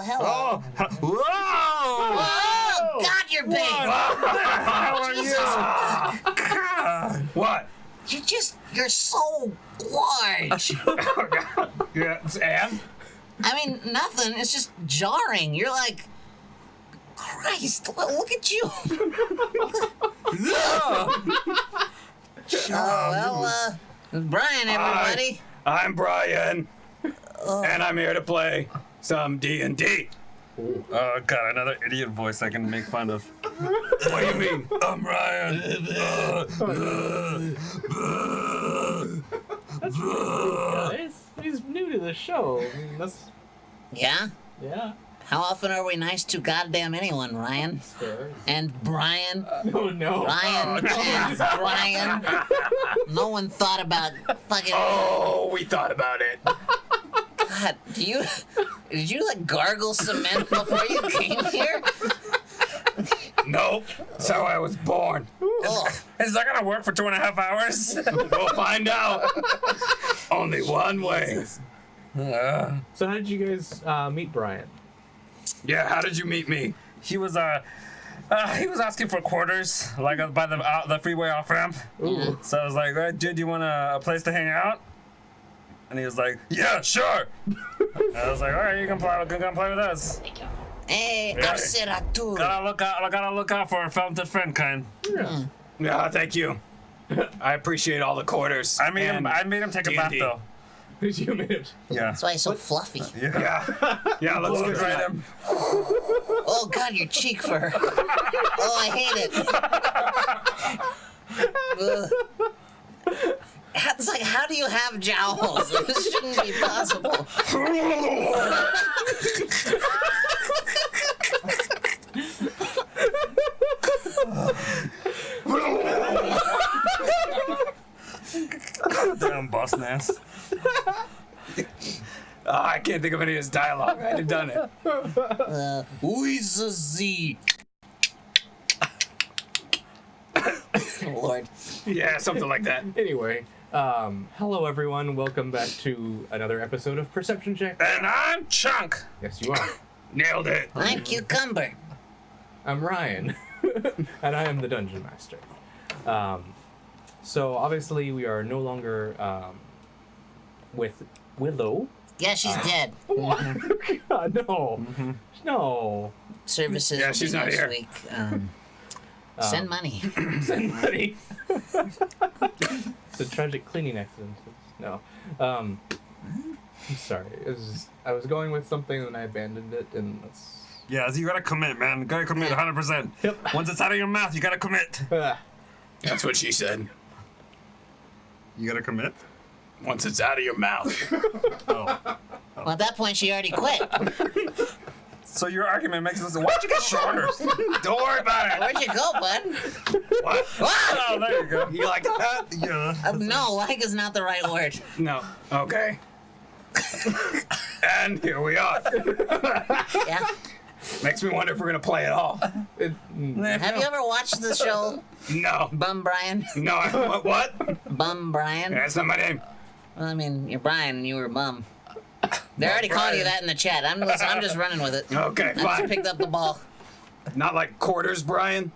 hello. Whoa! Oh, God, you're big. How are you? What? You're so large. Yeah, and? I mean, nothing. It's just jarring. You're like, Christ, look at you. Brian, everybody. I'm Brian, and I'm here to play some D&D. Oh god, another idiot voice I can make fun of. What do you mean? I'm Ryan. Guys, he's new to the show. I mean, Yeah? yeah. How often are we nice to goddamn anyone, Ryan? Fair. And Brian? No. Ryan and Brian? No one thought about fucking... Oh, we thought about it. God, did you like gargle cement before you came here? Nope, that's how I was born. Ugh. Is that gonna work for 2.5 hours? We'll find out. Only one way. So how did you guys meet Brian? Yeah, how did you meet me? He was asking for quarters, like by the freeway off ramp. Ooh. So I was like, "Hey, dude, do you want a place to hang out?" And he was like, "Yeah, sure." And I was like, "All right, you can play with us." Hey, Yeah. Arceratur. Gotta look out for a fountain friend kind. Yeah. Yeah, thank you. I appreciate all the quarters. I made him take a bath D&D. though. You made it. Yeah. That's why he's so fluffy. Yeah, yeah, let's get Right right him. Oh, God, your cheek fur. Oh, I hate it. Ugh. It's like, how do you have jowls? This shouldn't be possible. Damn boss nass. I can't think of any of his dialogue. I'd have done it. Who is a Z? Lord. Yeah, something like that. Anyway, hello everyone. Welcome back to another episode of Perception Check. And I'm Chunk. Yes, you are. Nailed it. I'm Cucumber. I'm Ryan, and I am the Dungeon Master. So obviously we are no longer with Willow. Yeah, she's dead. God, no, no. Services Yeah, she's will be not next here. week. Send money. Send money. It's a tragic cleaning accident. No. I'm sorry. I was going with something and I abandoned it, and that's. Yeah, so you gotta commit, man. You gotta commit 100%. Yep. Once it's out of your mouth, you gotta commit. That's what she said. You gotta commit? Once it's out of your mouth. Oh. Well, at that point, she already quit. So your argument makes sense. Why'd you get shorter? Don't worry about it. Where'd you go, bud? What? What? Oh, there you go. You like that? Yeah. No, like is not the right word. No. Okay. And here we are. Yeah. Makes me wonder if we're gonna play at all. Have you ever watched the show No. Bum Brian? No. What? Bum Brian? That's not my name. Well, I mean, you're Brian and you were Bum. They're already calling you that in the chat. I'm just running with it. Okay, I just fine. picked up the ball. Not like quarters, Brian.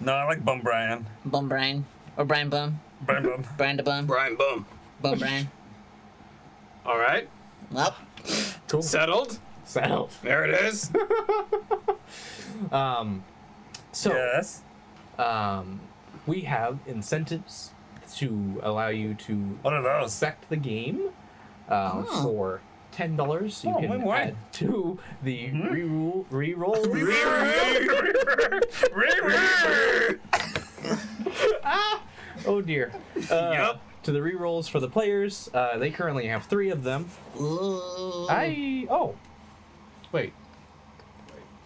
No, I like Bum Brian. Bum Brian. Or Brian Bum. Brian Bum. Brian to Bum. Brian Boom. Bum Brian. All right. Well, Cool. Settled. Settled. There it is. So Yes. we have incentives to allow you to What are those? affect the game for $10. You Oh, can win, win. add to the reroll. Oh dear. Yup. To the rerolls for the players. They currently have 3 of them. ooh. Wait.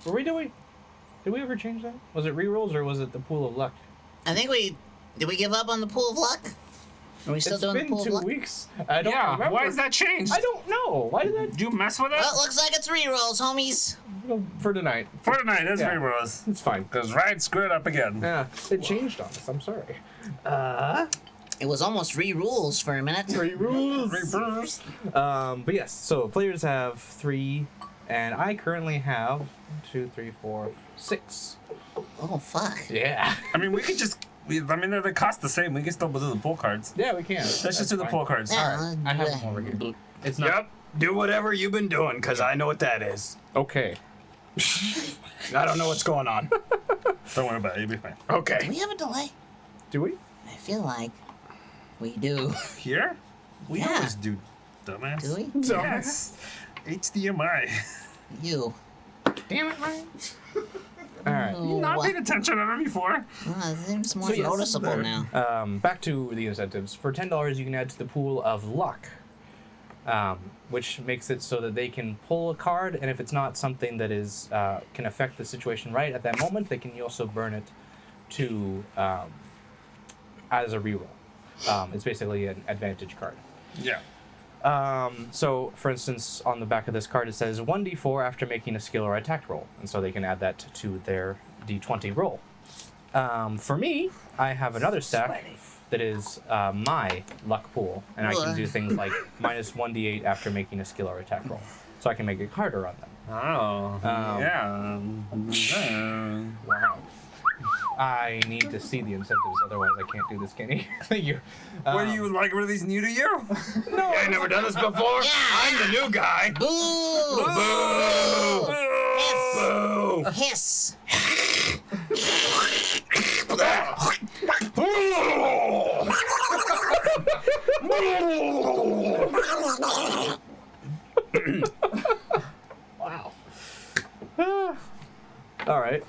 Were we doing? Did we ever change that? Was it rerolls or was it the pool of luck? I think did we give up on the pool of luck? Are we still It's doing the been pool of 2 luck? weeks. I don't Yeah, remember. why is that changed? I don't know. Why did that Did you mess with it? Well, it looks like it's rerolls, homies. go for tonight? For tonight, that's Yeah. very was. It's fine. Because Ryan screwed up again. Yeah, it changed on us. I'm sorry. It was almost re-rules for a minute. Three rules. Reverse. But yes, so players have 3 And I currently have 2, 3, 4, 6. Oh, fuck. Yeah. I mean, we could just. They cost the same. We can still do the pull cards. Yeah, we can. Let's just do the fine. pull cards. Yeah, I have them over here. It's not. Yep. Do whatever you've been doing, because I know what that is. Okay. I don't know what's going on. Don't worry about it. You'll be fine. Do Okay. we have a delay? Do we? I feel like we do. Here? We Yeah. always do, dumbass. Do we? Yes. HDMI. You. Damn it, Ryan. All right. Oh, Not what? paid attention ever before. It seems more yes, noticeable there. now. Back to the incentives. For $10, you can add to the pool of luck, which makes it so that they can pull a card, and if it's not something that is can affect the situation right at that moment, they can also burn it to as a reroll. It's basically an advantage card. Yeah. So, for instance, on the back of this card, it says 1d4 after making a skill or attack roll. And so they can add that to their d20 roll. For me, I have another stack that is my luck pool. And I can do things like minus 1d8 after making a skill or attack roll. So I can make it harder on them. Oh. Yeah. Wow. I need to see the incentives, otherwise I can't do this, Kenny. Thank you. What do you like? Were these new to you? No, I ain't never done this before. Yeah. I'm the new guy. Boo! Boo! Hiss! Wow. All right.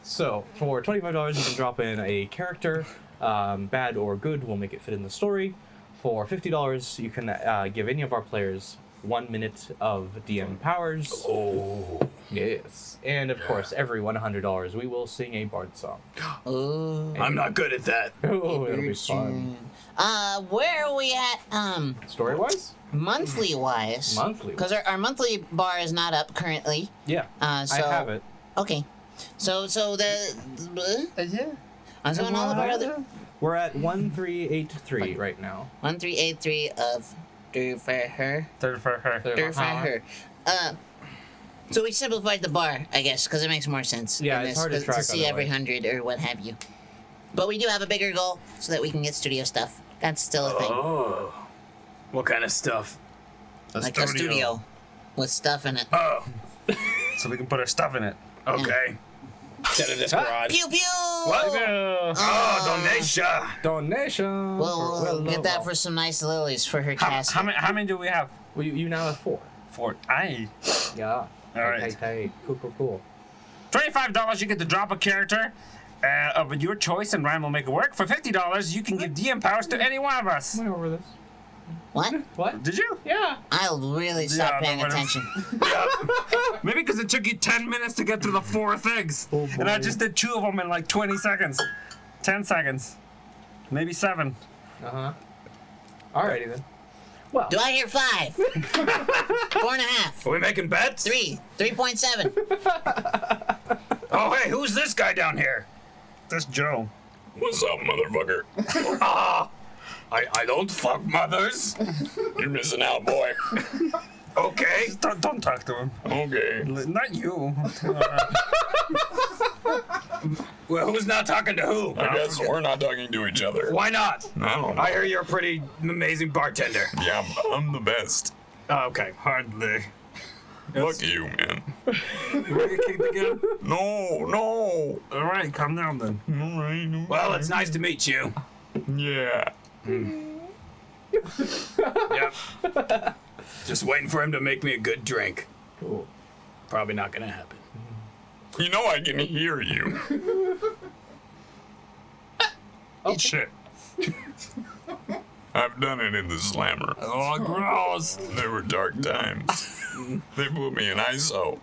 So for $25, you can drop in a character, bad or good. We'll make it fit in the story. For $50, you can give any of our players 1 minute of DM powers. Oh. Yes. And of course, every $100, we will sing a bard song. Ooh. I'm not good at that. Oh, it'll be fun. Where are we at, Story wise? monthly wise? Monthly. Because our monthly bar is not up currently. Yeah. So, I have it. Okay. So the. I'm doing all of our other. We're at 1383 right now. 1383 of Do for her. Third for her. Do for her. So we simplified the bar, I guess, because it makes more sense. Yeah, in it's this, hard to 'cause track see every otherwise. 100 or what have you. But we do have a bigger goal so that we can get studio stuff. That's still a thing. Oh. What kind of stuff? Like a studio with stuff in it. Oh. So we can put our stuff in it. Okay. Instead of this garage. Pew pew! What? Oh, donation. Donation. We'll get that for some nice lilies for her casket. How many do we have? Well, you now have 4. For Yeah. All right. Hey. Cool. $25, you get to drop a character of your choice, and Ryan will make it work. For $50, you can give DM powers to any one of us. Went over this. What? What? Did you? Yeah. I'll really stop Yeah, paying but attention. Maybe because it took you 10 minutes to get through the 4 things. Oh, And I boy. just did 2 of them in like 20 seconds. 10 seconds. Maybe 7. Alrighty then. Well. Do I hear 5? 4.5. Are we making bets? 3. 3.7. Oh, hey, who's this guy down here? That's Joe. What's up, motherfucker? Ah, I don't fuck mothers. You're missing out, boy. Okay. Don't talk to him. Okay. Not you. Well, who's not talking to who? I guess we're not talking to each other. Why not? I don't know. I hear you're a pretty amazing bartender. Yeah, I'm the best. Oh, okay. Hardly. Fuck you, man. You want to get kicked again? No. All right, calm down then. All right. Well, it's nice to meet you. Yeah. Yep. Just waiting for him to make me a good drink. Cool. Probably not gonna happen. You know I can hear you. Oh, shit. I've done it in the slammer. Oh, gross. There were dark times. They put me in ISO.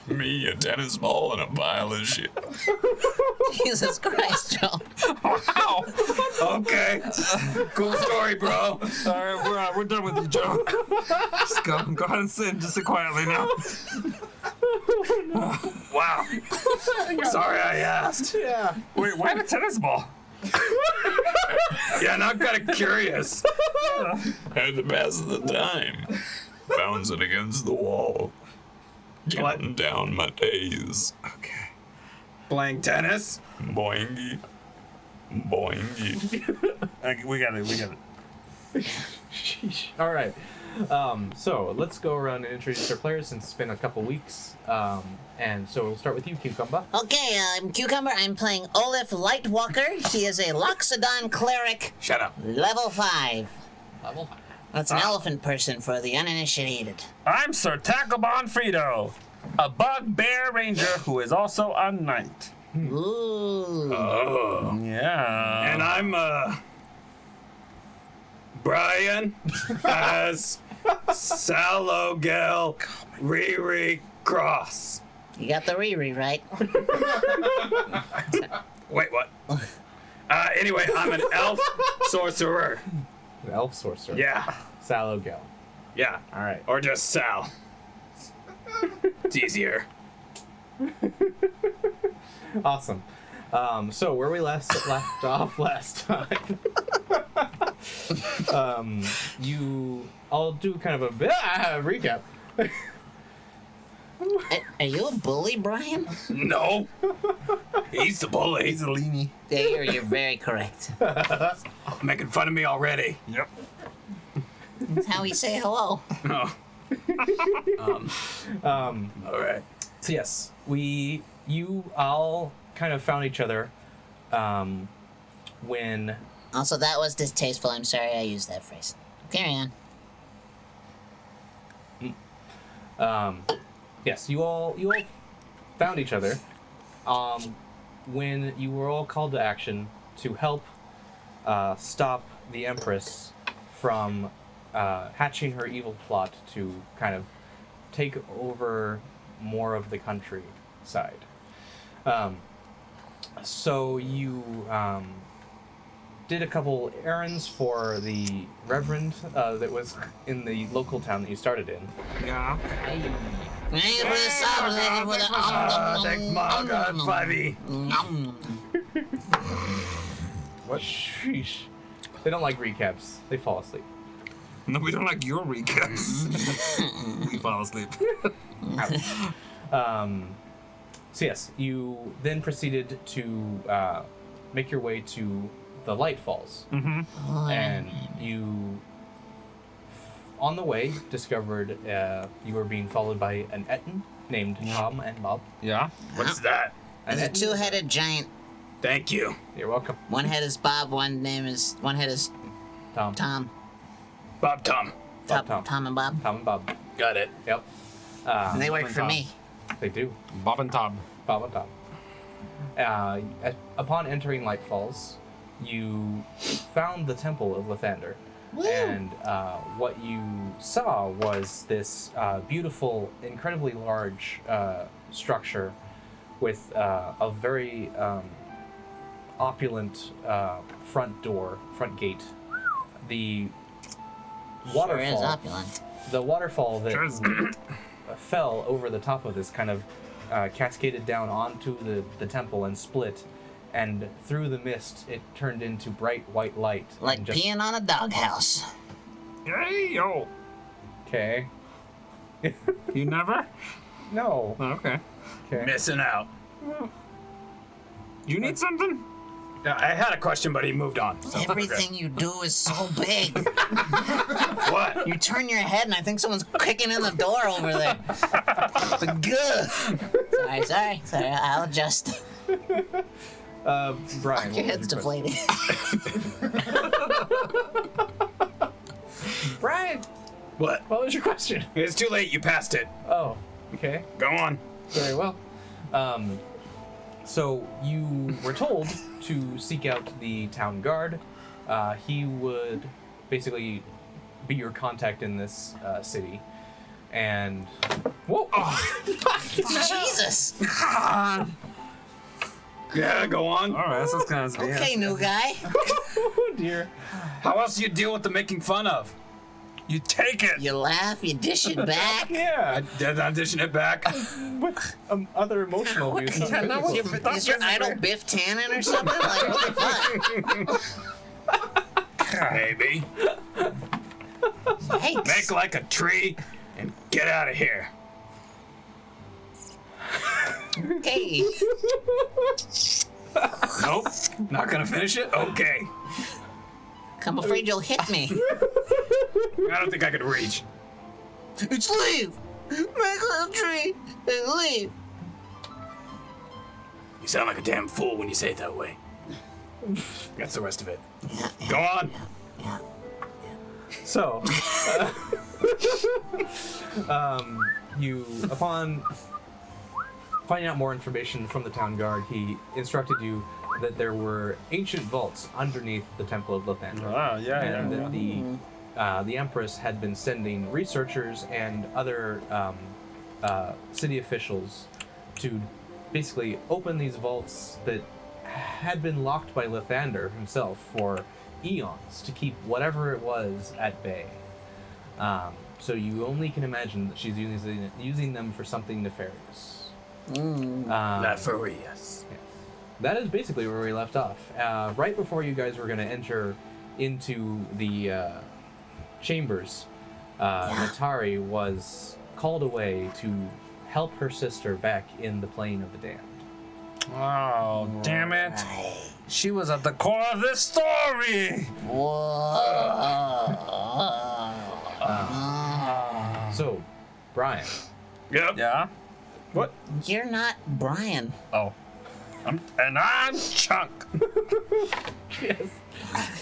Me, a tennis ball, and a pile of shit. Jesus Christ, Joe. Wow. Okay. Cool story, bro. All right, we're done with you, Joe. Just go ahead and sit quietly now. Wow. Sorry I asked. Yeah. Wait, why the tennis ball? Yeah, now I'm kind of curious. Had to pass the time. bounce it against the wall. What? Counting down my days. Okay. Playing tennis? Boingy. Boingy. We got it. All right. So let's go around and introduce our players since it's been a couple weeks. And so we'll start with you, Cucumber. Okay, I'm Cucumber. I'm playing Olaf Lightwalker. He is a Loxodon cleric, Shut up. level 5. Level 5. That's an elephant person for the uninitiated. I'm Sir Tacklebon Frito, a bugbear ranger who is also a knight. Ooh. Oh. Yeah. And I'm, Brian as Salogel Riri Cross. You got the Riri right. Wait, what? Anyway, I'm an elf sorcerer. An elf sorcerer. Yeah. Salogel. Yeah. All right. Or just Sal. It's easier. Awesome. So where we left off last time, I'll do kind of a recap. Are you a bully, Brian? No. He's the bully. He's a leanie. Yeah, you're very correct. Making fun of me already. Yep. That's how we say hello. Oh. All right. So yes, you all kind of found each other when Also, that was distasteful. I'm sorry I used that phrase. Carry on. yes, you all found each other when you were all called to action to help stop the Empress from hatching her evil plot to kind of take over more of the countryside. So you did a couple errands for the Reverend that was in the local town that you started in. Yeah. Thanks, Mog. 5e. What? Sheesh. They don't like recaps. They fall asleep. No, we don't like your recaps. We fall asleep. So yes, you then proceeded to make your way to the Light Falls. And you, on the way, discovered you were being followed by an Etten named Tom and Bob. Yeah. What's that? There's a two-headed giant. Thank you. You're welcome. One head is Bob. One head is Tom. Tom. Bob Tom. Tom. Tom and Bob. Tom and Bob. Got it. Yep. And they work and for Tom. me. They do. Bob and Tom. Bob and Tom. Upon entering Light Falls, you found the Temple of Lathander. Woo. And what you saw was this beautiful, incredibly large structure with a very opulent front gate. The Sure is waterfall, opulent. the waterfall that Sure is. fell over the top of this kind of cascaded down onto the temple and split, and through the mist it turned into bright white light. Like and just, peeing on a doghouse. Hey, yo. Okay. You never? No. Oh, okay. Okay. Missing out. You need something? I had a question, but he moved on. So Everything you do is so big. what? You turn your head and I think someone's kicking in the door over there. But good. Sorry. I'll adjust. Brian. Your what head's was question? deflated. Brian, What? what was your question? It's too late. You passed it. Oh, okay. Go on. Very well. So you were told to seek out the town guard. He would basically be your contact in this city. And whoa! Jesus. Yeah, go on. All right, that's kind of Okay, new guy. Oh dear. How else do you deal with the making fun of? You take it. You laugh, you dish it back. Yeah. Did I audition it back? With other emotional abuse. not Is physical. your, is your idol Biff Tannen or something? Like, what the fuck? Maybe. Hey, Make like a tree, Get out of here. Okay. Nope. Not gonna finish it? Okay. I'm afraid you'll hit me. I don't think I could reach. It's leave! My little tree! Leave! You sound like a damn fool when you say it that way. That's the rest of it. Go on. So, you, upon finding out more information from the town guard, he instructed you that there were ancient vaults underneath the Temple of Lathander. Oh, yeah, And yeah. that the Empress had been sending researchers and other city officials to basically open these vaults that had been locked by Lathander himself for eons to keep whatever it was at bay. So you only can imagine that she's using them for something nefarious. Nefarious. That is basically where we left off. Right before you guys were going to enter into the chambers, Natari was called away to help her sister back in the plane of the damned. Oh, damn it. She was at the core of this story. So, Brian. Yep. Yeah? What? You're not Brian. Oh. And I'm Chuck. Yes.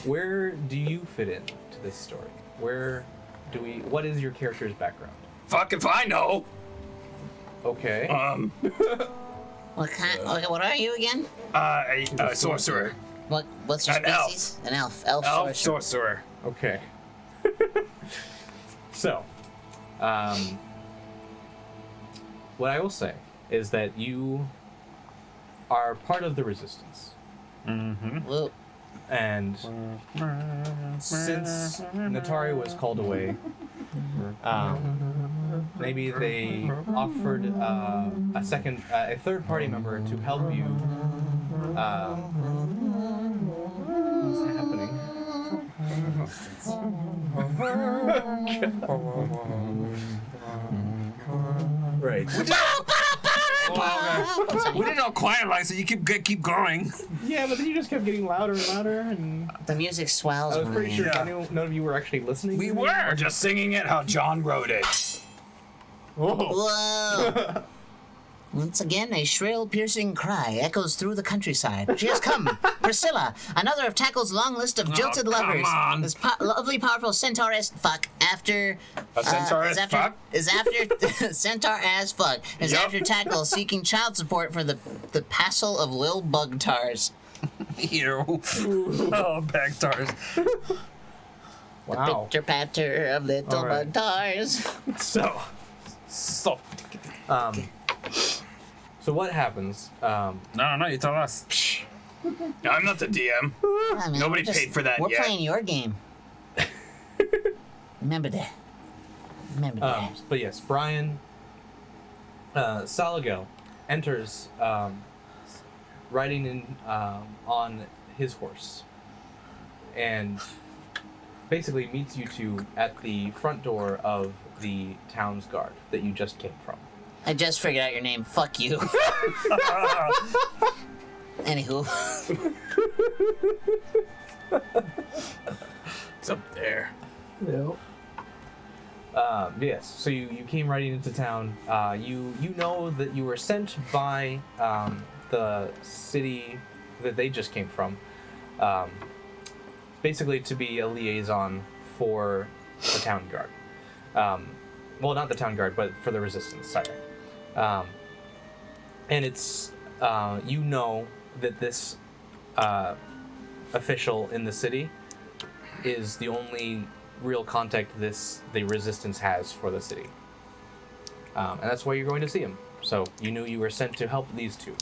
Where do you fit in to this story? What is your character's background? Fuck if I know. Okay. What kind? Okay, what are you again? A sorcerer. What's your An elf. species? An elf. Elf Elf sorcerer. sorcerer. Okay. So, what I will say is that you are part of the resistance. Whoa. And since Natari was called away, maybe they offered a third party member to help you. What's happening? Right. We didn't know quiet like, so you keep going. Yeah, but then you just kept getting louder and louder, and The music swells. I was pretty sure Yeah. none of you were actually listening. We to me. were. We're just singing it how John wrote it. Whoa! Once again, a shrill, piercing cry echoes through the countryside. She has come, Priscilla, another of Tackle's long list of jilted come lovers. on. This lovely, powerful centaur as fuck after. A centaur as fuck? Is after centaur as fuck is Yup. after Tackle seeking child support for the passel of Lil Bugtars. Ew. Oh, Bagtars. Wow. Picture patter of little All right. Bugtars. So. So what happens? No, you tell us. I'm not the DM. I mean, Nobody we're just- paid for that We're yet. playing your game. Remember that. Remember that. But yes, Brian Salagel enters riding in on his horse, and basically meets you two at the front door of the town's guard that you just came from. I just figured out your name. Fuck you. Anywho. It's up there. Yes, so you came riding into town. You know that you were sent by the city that they just came from, basically to be a liaison for the town guard. Well, not the town guard, but for the resistance, sorry. And it's, you know that this official in the city is the only real contact the resistance has for the city. And that's why you're going to see him. So you knew you were sent to help these two.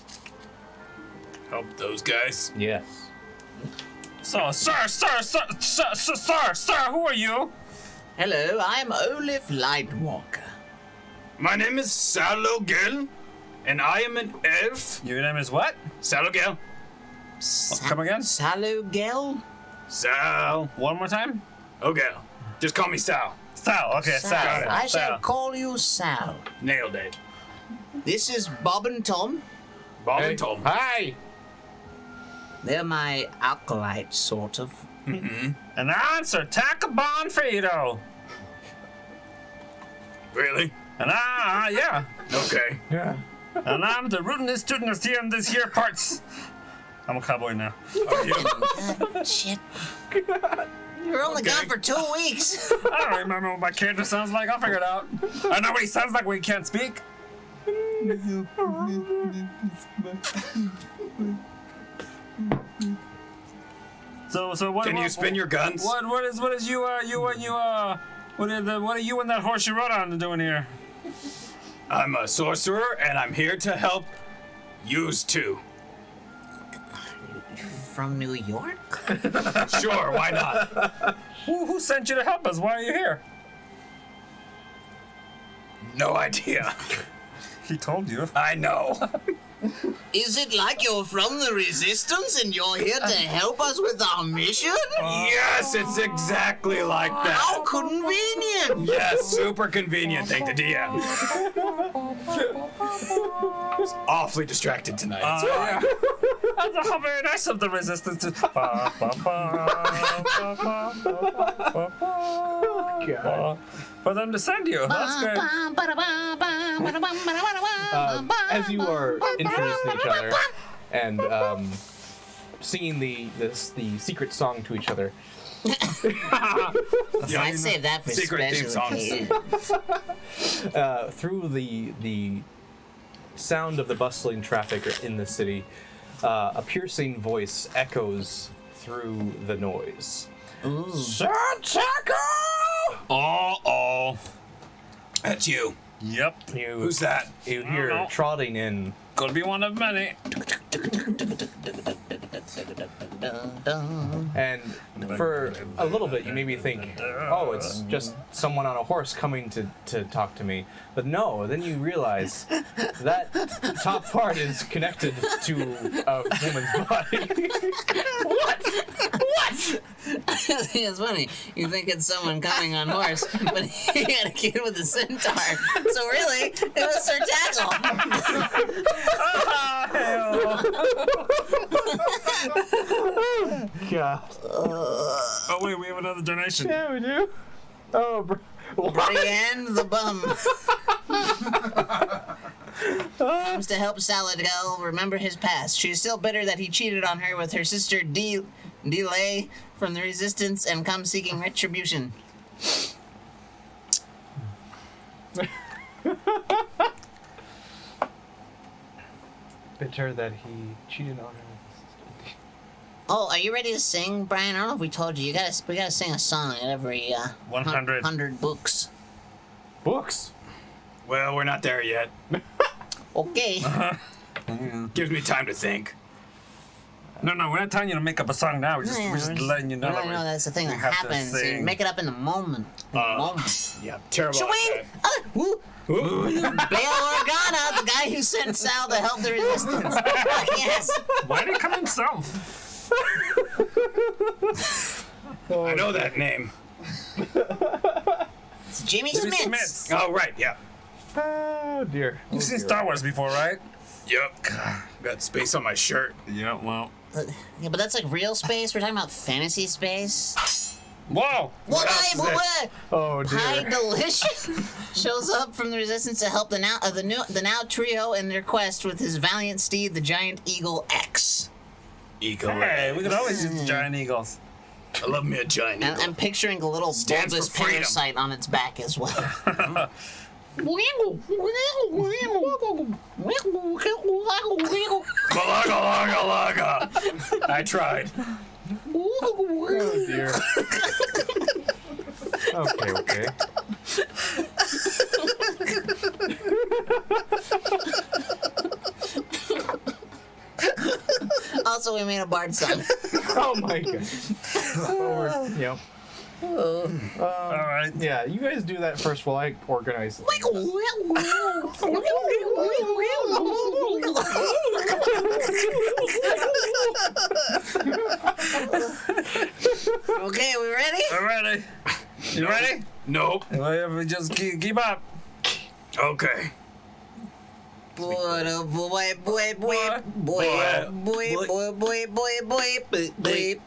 Help those guys. Yes. So, sir, who are you? Hello, I'm Olaf Lightwalker. My name is Salogel, and I am an elf. Your name is what? Salogel. Come again? Salogel? Sal. One more time? Okay. Just call me Sal. Sal. Okay, Sal. I shall Sal. call you Sal. Nailed it. This is Bob and Tom. Bob Hey. and Tom. Hi. They're my acolytes, sort of. And I'm Sir Takabon Frito. Really? And yeah. Okay. Yeah. And I'm the rootinest, tootinest here in this here parts. I'm a cowboy now. Are you? Shit. You're only gone for 2 weeks. I don't remember what my character sounds like. I'll figure it out. I know what he sounds like when he can't speak. So what? Can you spin your guns? What are you and that horse you rode on doing here? I'm a sorcerer, and I'm here to help yous two. From New York? Sure, why not? Who sent you to help us? Why are you here? No idea. He told you. I know. Is it like you're from the Resistance and you're here to help us with our mission? Yes, it's exactly like How that. convenient! Yes, super convenient. Thank the DM. Was awfully distracted tonight. Yeah. That's how very nice of the Resistance to. For them to send you. That's great. As you are introducing each other and singing the secret song to each other, I'd save that for Secret theme special songs. occasions. through the sound of the bustling traffic in the city, a piercing voice echoes through the noise. Sir Taco! Oh. That's you. Yep. Who's that? You hear know. trotting in. Could be one of many. And for a little bit, you maybe think, oh, it's just someone on a horse coming to talk to me. But no, then you realize that top part is connected to a woman's body. It's funny. You think it's someone coming on horse, but he had a kid with a centaur. So really, it was Sir Tackle. God. Oh wait, we have another donation. Yeah, we do. Oh, Brienne the bum. Comes to help Salad Girl remember his past. She is still bitter that he cheated on her with her sister Delay from the Resistance and comes seeking retribution. bitter that he cheated on her. Oh, are you ready to sing, Brian? I don't know if we told you. We gotta sing a song at every 100 books. Books. Well, we're not there yet. Okay. Gives me time to think. No, we're not telling you to make up a song now. We're just letting you know. No, that's the thing that we have to happens. You sing. make it up in the moment. Yeah, terrible. at Shwing! that. Bail Organa, the guy who sent Sal to help the Resistance. Yes. Why did he come himself? I know that name. It's Jimmy Jimmy Smits. Smits. Oh, right, yeah. Oh dear. You've seen Star Wars before, right? Yep. Got space on my shirt. Yeah, well. Yeah, but that's like real space. We're talking about fantasy space. Whoa! What? else is What? Oh Pie dear. Delicious shows up from the Resistance to help the now trio in their quest with his valiant steed, the giant eagle X. Eagle. Hey, we could always use the giant eagles. I love me a giant And eagle. I'm picturing a little Stands bulbous for freedom. parasite on its back as well. Galaga. I tried. Oh dear. Okay. Also, we made a bard song. Oh my god. Yep. All right. Yeah, you guys do that first while I organize. Okay, we ready? All ready. You ready? Nope. Well, we just keep up. Okay. Boy, oh boy, boy, boy, boy, boy, boy, boy, boy, boy, boy, boy, boy,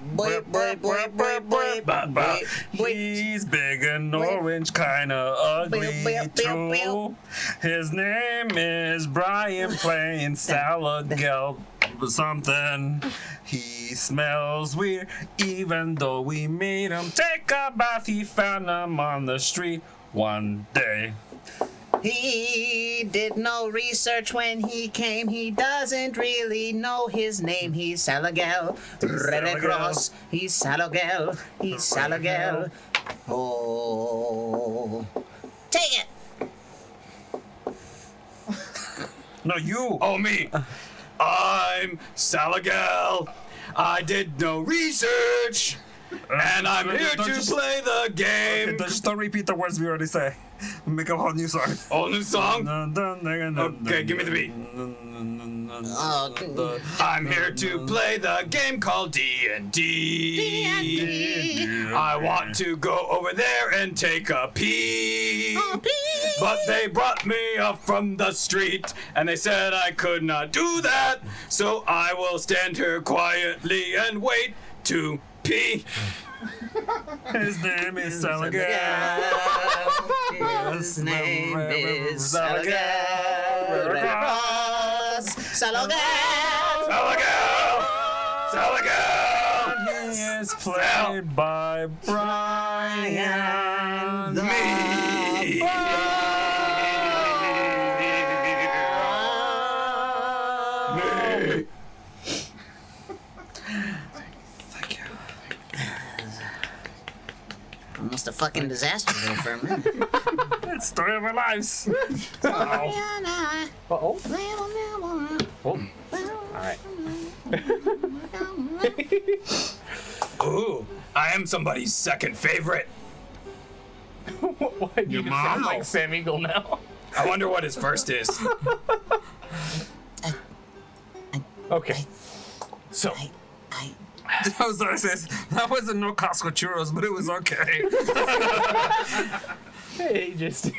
boy, boy, boy, boy, boy, He's big and orange, kinda ugly too. His name is Brian Plain Salad Gelb something. He smells weird, even though we made him take a bath. He found him on the street one day. He did no research when he came. He doesn't really know his name. He's Salagel. Red Cross. He's Salagel. He's Salagel. Oh. Take it. No, you. Oh, me. I'm Salagel. I did no research. And I'm here to play the game. Okay, just don't repeat the words we already say. Make a whole new song. Whole new song? Okay, give me the beat. I'm here to play the game called D&D. I want to go over there and take a pee. But they brought me up from the street and they said I could not do that. So I will stand here quietly and wait to pee. His name is Salagel. His name is Salagel. Red Cross. Salagel. Salagel! Salagel! He is played by Brian. Me! Me! Almost a fucking disaster there for a minute. It's the story of our lives. Uh-oh. Oh. All right. Ooh, I am somebody's second favorite. Why do you Your sound mom? like Sam Eagle now? I wonder what his first is. Okay. So, I was gonna say, that wasn't no Costco churros, but it was okay. hey, just.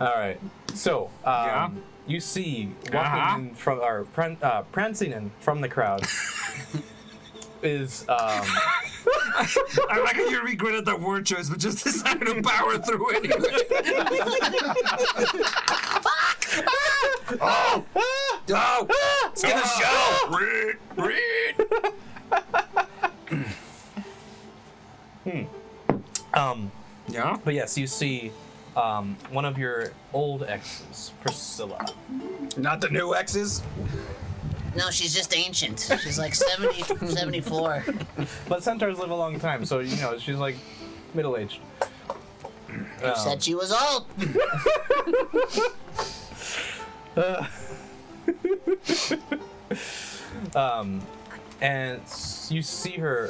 All right. So, Yeah? you see walking in from or prancing in from the crowd is I like how you regretted that word choice, but just decided to power through anyway. Oh! No! It's gonna show! Read! Yeah? But yes, you see one of your old exes, Priscilla. Not the new exes? No, she's just ancient. She's like 70, 74. But centaurs live a long time, so you know she's like middle-aged. You said she was old. And you see her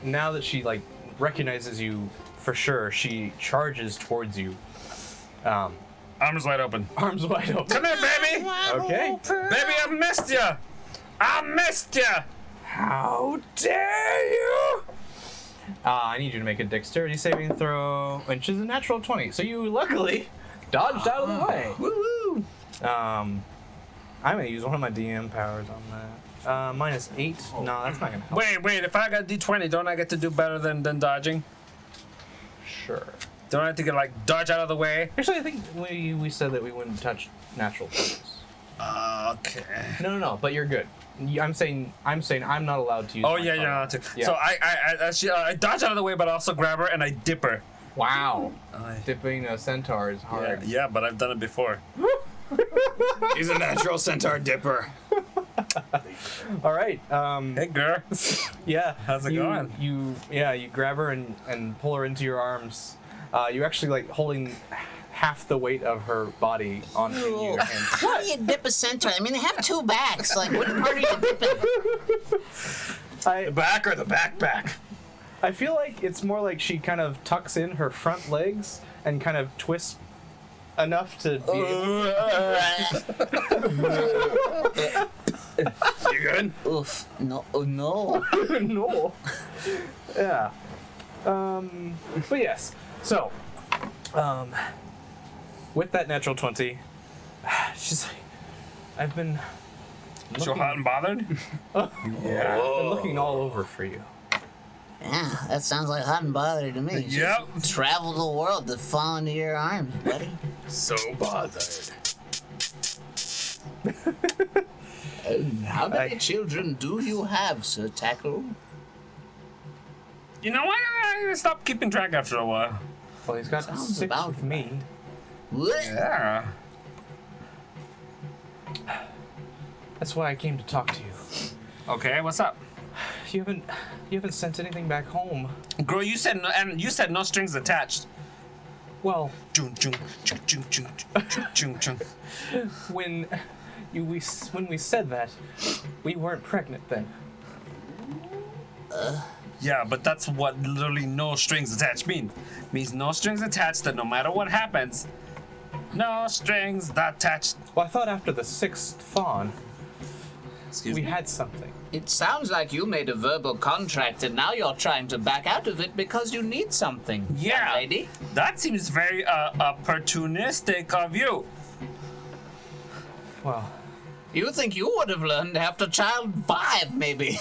now that she like recognizes you for sure. She charges towards you, Arms wide open. arms wide open. Come here, baby! Okay. Baby, I missed ya! I missed ya! How dare you! I need you to make a dexterity saving throw, which is a natural 20. So you luckily dodged out of the way. Woo-woo! I'm gonna use one of my DM powers on that. -8. No, that's not gonna help. Wait, if I got D20, don't I get to do better than dodging? Sure. Don't I have to get, like, dodge out of the way? Actually, I think we said that we wouldn't touch natural 20s. Okay. No. But you're good. I'm saying I'm not allowed to use. Oh, my yeah, power. you're not to. Yeah. So I dodge out of the way, but I also grab her and I dip her. Wow. Dipping a centaur is hard. Yeah, but I've done it before. He's a natural centaur dipper. All right. Hey, girl. Yeah. How's it going? You grab her and pull her into your arms. You actually like holding half the weight of her body on your hand. How do you dip a centaur? I mean, they have two backs. Like, which part are you dipping? The back or the backpack? I feel like it's more like she kind of tucks in her front legs and kind of twists enough to be You good? Oof. No. Oh, no. no. Yeah. But yes. So, with that natural 20, she's like, I've been So hot and bothered? been looking all over for you. Yeah, that sounds like hot and bothered to me. Yep. Just travel the world to fall into your arms, buddy. So bothered. How many children do you have, Sir Tackle? You know what? I'm gonna stop keeping track after a while. Well, he's got Sounds 6 about with me. What? Yeah. That's why I came to talk to you. Okay, what's up? You haven't sent anything back home. Girl, you said no, and you said no strings attached. Well, Chung, chung, chung, chung, chung, chung, chung, chung. when we said that, we weren't pregnant then. Yeah, but that's what literally no strings attached means. Means no strings attached, that no matter what happens, no strings attached. Well, I thought after the 6th fawn, Excuse we me? had something. It sounds like you made a verbal contract and now you're trying to back out of it because you need something. Yeah. young lady. That seems very opportunistic of you. Well, You think you would have learned after child 5, maybe?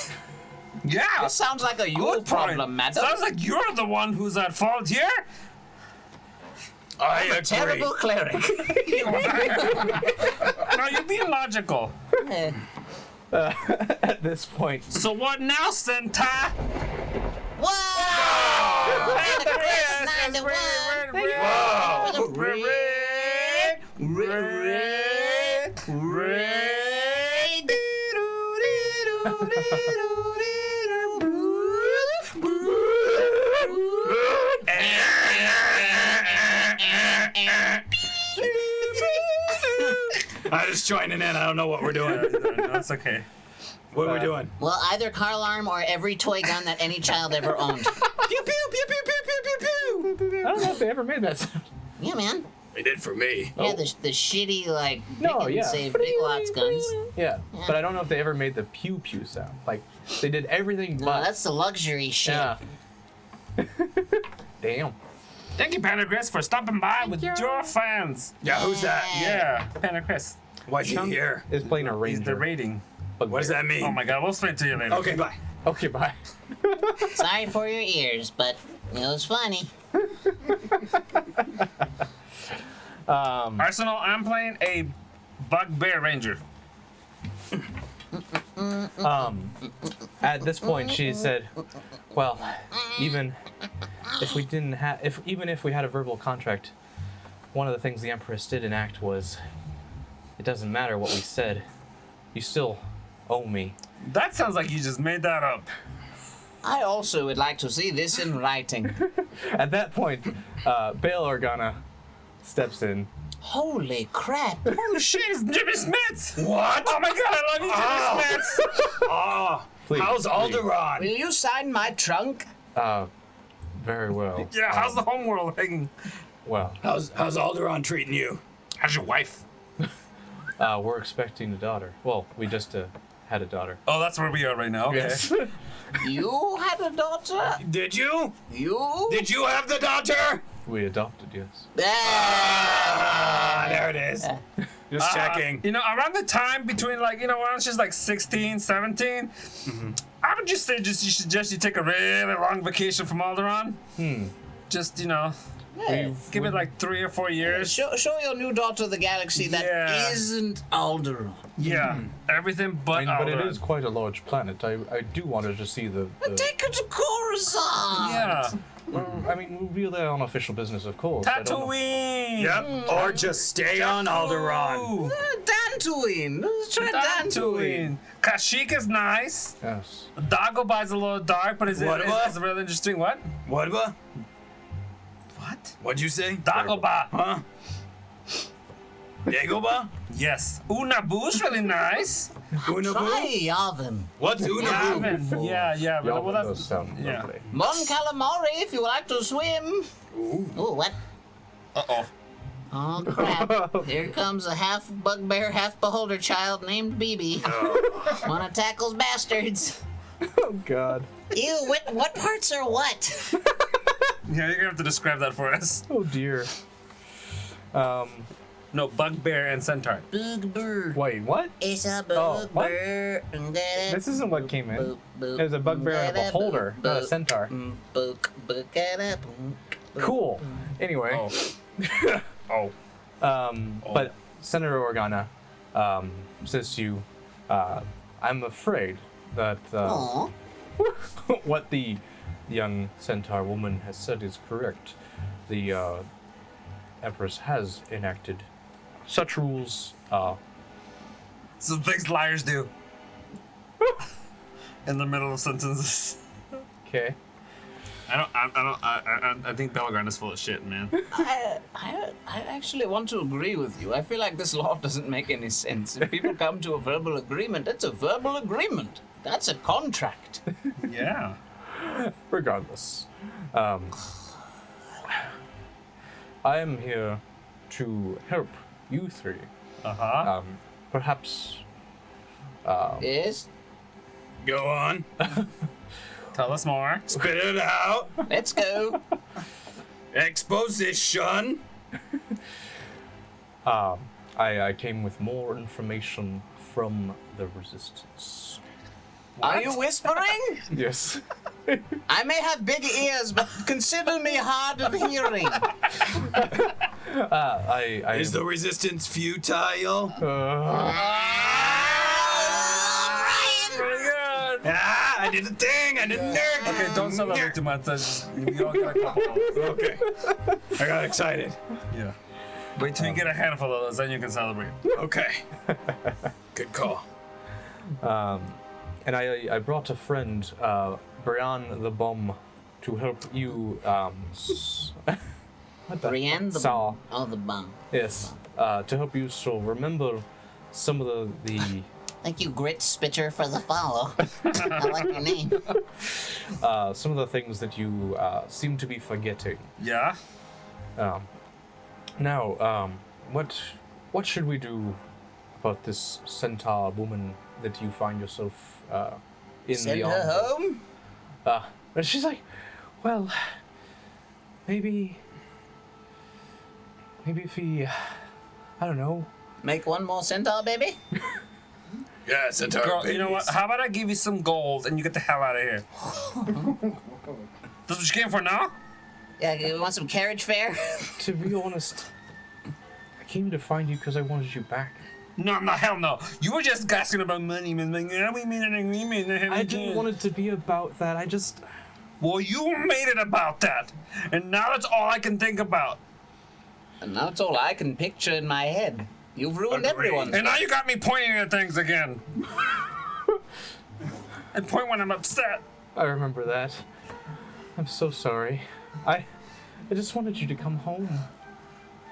Yeah. This sounds like a you Good problem, point. madam. Sounds like you're the one who's at fault here. I agree. Terrible cleric. No, you're being logical. Eh, at this point, So what now, Sentai? Whoa! Hey, The Chris Chris, 91. Whoa. For the I'm just joining in. I don't know what we're doing. No, that's okay. What are we doing? Well, either car alarm or every toy gun that any child ever owned. Pew pew pew pew pew pew pew pew. I don't know if they ever made that sound. Yeah, man. They did for me. Yeah, the shitty, like, No, pick and yeah. save Big Lots guns. Yeah, but I don't know if they ever made the pew pew sound. Like, they did everything No, but. that's the luxury shit. Yeah. Damn. Thank you, Pendergris, for stopping by with your fans. Yeah, who's that? Yeah, Pendergris. Why's he here? Is playing a He's the ranger. rating. What does that mean? Oh my god, we'll explain it to you later. Okay, bye. Okay, bye. Sorry for your ears, but it was funny. Arsenal, I'm playing a Bugbear Ranger. At this point, she said, "Well, even if we didn't have, even if we had a verbal contract, one of the things the Empress did enact was, it doesn't matter what we said, you still owe me." That sounds like you just made that up. I also would like to see this in writing. At that point, Bail Organa steps in. Holy crap. Oh shit, it's Jimmy Smits! What? Oh my god, I love you, Jimmy Smits! Oh, Please, how's Alderaan? Will you sign my trunk? Very well. Yeah, how's the homeworld hanging? Well, How's Alderaan treating you? How's your wife? we're expecting a daughter. Well, we just had a daughter. Oh, that's where we are right now. Okay. Yes. You had a daughter? Did you? You? Did you have the daughter? We adopted, yes. Ah, there it is. Just checking. You know, around the time between like, you know, when she's like 16, 17, I would just say you should suggest you take a really long vacation from Alderaan. Just, you know, Hey, give it like 3 or 4 years. show your new daughter the galaxy that Yeah. isn't Alderaan. Yeah, everything but But it Alderaan. is quite a large planet. I do want her to see the Take her to Coruscant. Yeah. I mean, we'll be there on official business, of course. I don't know. Tatooine! Yep. Or just stay on Alderaan. Ooh, Dantooine. Let's try Dantooine. Tatooine. Kashyyyk is nice. Yes. Dagoba's a little dark, but it's What? really interesting. What? What? What? What'd you say? Dagobah. Huh? Dagobah? Yes. Unabu's really nice. Unabu? Try Yavin. What's Unabu? Yavin. Yeah. Y'all Well, those that's sound yeah. lovely. Mon calamari if you like to swim. Ooh, what? Uh-oh. Oh, crap. Here comes a half bugbear, half beholder child named BB. Wanna tackles bastards. Oh God. Ew, what parts are what? Yeah, you're gonna have to describe that for us. Oh dear. No, bugbear and centaur. Bugbear. Wait, what? It's a Oh, what? bugbear. This isn't what came in. Boop, boop, There's a bugbear and a beholder, not a boop, centaur. book, book, Cool. Anyway, Oh. Oh. but Senator Organa, says to you, I'm afraid that Aw. what the young centaur woman has said is correct. The Empress has enacted such rules. Some things liars do. In the middle of sentences. Okay. I think Belgrand is full of shit, man. I actually want to agree with you. I feel like this law doesn't make any sense. If people come to a verbal agreement, it's a verbal agreement. That's a contract. Yeah. Regardless, I am here to help you three. Uh-huh. Perhaps Yes? Go on. Tell us more. Spit it out. Let's go. Exposition. I came with more information from the Resistance. Are you whispering? Yes. I may have big ears, but consider me hard of hearing. I Is the resistance futile? Very good. Ah, I did the thing. I did the nerd. Okay, don't celebrate too much. We all got a couple of those. Okay. I got excited. Yeah. Wait till you get a handful of those, then you can celebrate. Okay. Good call. and I brought a friend, Brian the Bum, to help you. What the Brienne the Saw. Oh, the bum. Yes. To help you so remember some of the Thank you, Grit Spitcher, for the follow. I like your name. some of the things that you seem to be forgetting. Yeah? Now, what should we do about this centaur woman that you find yourself in Send the her arms of? home? And she's like, well, maybe if he, I don't know. Make one more centaur, baby? Yeah, centaur. Girl, you know babies. what? How about I give you some gold and you get the hell out of here? That's what you came for now? Yeah, you want some carriage fare? To be honest, I came to find you because I wanted you back. No, hell no. You were just asking about money, man. Like, yeah, we made an agreement. I didn't want it to be about that. Well, you made it about that. And now that's all I can think about. And now it's all I can picture in my head. You've ruined everyone's. And now you got me pointing at things again. I point when I'm upset. I remember that. I'm so sorry. I just wanted you to come home.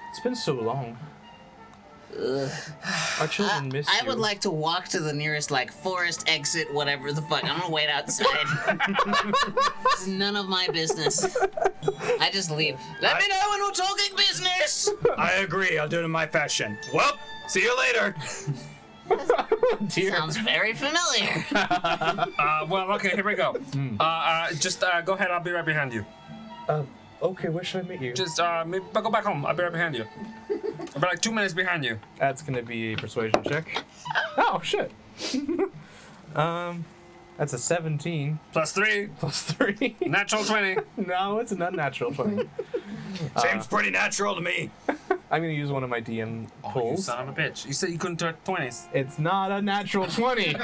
It's been so long. Our children miss you. I would like to walk to the nearest, forest exit, whatever the fuck. I'm gonna wait outside. It's none of my business. I just leave. Let me know when we're talking business! I agree. I'll do it in my fashion. Well, see you later. Sounds very familiar. Well, okay, here we go. Just go ahead. I'll be right behind you. Okay, where should I meet you? Just maybe go back home. I'll be right behind you. I'll be like 2 minutes behind you. That's gonna be a persuasion check. Oh shit. That's a 17 +3, plus 3. natural 20. No, it's an unnatural 20. Seems pretty natural to me. I'm gonna use one of my DM You pulls. son of a bitch. You said you couldn't do 20s. It's not a natural 20.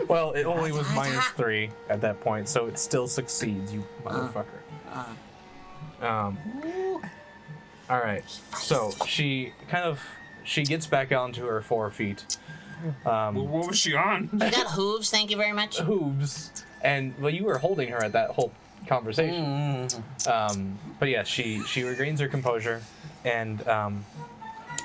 Well, it only was -3 at that point, so it still succeeds, you motherfucker. All right. So she gets back onto her 4 feet. What was she on? You got hooves, thank you very much. Hooves, and well, you were holding her at that whole conversation. But yeah, she regains her composure, and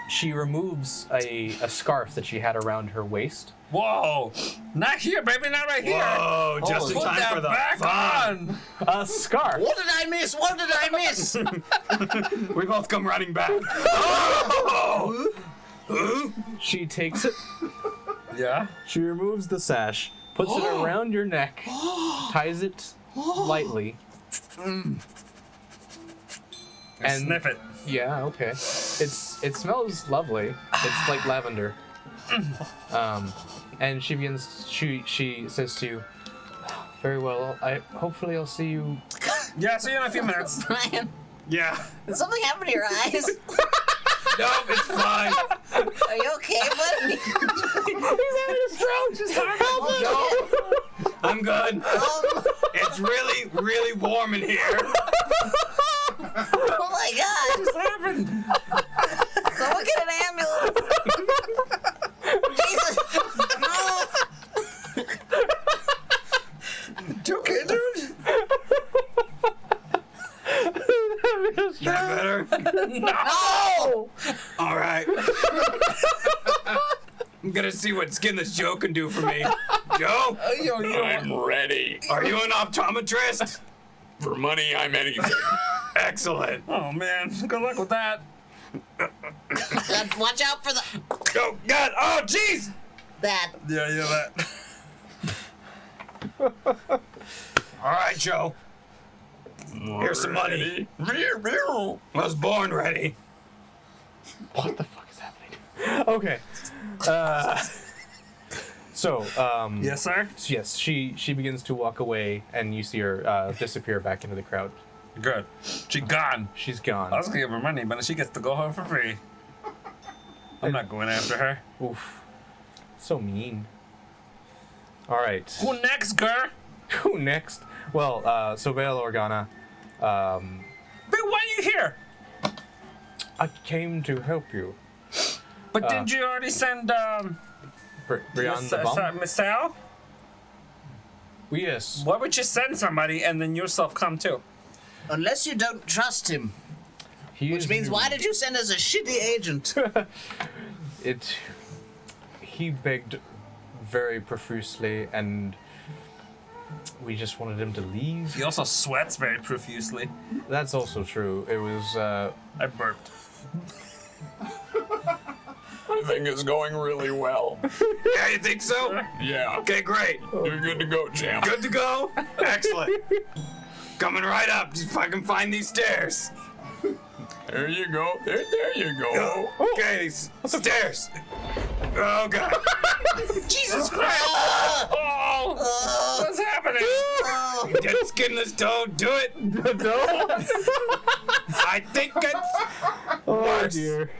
she removes a scarf that she had around her waist. Whoa! Not here, baby, not right here. Whoa, just in Put time that for the back fun. on. A scarf. What did I miss? What did I miss? We both come running back. She takes it. Yeah. She removes the sash, puts it around your neck, ties it lightly. And And- sniff it. Yeah, okay. It smells lovely. It's like lavender. And she says to you, very well, hopefully I'll see you. Yeah, see you in a few minutes. Brian, Yeah. did something happen to your eyes? No, it's fine. Are you okay, buddy? I'm good. It's really, really warm in here. Oh my God! What happened? Someone get an ambulance! Jesus! No! You okay, dude? Is that better? No! All right. I'm gonna see what Skinless Joe can do for me. Joe, I'm ready. are you an optometrist? For money, I'm anything. Excellent. Oh man, good luck with that. Watch out for the Oh God! Oh jeez! that. Yeah, that. All right, Joe. Here's some money. I was born ready. What the fuck is happening? Okay. Yes, sir. Yes, she begins to walk away, and you see her disappear back into the crowd. Good. She gone. She's I gone. was gonna give her money, but she gets to go home for free. I'm not going after her. Oof. So mean. All right. Who next, girl? Who next? Well, so Bail Organa, But why are you here? I came to help you. But didn't you already send Brianne the Bum? Miss Sal? Yes. Why would you send somebody and then yourself come too? Unless you don't trust him. Which means, why did you send us a shitty agent? He begged very profusely, and we just wanted him to leave. He also sweats very profusely. That's also true. It was, I burped. I think it's going really well. Yeah, you think so? Yeah. Okay, great. You're good to go, champ. Good to go? Excellent. Coming right up. Just if I can find these stairs. There you go. There you go. Okay, these stairs. Oh God. Jesus Christ! Oh! What's happening? Get Skinless Toe. Do it. I think it's worse. dear.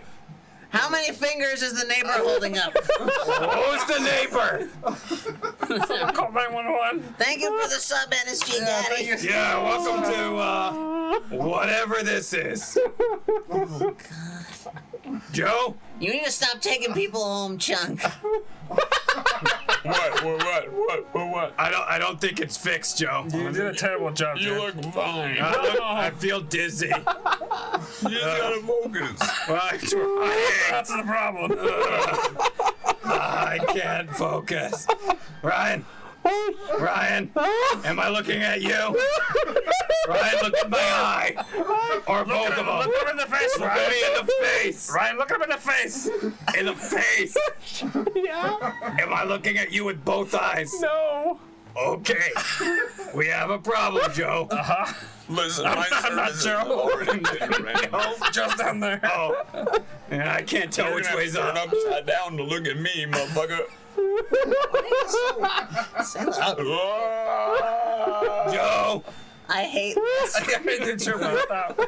How many fingers is the neighbor holding up? Who's the neighbor? Call 911. Thank you for the sub, NSG Daddy. Yeah, welcome to whatever this is. Oh, Joe? You need to stop taking people home, Chunk. What? I don't think it's fixed, Joe. You did a terrible job, You dude. look fine. I feel dizzy. You gotta focus. I'm trying. That's the problem. I can't focus. Ryan, am I looking at you? Ryan, look in my eye. Or both of them. Look him in the face, Look Ryan. me in the face. Ryan, look him in the face. In the face. Yeah. Am I looking at you with both eyes? No. Okay. We have a problem, Joe. Listen, I'm not sure. Just down there. Oh. And I can't tell which way's turn up. upside down to look at me, motherfucker. Joe, I hate this. I did your mouth out.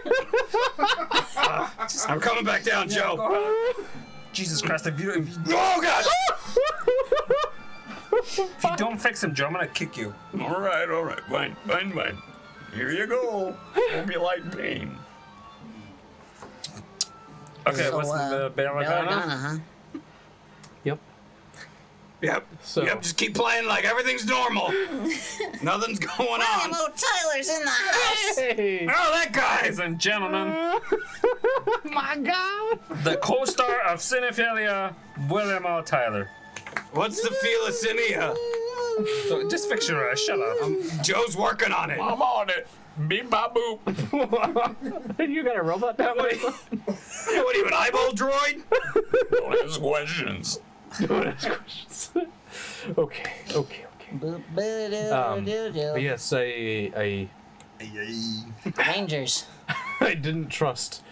I'm coming back down, Joe. Jesus Christ, if you Oh, God. don't fix him, Joe, I'm gonna kick you. All right. Fine. Here you go. Hope you like pain. Okay, So, what's the Belladonna, Belladonna? huh? Yep. Yep. So- Yep. Just keep playing like everything's normal. Nothing's going William on. O. Tyler's in the house. Hey! Oh, that guy. Ladies and gentlemen, My God! the co-star of Cinephilia, William O. Tyler. What's the philocynia? So just fix your eyes. Shut up. Joe's working on it. I'm on it. Beep bop boop. You got a robot down there? What are you, an eyeball droid? Don't ask questions. Okay. Boop, ba-do-do-do. But yes, Rangers. I didn't trust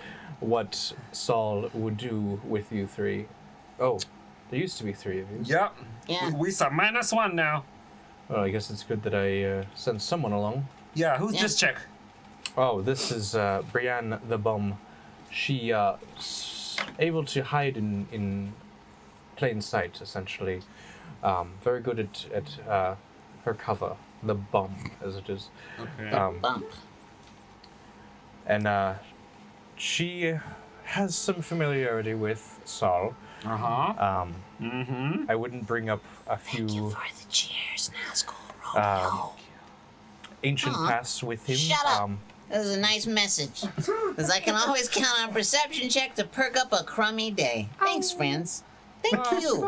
what Saul would do with you three. Oh, there used to be three of you. Yep. Yeah. We saw -1 now. Well, I guess it's good that I sent someone along. Yeah, who's Yeah. this chick? Oh, this is Brienne the Bum. She able to hide in plain sight, essentially. Very good at her cover, the bum, as it is. Okay. Bump. And she has some familiarity with Saul. Uh-huh. I wouldn't bring up a Thank you few for the cheers, Nazgul Romeo. ancient Aw, pasts with him. shut up. That was a nice message. Because I can always count on a perception check to perk up a crummy day. Thanks, friends. Thank you.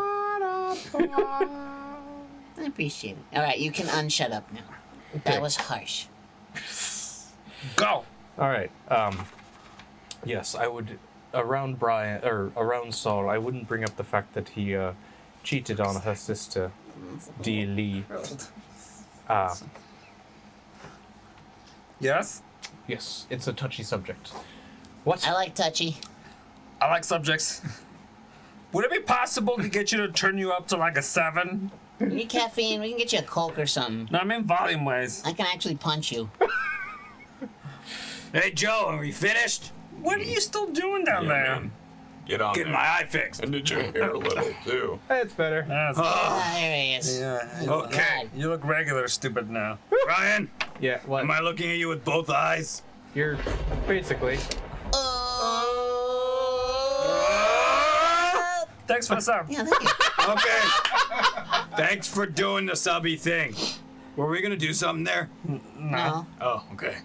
I appreciate it. All right, you can unshut up now. Okay. That was harsh. Go. All right. Yes, I would around Brian or around Saul. I wouldn't bring up the fact that he cheated on her sister, Dee Lee. Yes. Yes, it's a touchy subject. What? I like touchy. I like subjects. Would it be possible to get you to turn you up to like a 7? You need caffeine? We can get you a Coke or something. No, I mean volume wise. I can actually punch you. Hey, Joe, are we finished? What are you still doing down Yeah, there? man. Get on Getting there. my eye fixed. And did your hair a little, too. It's better. That's- Ah, there he is. yeah. Okay. You look regular stupid now. Ryan, Yeah. What? am I looking at you with both eyes? You're basically. Oh. Thanks for the sub. Yeah, thank you. Okay. Thanks for doing the subby thing. Were we gonna do something there? No. Oh, okay.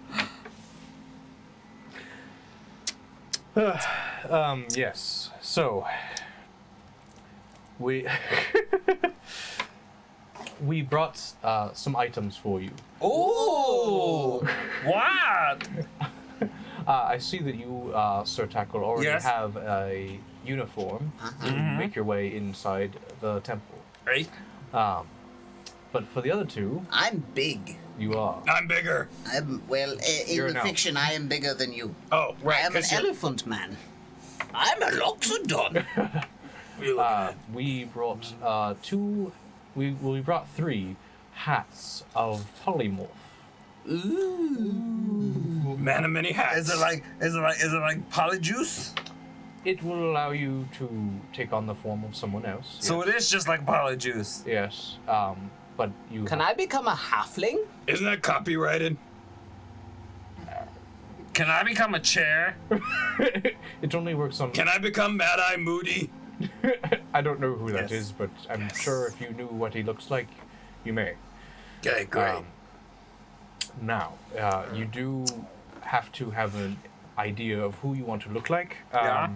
Yes. So we we brought some items for you. Oh, what? I see that you, Sir Tackle, already Yes. have a uniform to make your way inside the temple. Hey, But for the other two, I'm big. you are. I'm bigger. Well, You're in the an elf. fiction, I am bigger than you. Oh, I right. am an 'cause you're- elephant man. I'm a loxodon. We brought we brought 3 hats of polymorph. Man of many hats. is it like Polyjuice? It will allow you to take on the form of someone else. So it is just like Polyjuice. yes. But you Can I become a halfling? Isn't that copyrighted? Can I become a chair? it only works on. Can I become Mad Eye Moody? I don't know who that Yes. is, but I'm sure if you knew what he looks like, you may. Okay, great. Now, you do have to have an idea of who you want to look like. Yeah.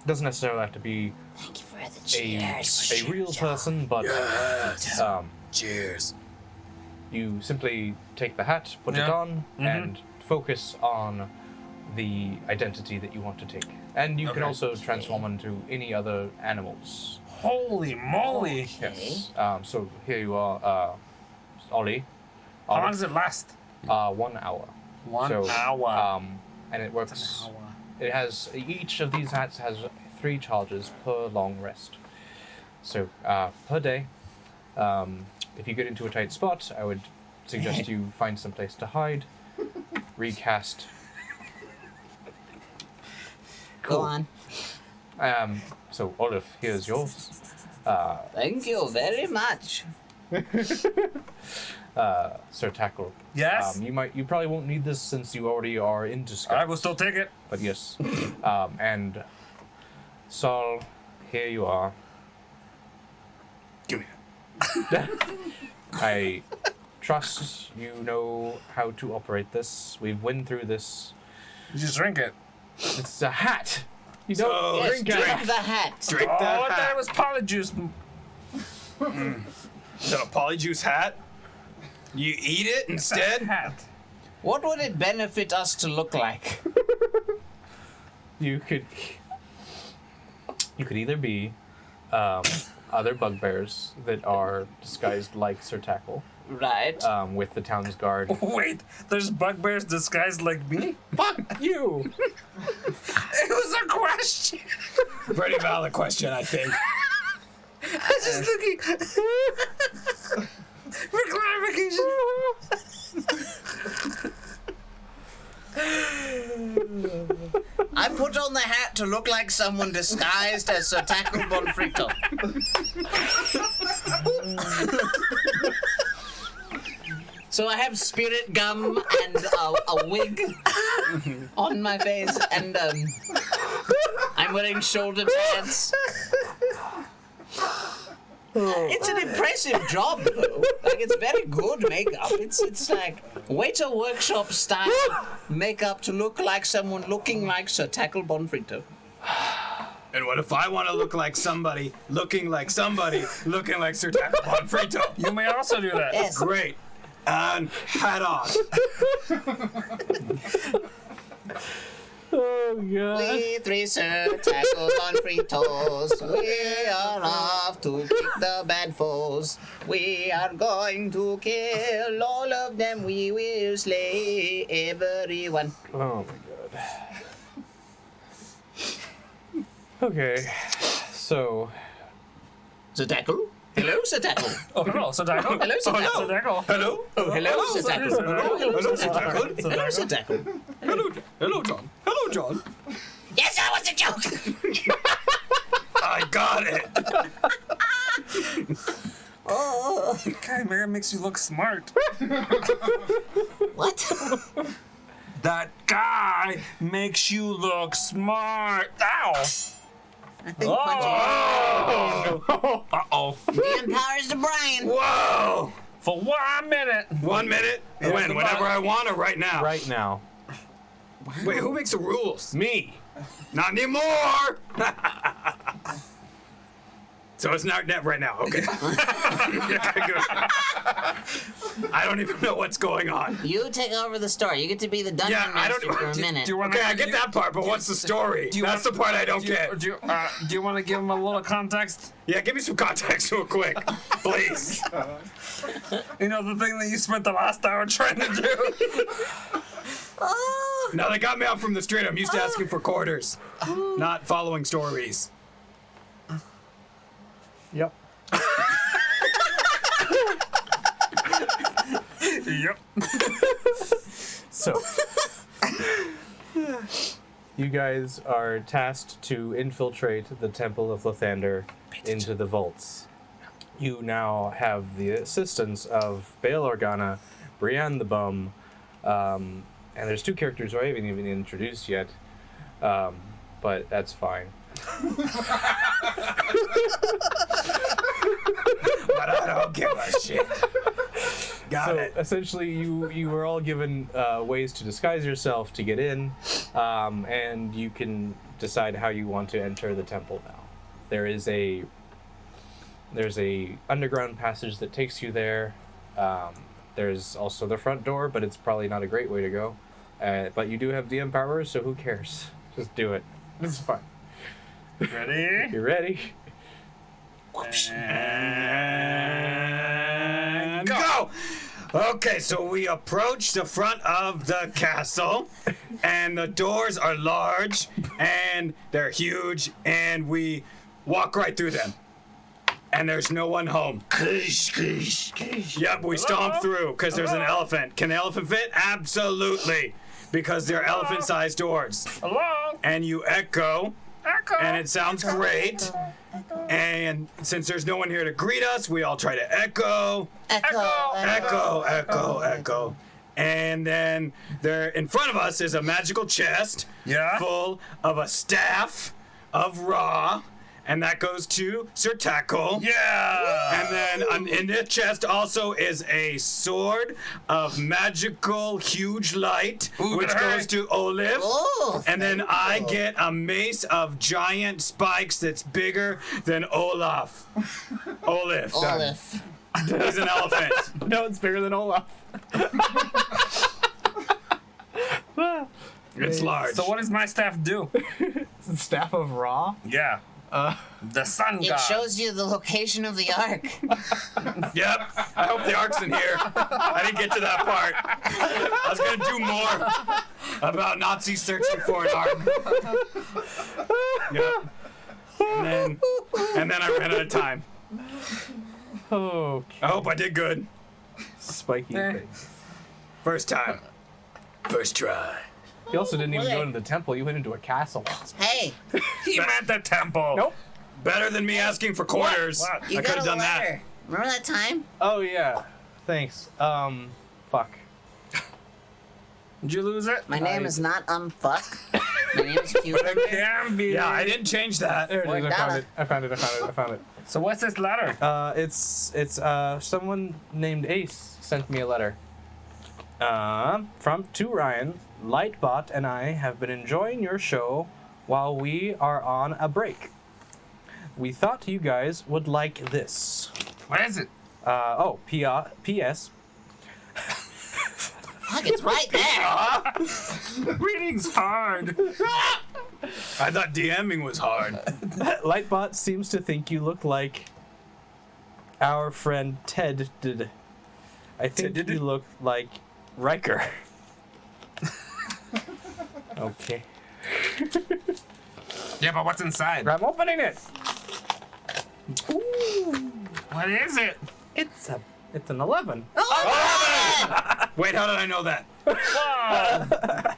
Doesn't necessarily have to be Thank you for the a cheers. real person, but Cheers. you simply take the hat, put it Yeah. on, and focus on the identity that you want to take. And you can Okay. also transform into any other animals. Holy moly! Yes. So here you are, Ollie. How long does it last? 1 hour. 1 So, hour. And it works. It has each of these hats has 3 charges per long rest. So per day, if you get into a tight spot, I would suggest you find some place to hide, recast. Go on. So Olaf, here's yours. Thank you very much. Sir Tackle. Yes. You probably won't need this since you already are into scout. I will still take it. But yes. And Saul, here you are. Give me I trust you know how to operate this. We've been through this. You just drink it. It's a hat. You don't So, Yes, drink drink it. the hat. Drink Oh, that I thought hat. it was polyjuice. Is that a polyjuice hat? You eat it instead? Hat. What would it benefit us to look like? You could either be other bugbears that are disguised like Sir Tackle, Right. with the town's guard. Wait, there's bugbears disguised like me? Fuck you! It was a question. Pretty valid question, I think. I was just looking for clarification. I put on the hat to look like someone disguised as Sir Tackle Bonfrito. So I have spirit gum and a wig on my face, and I'm wearing shoulder pads. It's an impressive job, though. Like, it's very good makeup. It's like waiter workshop style makeup to look like someone looking like Sir Tackle Bonfrito. And what if I want to look like somebody, looking like somebody, looking like Sir Tackle Bonfrito? You may also do that. Yes. Great. And hat on. Oh god. We three Sir Tackle Bonfritos, we are off to kick the bad foes. We are going to kill all of them, we will slay everyone. Oh my god. Okay, so Sir Tackle? Hello, Sir Tackle. Oh, hello, Sir Tackle. Hello, Sir Tackle. Sir Tackle. Hello? Oh, hello, Sir Tackle. Sir Tackle. Oh, hello, Sir Hello, Tackle. Sir Hello, Sir Tackle. Hello, hello, John. Hello, John. Yes, that was a joke. I got it. Guy, Mary makes you look smart. What? That guy makes you look smart. Ow. I think Uh-oh. the empowers to Brian. Whoa. For 1 minute. 1 minute. When? Whenever I want or right now? right now, Wait, who makes the rules? me. Not anymore. So it's not net right now. Okay. Yeah, good. I don't even know what's going on. You take over the story. You get to be the dungeon Yeah, I don't- master for a minute. Do you want Okay, I get that part, but what's the story? do you That's want- the part I don't get. Do you want to give him a little context? Yeah, give me some context real quick, please. You know, the thing that you spent the last hour trying to do? Now they got me out from the street. I'm used to asking for quarters, not following stories. Yep. Yep. So, you guys are tasked to infiltrate the Temple of Lathander into the vaults. You now have the assistance of Bail Organa, Brienne the Bum, and there's 2 characters who I haven't even introduced yet, but that's fine. But I don't give a shit. Got So it. essentially, you were all given ways to disguise yourself to get in, and you can decide how you want to enter the temple now. There's a underground passage that takes you there. There's also the front door, but it's probably not a great way to go. But you do have DM powers, so who cares? Just do it. It's fine. Ready? You ready? And go! Okay, so we approach the front of the castle, and the doors are large, and they're huge, and we walk right through them. And there's no one home. Yep, we stomp through, because there's an elephant. Can the elephant fit? Absolutely, because they're elephant-sized doors. Hello? And you echo, Echo. and it sounds great. And since there's no one here to greet us, we all try to echo. Echo. And then there in front of us is a magical chest Yeah? full of a staff of Ra and that goes to Sir Tackle. Yeah. And then in the chest also is a sword of magical huge light, Ooh, which that goes hurt. to Olif. Oh, And then I get a mace of giant spikes that's bigger than Olaf. Olif. Olaf. He's an elephant. No, it's bigger than Olaf. It's large. So what does my staff do? Staff of Ra. Yeah. The sun It god. shows you the location of the ark. Yep. I hope the ark's in here. I didn't get to that part. I was gonna do more about Nazis searching for an ark. Yep. And then I ran out of time. Oh, I hope I did good. spiky Eh. things. First time. First try. You also didn't even What? go into the temple. You went into a castle. Hey, He meant the temple. Nope. Better than me asking for quarters. What? you I could got have a done that. letter. Remember that time? Oh yeah. Thanks. Fuck. Did you lose it? My name is not Fuck. My name is Cuber. Can be. Yeah, I didn't change that. There it is. Or I found it. So what's this letter? It's someone named Ace sent me a letter. To Ryan. Lightbot and I have been enjoying your show while we are on a break. We thought you guys would like this. What is it? P.S. Fuck, it's right there. Reading's hard. I thought DMing was hard. Lightbot seems to think you look like our friend Ted did. I think Ted did? you look like Riker. Okay. Yeah, but what's inside? I'm opening it. What is it? It's an 11. Wait, how did I know that? Whoa.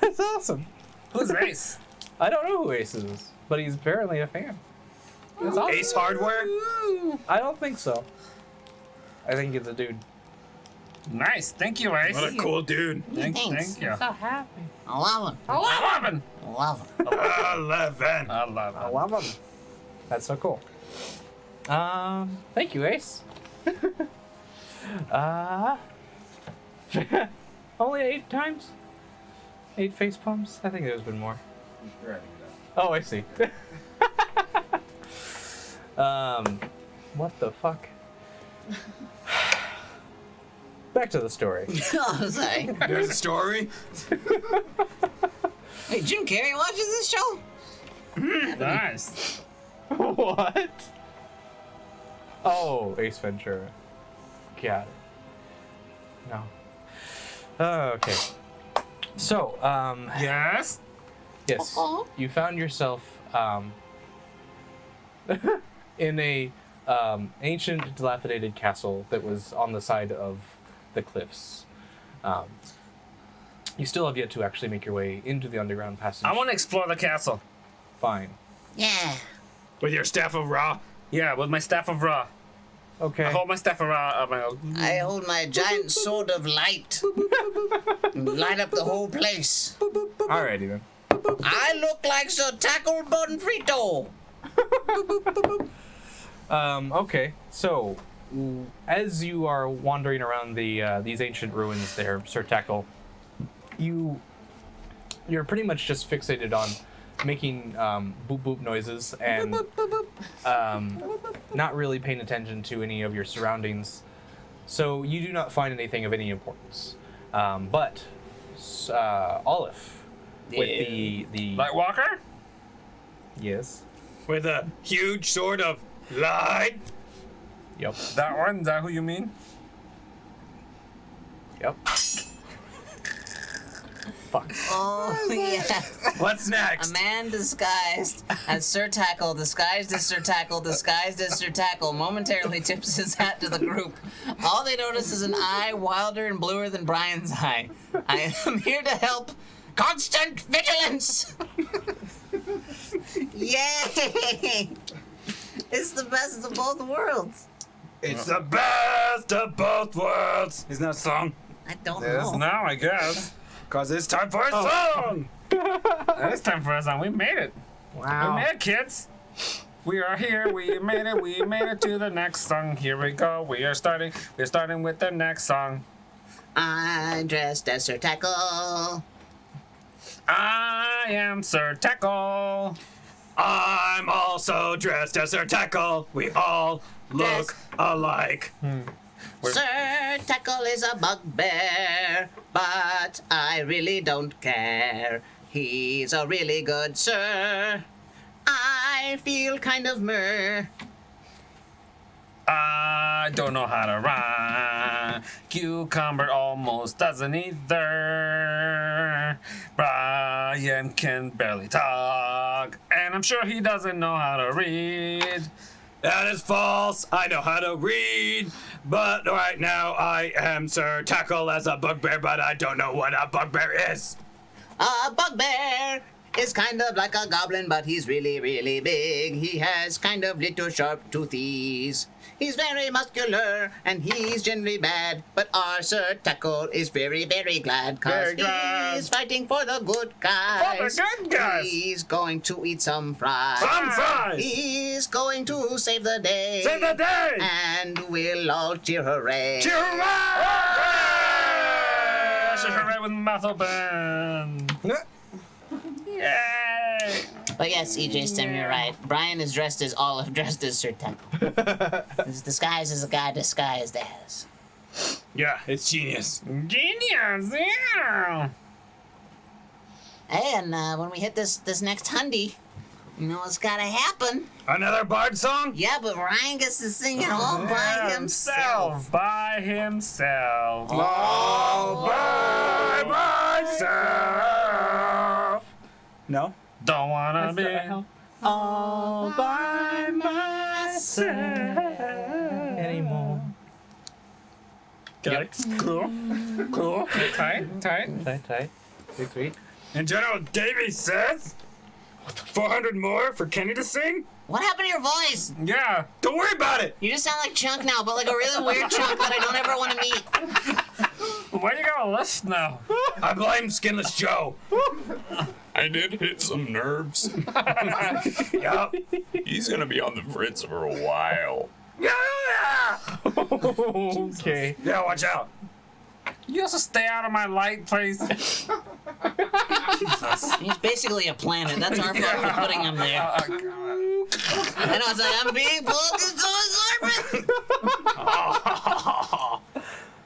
It's awesome. Who's Ace? I don't know who Ace is, but he's apparently a fan. That's awesome. Ace Hardware? I don't think so. I think it's a dude. Nice. Thank you, Ace. What a cool dude. Thanks. Thank you. So happy. 11. 11. 11. 11. I love I it. love him. That's so cool. Thank you, Ace. Only 8 times? 8 face palms? I think there's been more. Oh, I see. What the fuck? Back to the story. Oh, sorry. There's a story. Hey, Jim Carrey watches this show? Nice. What? Oh, Ace Ventura. Got it. No. Okay. So, Yes. yes, you found yourself in a ancient, dilapidated castle that was on the side of the cliffs. You still have yet to actually make your way into the underground passage. I want to explore the castle. Fine. Yeah. With your staff of Ra. Yeah, with my staff of Ra. Okay. I hold my staff of Ra up my I hold my giant sword of light and light up the whole place. Alrighty then. I look like Sir Tackle Bonfrito. Okay. So, as you are wandering around these ancient ruins there, Sir Tackle, you're pretty much just fixated on making boop boop noises and not really paying attention to any of your surroundings. So you do not find anything of any importance. But Olive, with the Light Walker? yes, With a huge sword of light. yep, That one? Is that who you mean? yep. Fuck. Oh, yeah. What's A next? man disguised as Sir Tackle, disguised as Sir Tackle, disguised as Sir Tackle, momentarily tips his hat to the group. All they notice is an eye wilder and bluer than Brian's eye. I am here to help. Constant vigilance! Yay! It's the best of both worlds. It's the best of both worlds. Isn't that a song? I don't Yes, know. now I guess. Cause it's time for a song. It's time for us, and we made it. We Wow. made it, kids. We are here. We made it. We made it to the next song. Here we go. We're starting with the next song. I'm dressed as Sir Tackle. I am Sir Tackle. I'm also dressed as Sir Tackle. We all look alike. Sir Tackle is a bugbear, but I really don't care. He's a really good sir. I feel kind of myrrh. I don't know how to rhyme. Cucumber almost doesn't either. Brian can barely talk, and I'm sure he doesn't know how to read. That is false. I know how to read, but right now I am Sir Tackle as a bugbear, but I don't know what a bugbear is. A bugbear is kind of like a goblin, but he's really, really big. He has kind of little sharp toothies. He's very muscular, and he's generally bad. But our Sir Tackle is very, very glad, Very cause glad. he's fighting for the good guys. For the good guys. He's going to eat some fries. Some fries. He's going to save the day. Save the day. And we'll all cheer hooray. Cheer hooray! Should hooray with mouth open. Yay! But yes, EJ Stem, you're right. Brian is dressed as Olive, dressed as Sir Tackle. His disguise is a guy disguised as. Yeah, it's genius. Genius! Yeah! Hey, and when we hit this next Hundy, you know what's gotta happen? Another bard song? Yeah, but Ryan gets to sing it all by himself. By himself. All by myself. No? Don't wanna be. All by myself anymore. Got it. Cool. Cool. Tight. Tight, tight. Sweet, sweet. And General Davy says 400 more for Kenny to sing? What happened to your voice? Yeah. Don't worry about it. You just sound like Chunk now, but like a really weird Chunk that I don't ever want to meet. Why you got a list now? I blame Skinless Joe. I did hit some nerves. Yup. He's gonna be on the fritz for a while. Yeah! Okay. Yeah, watch out. You also stay out of my light, please. He's basically a planet. That's our fault for putting him there. And I was like, I'm being pulled into a serpent.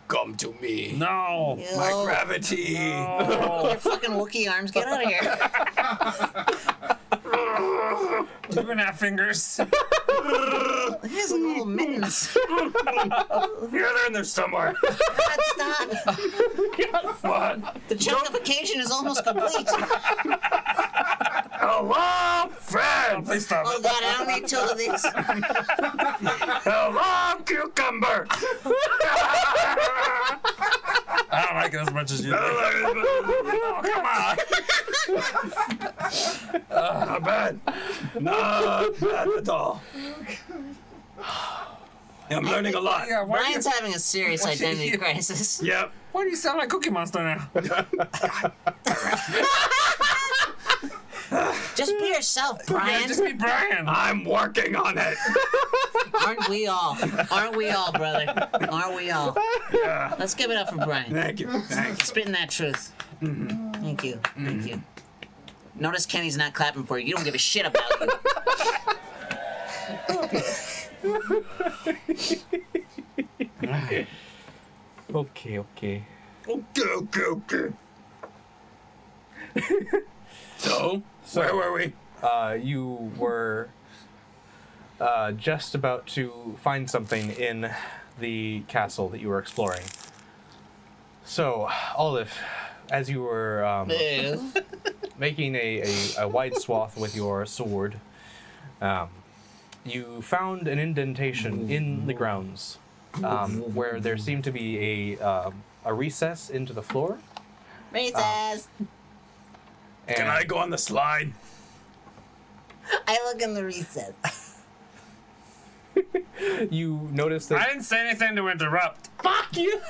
Come to me. No. My Ew. gravity. Your fucking Wookiee arms, get out of here. You even have fingers. He has like little mittens. Here, they're in there somewhere. God, stop. What? The chunkification is almost complete. Hello, friends. Please stop. Oh God, I don't need two of these. Hello, cucumber. I don't like it as much as you do. Oh, come on. Not bad. Not bad at all. I'm learning a lot. Yeah, why do you, Brian's having a serious identity crisis. Yep. why do you sound like Cookie Monster now? Just be yourself, Yeah, Brian. just be Brian. I'm working on it. Aren't we all? Aren't we all, brother? Aren't we all? Yeah. Let's give it up for Brian. Thank you. Thank you. Spitting that truth. Thank you. Thank you. Notice Kenny's not clapping for you. You don't give a shit about you. Okay. Okay, okay. So, where were we? You were just about to find something in the castle that you were exploring. So, Olive, as you were Ew. making a wide swath with your sword, you found an indentation in the grounds where there seemed to be a recess into the floor. Recess. And Can I go on the slide? I look in the recess. you notice I that didn't say anything to interrupt. Fuck you.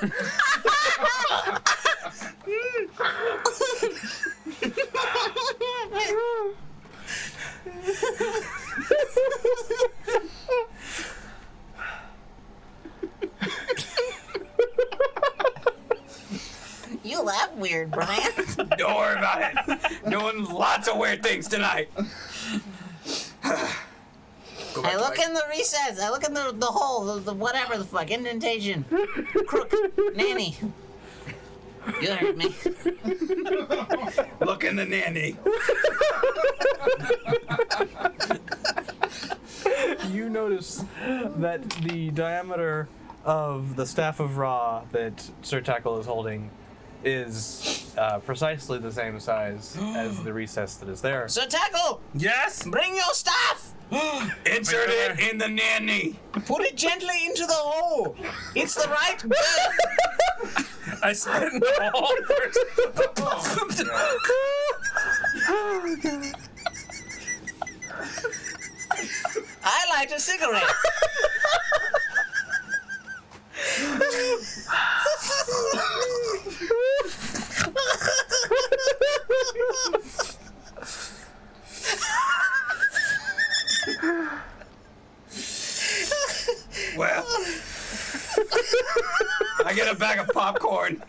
You laugh weird, Brian. Don't worry about it. Doing lots of weird things tonight. I look in the recess. I look in the hole, the whatever the fuck, indentation. Crook. Nanny. You heard me. Look in the nanny. You notice that the diameter of the staff of Ra that Sir Tackle is holding is precisely the same size as the recess that is there. So Tackle, Yes? bring your staff. Insert it in the nanny. Put it gently into the hole. It's the right girth. I spit in the hole first. I light a cigarette. Well, I get a bag of popcorn.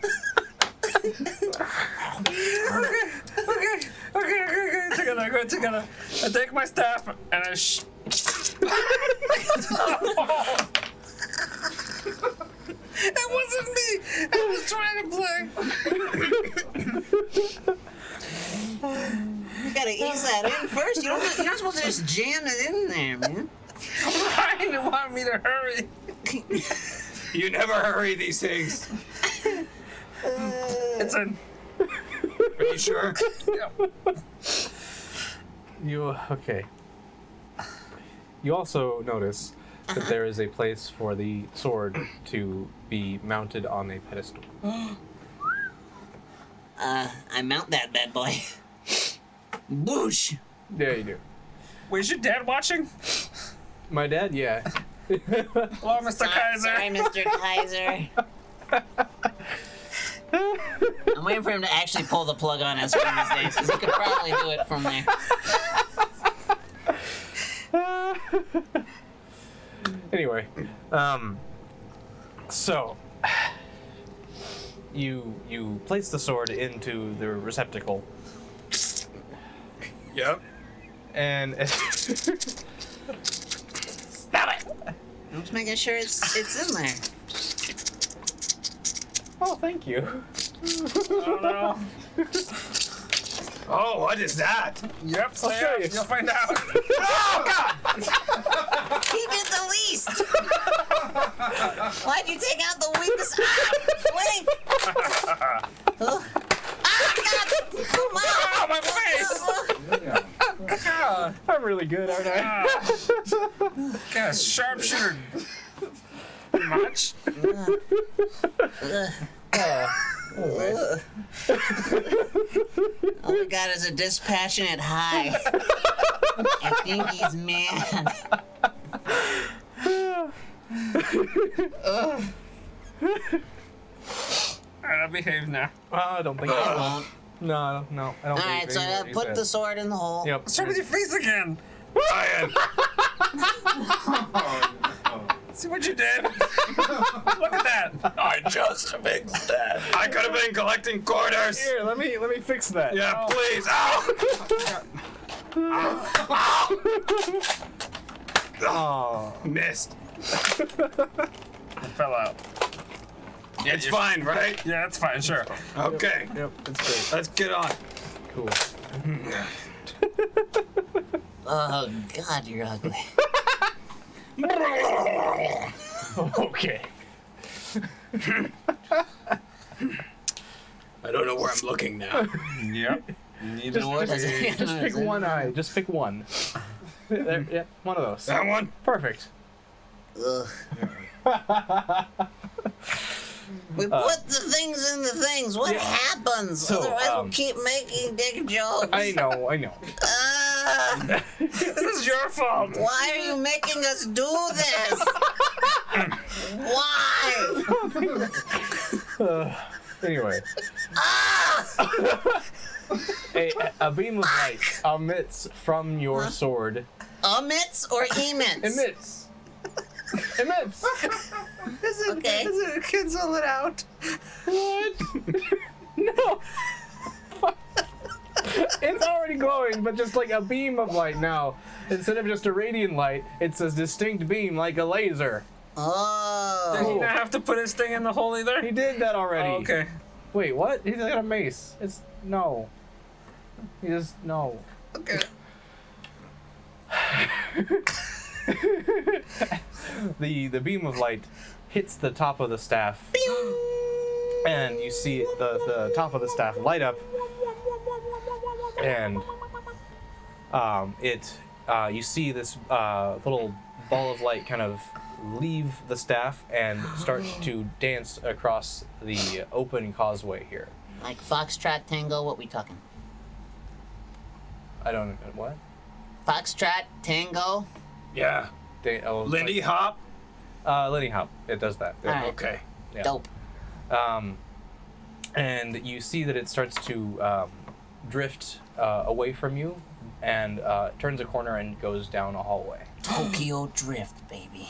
Okay. Together. I take my staff and I It wasn't me. I was trying to play. You gotta ease that in first. You're not supposed to just jam it in there, man. Why didn't you want me to hurry? You never hurry these things. It's in. Are you sure? Okay. You also notice that there is a place for the sword to be mounted on a pedestal. I mount that bad boy. Whoosh. Yeah, you do. Was your dad watching? My dad, yeah. Hello, Mr. Kaiser. Sorry, Mr. Kaiser. I'm waiting for him to actually pull the plug on us one of these days, because he could probably do it from there. Anyway, so you place the sword into the receptacle, Yep. and Stop it! I'm just making sure it's in there. oh, thank you. Oh no. Oh, what is that? Yep, I'll show you. You'll find out. He did the least! Why'd you take out the weakest? Link! Ah, God! Come on! Oh, my face! God, I'm really good, aren't I? God, sharpshooter. Much? All we got is a dispassionate high. I think he's mad. Alright, I'll behave now. I don't think I so. won't. No, I don't Alright, so I put the sword in the hole. Yep. Start with your face again. Brian. See what you did? Look at that. I just fixed that. I could have been collecting quarters. Here, let me fix that. Yeah, please. Ow. Oh. Missed. It fell out. It's fine, right? Yeah, that's fine, sure. Okay. Yep, it's great. Let's get on. Cool. Oh, God, you're ugly. Okay. I don't know where I'm looking now. Yep. Just pick one eye. Just pick one. There, yeah, one of those. That one? Perfect. Ugh. We put the things in the things. What happens? So, Otherwise, we'll keep making dick jokes. I know. This is your fault. Why are you making us do this? Why? Anyway. A beam of light emits from your sword. Omits or emits? Emits. Okay. Cancel it out. What? It's already glowing, but just like a beam of light now. Instead of just a radiant light, it's a distinct beam like a laser. Oh. Did he not have to put his thing in the hole either? He did that already. Oh, okay. Wait, what? He's got a mace. It's no. He just no. Okay. The beam of light hits the top of the staff, and you see the top of the staff light up, and you see this little ball of light kind of leave the staff and start to dance across the open causeway here. Like Foxtrot Tango, what we talking? I don't what? Foxtrot Tango? Yeah. Lindy Hop. Lindy Hop. It does that. All right. Okay. Yeah. Dope. And you see that it starts to drift away from you and turns a corner and goes down a hallway. Tokyo Drift, baby.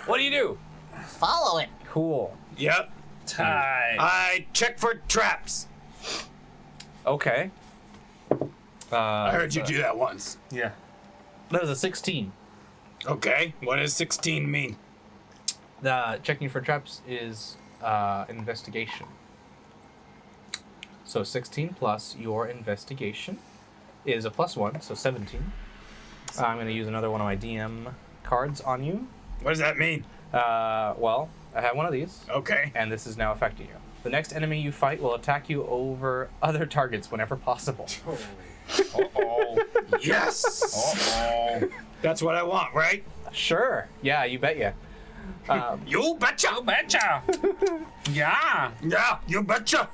What do you do? Follow it. Cool. Yep. Tie. I check for traps. Okay. I heard you do that once. Yeah. That was a 16. Okay. What does 16 mean? The checking for traps is investigation. So 16 plus your investigation is a +1, so 17. I'm going to use another one of my DM cards on you. What does that mean? Well, I have one of these, Okay. and this is now affecting you. The next enemy you fight will attack you over other targets whenever possible. Uh-oh. Yes. Uh-oh. That's what I want, right? Sure. Yeah, you bet ya. You betcha. You betcha. Yeah. Yeah, you betcha.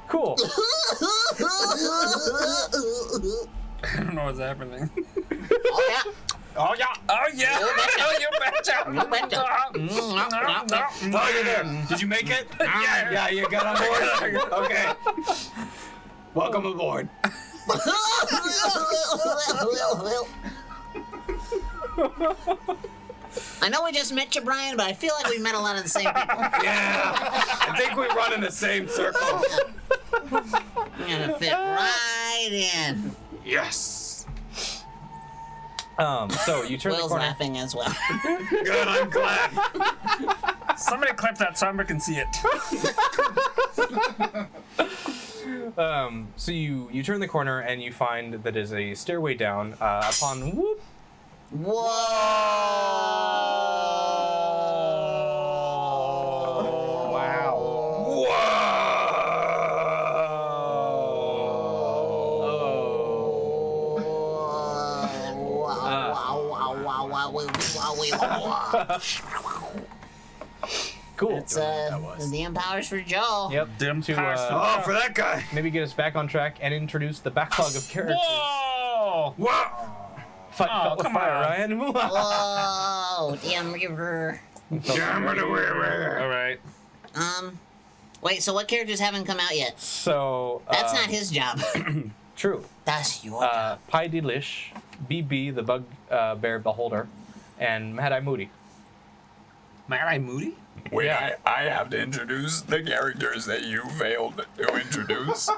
Cool. I don't know what's happening. Oh, yeah. Oh yeah. Oh, yeah. Oh, you betcha. You betcha. Oh, you're there. Did you make it? Yeah. Yeah, you got on board. Okay. Welcome aboard. I know we just met you, Brian, but I feel like we met a lot of the same people. Yeah. I think we run in the same circle. You're gonna fit right in. Yes. So you turn the Will's corner. laughing as well. Good. I'm glad. Somebody clip that so I can see it. So you turn the corner and you find that is a stairway down. Upon whoop, Whoa! wow. Cool. It's the Empowers for Joe. Yep. Dim To Oh, for that guy. maybe get us back on track and introduce the backlog of characters. Whoa! Wow. Fight Oh, with come fire, on. Ryan. Whoa, damn river. All right. Wait, so what characters haven't come out yet? So That's not his job. true. That's your job. Pi Delish, BB the Bug Bear Beholder, and Mad Eye Moody. Mad Eye Moody? Wait, Yeah. I have to introduce the characters that you failed to introduce.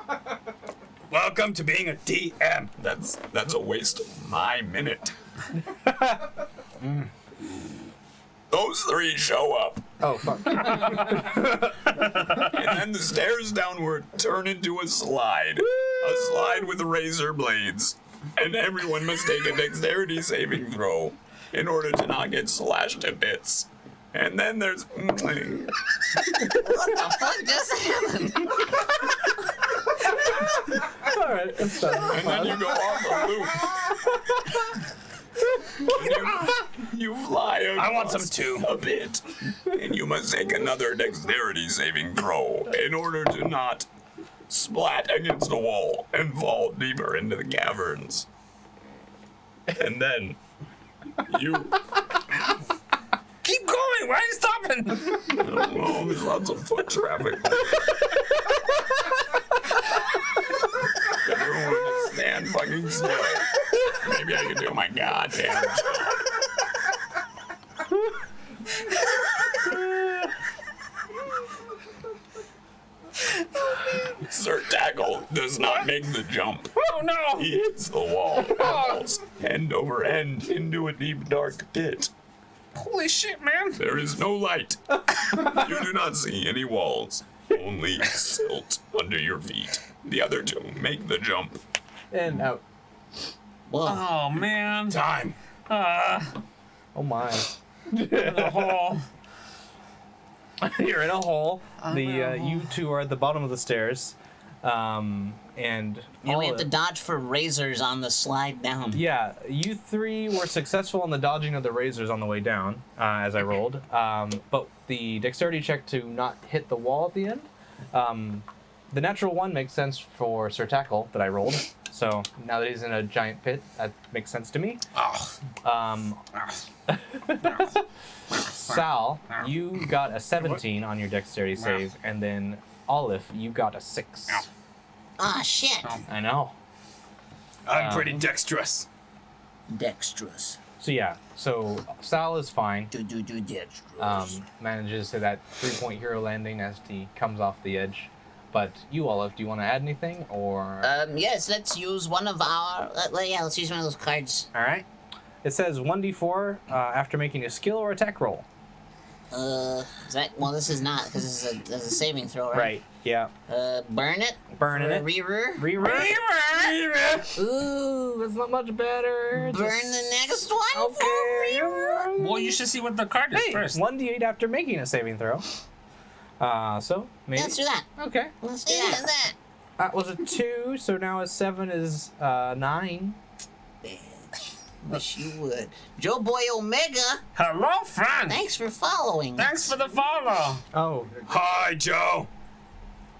Welcome to being a DM. That's a waste of my minute. Those three show up, Oh fuck. and then the stairs downward turn into a slide. A slide with razor blades. And everyone must take a dexterity saving throw in order to not get slashed to bits. And then there's... What the fuck just happened? All right, it's done. And then you go off a loop. You fly across I want some too. a bit, and you must take another dexterity saving throw in order to not splat against a wall and fall deeper into the caverns. And then you... Keep going. Why are you stopping? Oh, there's lots of foot traffic. Everyone just stand fucking still. Maybe I can do my goddamn job. not make the jump. Oh no! He hits the wall and falls end over end into a deep, dark pit. Holy shit, man! There is no light. You do not see any walls, only silt under your feet. The other two make the jump. And out. Oh man! Time. Oh my. In a hole. You're in a hole. You two are at the bottom of the stairs. And And we all have of- to dodge for razors on the slide down. Yeah, you three were successful in the dodging of the razors on the way down, as I rolled. But the dexterity check to not hit the wall at the end, the natural one makes sense for Sir Tackle that I rolled. So now that he's in a giant pit, that makes sense to me. Sal, you got a 17 on your dexterity save, and then Olive, you got a 6. Ah, shit. I know. I'm pretty dexterous. Dexterous. So yeah, so Sal is fine. Do dexterous. Manages to that 3-point hero landing as he comes off the edge. But you, Olive, do you want to add anything, or? Yes, let's use one of our... let's use one of those cards. All right. It says 1d4 after making a skill or attack roll. Is that... Well, this is not, because this is a saving throw, right? Right. Yeah. Burn it. Burning for it. Rearer. Reroll. Ooh. That's not much better. Burn the next one for Rearer. Well, you should see what the card is Hey, first. 1d8 after making a saving throw. So maybe. Let's do that. Okay. Let's do that. That was a 2, so now a 7 is 9. Wish you would. Joe Boy Omega, Hello, friend. thanks for following. Thanks for the follow. Oh. Hi, Joe.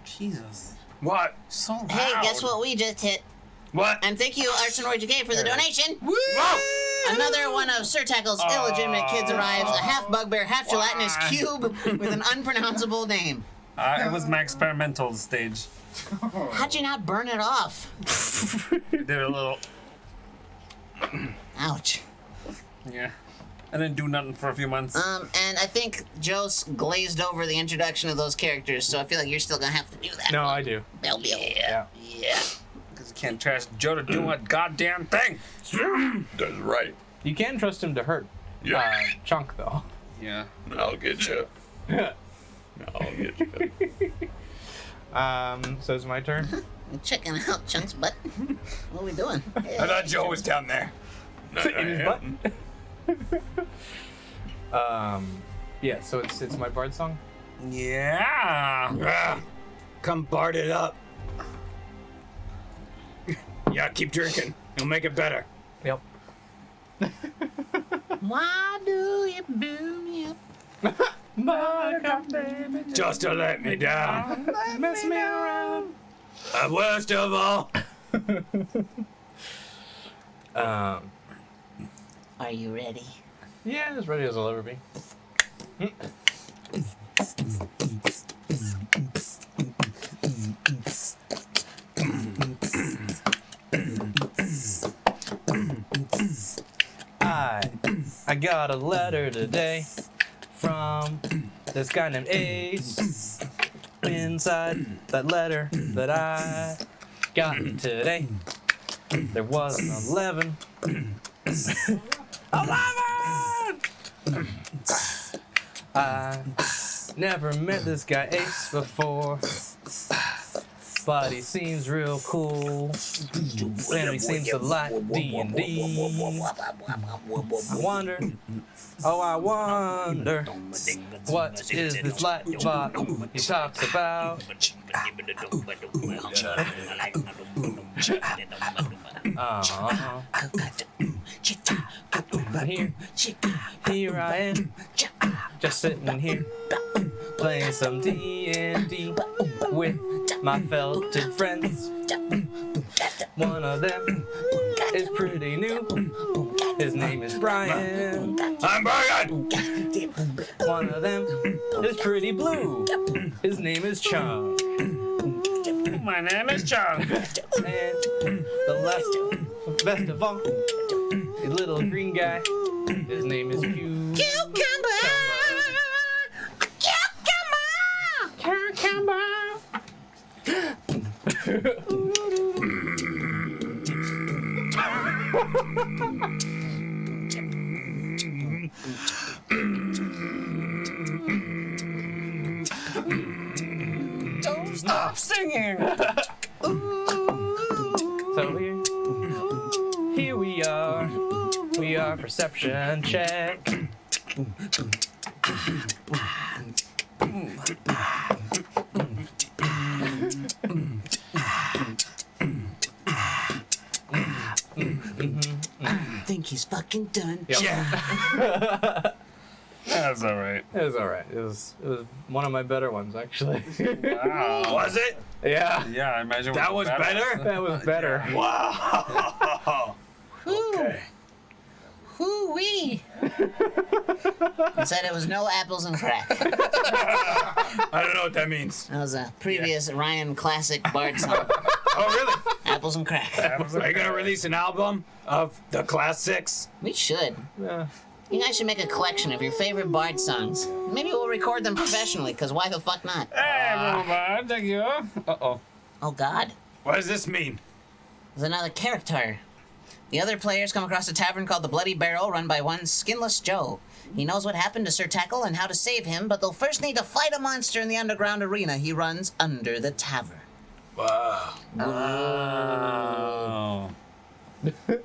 Jesus. What? So loud. Hey, guess what we just hit? What? And thank you, Arsenor 2K, for the donation. Whoa! Another one of Sir Tackle's illegitimate kids arrives, a half bugbear, half gelatinous cube with an unpronounceable name. It was my experimental stage. How'd you not burn it off? Did a little, Ouch. yeah. I didn't do nothing for a few months. And I think Joe's glazed over the introduction of those characters, so I feel like you're still gonna have to do that. No, I do. Yeah. Because you can't trust Joe to do a goddamn thing. That's right. You can trust him to hurt Yeah. Chunk, though. Yeah. I'll get you. I'll get you. So it's my turn. I'm checking out Chunk's butt. What are we doing? I thought Joe was down there. In his butt. Yeah, so it's my bard song. Yeah. Ah, come bard it up. Yeah, keep drinking. It'll make it better. Yep. Why do you boo me up? Just to let me down. Mess me around. Worst of all. Are you ready? Yeah, as ready as I'll ever be. I got a letter today from this guy named Ace. Inside that letter that I got today, there was an 11. 11! I never met this guy Ace before, but he seems real cool, and he seems to like D&D. I wonder, what is this light bot he talks about? Here I am, just sitting here, playing some D&D with my felted friends. One of them is pretty new. His name is Brian. I'm Brian. One of them is pretty blue. His name is Chung. My name is John. And the best of all, a little green guy. His name is Q. Stop singing. So here we are. We are perception check. I think he's fucking done. Yep. That's all right. It was alright. It was one of my better ones, actually. Wow. Was it? Yeah. Yeah, I imagine That was better? That was better. Wow. Okay. Hoo-wee. He said it was no apples and crack. I don't know what that means. That was a previous Ryan classic Bard song. Oh, really? Apples and crack. Are you gonna release an album of the classics? We should. Yeah. You guys should make a collection of your favorite Bard songs. Maybe we'll record them professionally, because why the fuck not? Hey, Robot, thank you. Uh-oh. Oh, God. What does this mean? There's another character. The other players come across a tavern called the Bloody Barrel, run by one Skinless Joe. He knows what happened to Sir Tackle and how to save him, but they'll first need to fight a monster in the underground arena he runs under the tavern. Wow. Oh.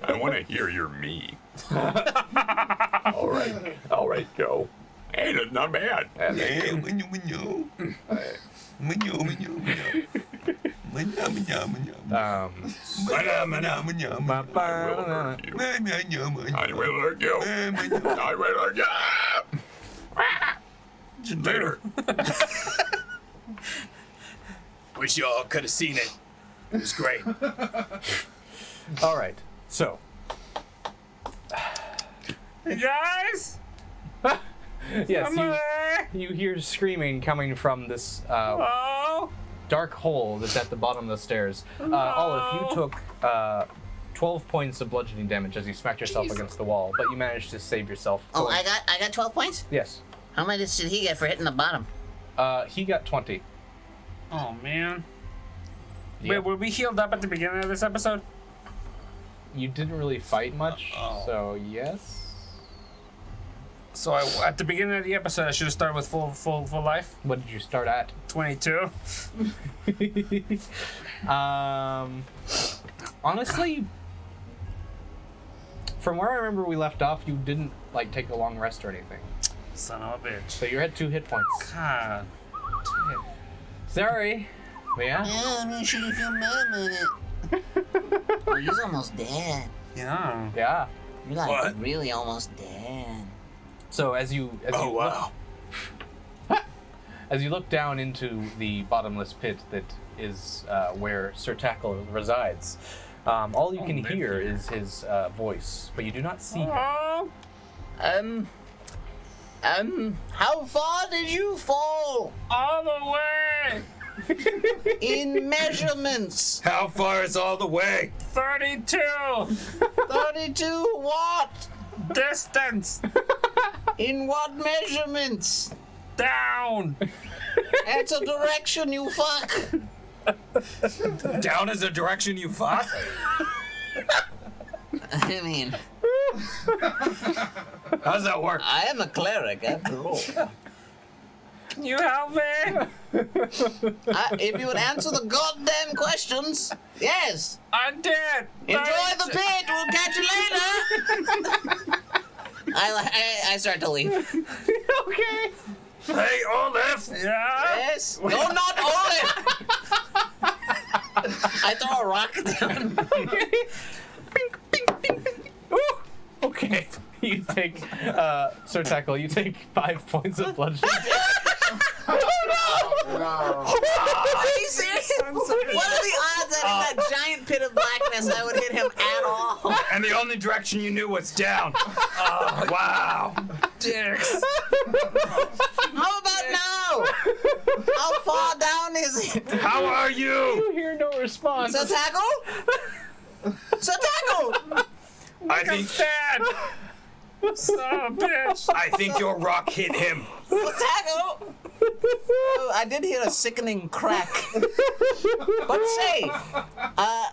I want to hear your me. All right, Joe. Hey, that's not bad. I will hurt you. I will hurt you. Later. Wish y'all could have seen it. It was great. All right. So. Hey, guys. Yes, Somebody. you hear screaming coming from this Oh. dark hole that's at the bottom of the stairs. Olive, you took 12 points of bludgeoning damage as you smacked yourself against the wall, but you managed to save yourself. Oh, I got 12 points? Yes. How much did he get for hitting the bottom? He got 20. Oh, man. Yep. Wait, were we healed up at the beginning of this episode? You didn't really fight much, so yes. So at the beginning of the episode, I should have started with full life. What did you start at? 22. Honestly, from where I remember we left off, you didn't like take a long rest or anything. Son of a bitch. So you're at 2 hit points. God. Sorry. Yeah? Yeah, I'm not sure you feel mad about it. Oh, he's almost dead. Yeah. Yeah. You're like What? really almost dead. So as you Oh, wow. as you look down into the bottomless pit that is where Sir Tackle resides, all you can hear is his voice, but you do not see him. Oh. How far did you fall All the way. in measurements? How far is all the way? 32. 32 what? Distance. In what measurements? Down. That's a direction, you fuck. Down is the direction you fought? I mean, How does that work? I am a cleric after all. Can you help me? If you would answer the goddamn questions, yes. I did. Enjoy the pit. We'll catch you later. I start to leave. Okay. Hey, Olaf! Yeah. Yes. No, not Olive. I throw a rock down. Ooh. Okay. You take, Sir Tackle, you take 5 points of bludgeoning. Are you serious? What are the odds that in that giant pit of blackness I would hit him at all? And the only direction you knew was down. Wow. Dicks. How about now? How far down is it? How are you? You hear no response. So tackle? So tackle! I think Dad. Son of a bitch. I think your rock hit him. So tackle! Oh, I did hear a sickening crack. But say,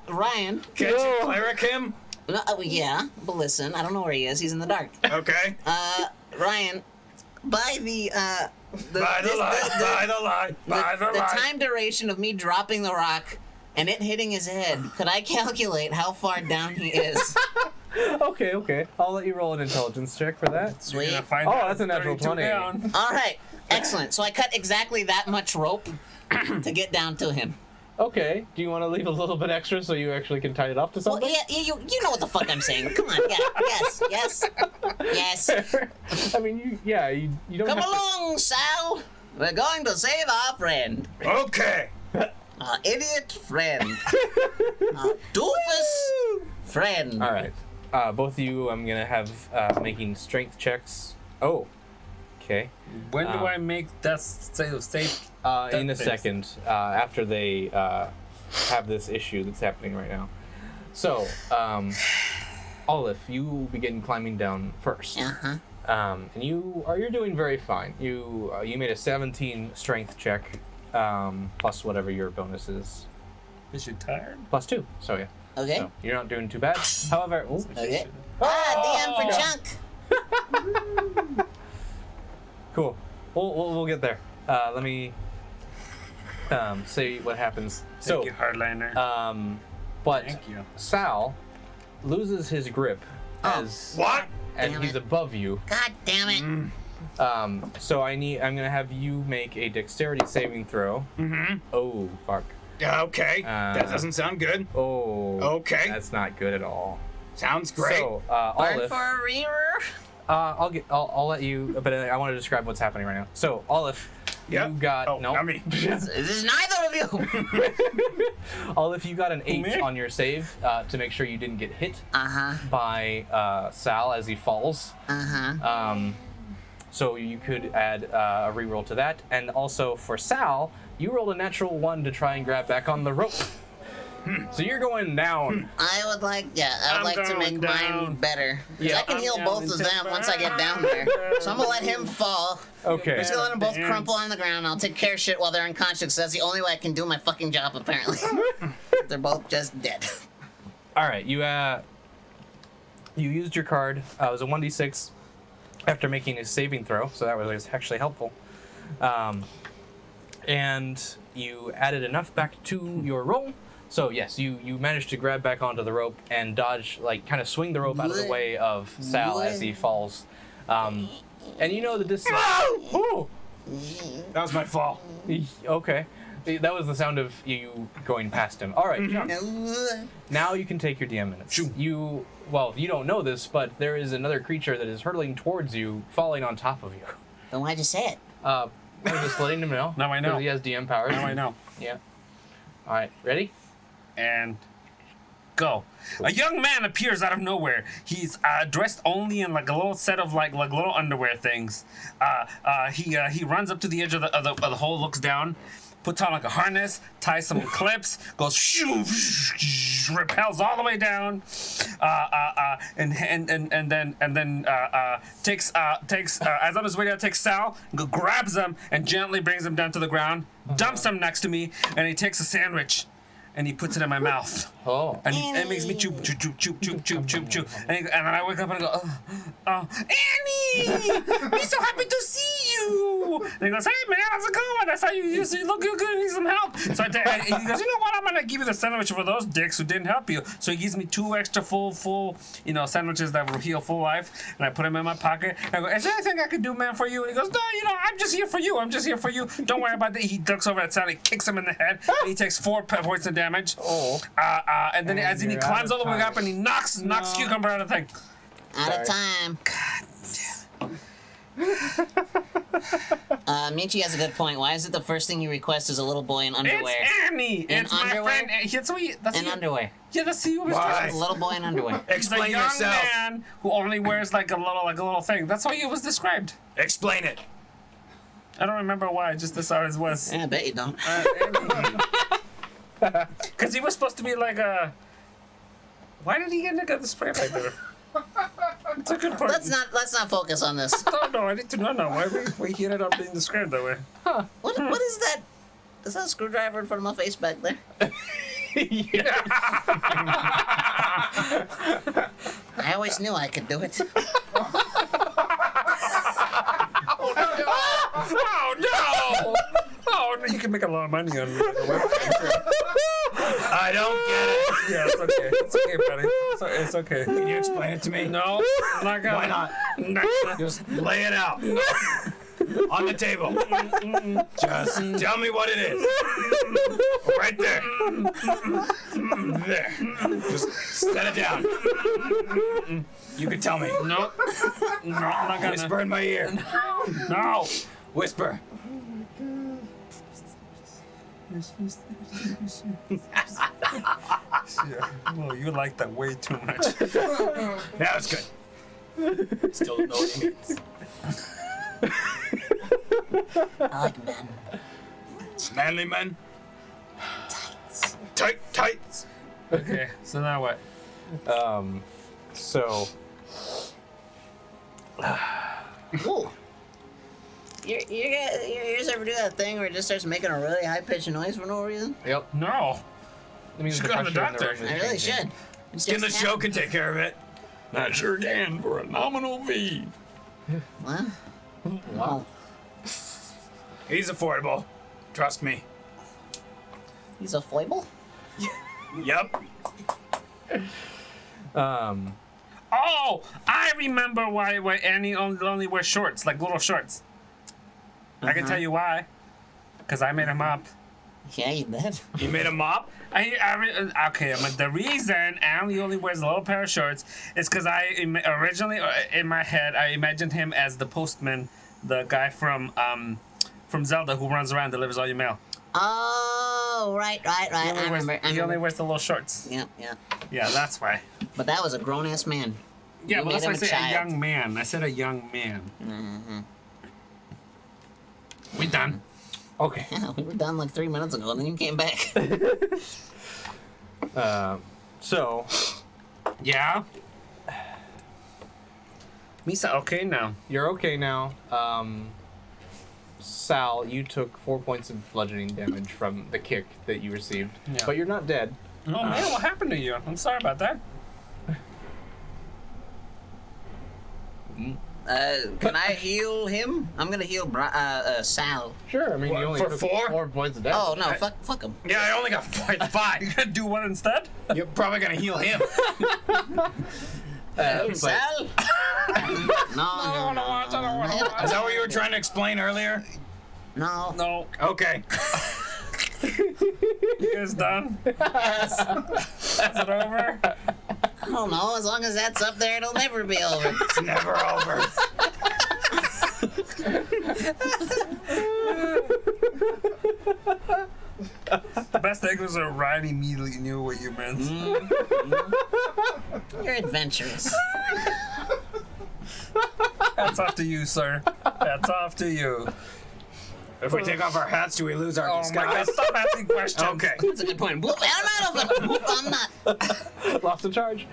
Ryan. Can't you cleric him? Yeah, but listen, I don't know where he is. He's in the dark. Okay. Ryan, by the By the light. the time duration of me dropping the rock and it hitting his head, could I calculate how far down he is? Okay. I'll let you roll an intelligence check for that. Sweet. That's a natural 20. All right, excellent. So I cut exactly that much rope to get down to him. Okay. Do you want to leave a little bit extra so you actually can tie it up to Well, something? yeah, you know what the fuck I'm saying. Come on, yeah, yes. I mean, you don't Come have along, Sal. We're going to save our friend, Okay. our idiot friend, our doofus friend. All right. Both of you, I'm gonna have making strength checks. Oh. Okay. When do I make that safe? In a face. second, after they have this issue that's happening right now. So, Olive, you will begin climbing down first. Uh-huh. And you're doing very fine. You made a 17 strength check, plus whatever your bonus is, Is you tired? plus 2. So yeah. Okay. So you're not doing too bad. However, ooh, Okay. DM for Chunk. cool. We'll get there. Let me say what happens. Thank you, hardliner. But Thank you. Sal loses his grip as What? and Damn he's it. above you. God damn it. So I'm gonna have you make a dexterity saving throw. Mm-hmm. Oh fuck. Okay. That doesn't sound good. Oh. Okay. That's not good at all. Sounds great. So Burn Olive, for a rearer. I'll let you, but I want to describe what's happening right now. So Olive, Yep. you got Oh, no. not me. This is neither of you. Olive, you got an 8 me? on your save to make sure you didn't get hit Uh-huh. by Sal as he falls. Uh-huh. So you could add a reroll to that, and also for Sal, you rolled a natural 1 to try and grab back on the rope. So you're going down. I would like to make going mine down. better. 'Cause Yeah. I can heal I'm both going of them once I get down there. So I'm gonna let him fall. Okay. I'm just gonna let them both Dance. crumple on the ground. I'll take care of shit while they're unconscious. That's the only way I can do my fucking job, apparently. They're both just dead. All right. You used your card. It was a 1d6 after making a saving throw, so that was actually helpful. And you added enough back to your roll. So yes, you managed to grab back onto the rope and dodge, like kind of swing the rope out of the way of Sal as he falls. And you know the distance. Ooh! That was my fall. Okay. That was the sound of you going past him. All right, John. Now you can take your DM minutes. You don't know this, but there is another creature that is hurtling towards you, falling on top of you. Then why'd you say it? I'm just letting him know. Now I know. Because he has DM powers. Now I know. Yeah. All right, ready? And go. A young man appears out of nowhere. He's dressed only in like a little set of like little underwear things. He runs up to the edge of the hole, looks down, puts on like a harness, ties some clips, goes shoo, repels all the way down, and then takes as on his way down, takes Sal, grabs him and gently brings him down to the ground, dumps him next to me, and he takes a sandwich. And he puts it in my mouth. Oh. And it makes me chew. And then I wake up and I go, oh, Annie! I'm so happy to see you! And he goes, hey man, how's it going? I saw you look good, need some help. So he goes, you know what, I'm gonna give you the sandwich for those dicks who didn't help you. So he gives me 2 extra full, sandwiches that will heal full life. And I put them in my pocket. And I go, is there anything I can do, man, for you? And he goes, no, I'm just here for you. Don't worry about that. He ducks over at Sal, he kicks him in the head, and he takes 4 points of damage. Oh. And then as he you're climbs out all of the way up time. and he knocks Cucumber out of the thing. Out of time. Michi has a good point. Why is it the first thing you request is a little boy in underwear? It's Annie. In It's my underwear? friend. That's In underwear. Yeah, that's who was Why? A little boy in underwear. He's a Explain young yourself. man who only wears like a little thing. That's how he was described. Explain it. I don't remember why. Just that's how it was. Yeah, I bet you don't. Because he was supposed to be like a. Why did he get the spray like that? It's a good point. Let's not focus on this. No, I need to know now. Why he ended up being described that way? What is that? Is that a screwdriver in front of my face back there? I always knew I could do it. Oh no! Oh, you can make a lot of money on the website. I don't get it. Yeah, it's okay. It's okay, buddy. It's okay. Can you explain it to me? No, I'm not gonna. Why not? Not. Just lay it out on the table. Just tell me what it is. Right there. There. Just set it down. You can tell me. No, I'm not gonna. Whisper in my ear. No. Whisper. Yeah. Well, you like that way too much. That was good. Still don't know what it means. I like men. Manly men. Tights. Okay, so now what? So Ooh. You guys ever do that thing where it just starts making a really high pitched noise for no reason? yep. No. That means Should the go to the pressure in the doctor. room is I really changing. should. Skin the show can take care of it. I sure can for a nominal fee. What? Wow. He's affordable. Trust me. He's a foible? Yep. Oh, I remember why Annie only wears shorts, like little shorts. I can tell you why. Because I made him up. Yeah, you did. You made a mop? Okay, but the reason Annie only wears a little pair of shorts is because originally in my head I imagined him as the postman, the guy from Zelda who runs around and delivers all your mail. Oh, right. He only wears the little shorts. Yeah. Yeah, that's why. But that was a grown ass man. Yeah, You but that's made why I him a said a child. young man. I said a young man. Mm-hmm. We done. Okay. Yeah, we were done like 3 minutes ago, and then you came back. So Yeah. Misa, okay now. you're okay now. Sal, you took 4 points of bludgeoning damage from the kick that you received, Yeah. but you're not dead. Oh man, what happened to you? I'm sorry about that. Can I heal him? I'm gonna heal Sal. Sure. I mean, What, you only for took 4? 4 points of damage. Oh no, fuck him. Yeah, I only got 4. It's fine. You gonna do one instead? You're probably gonna heal him. But- Sal? No. Is that what you were trying to explain earlier? No. No. Okay. You guys done? Yes. Is it over? I don't know. As long as that's up there, it'll never be over. It's never over. The best thing was that Ryan immediately knew what you meant. You're adventurous. That's off to you, sir. That's off to you. If we take off our hats, do we lose our Oh my god, disguise? stop asking questions. Okay. That's a good point. Whoop, I'm not over. Whoop, I'm not. Lost the charge.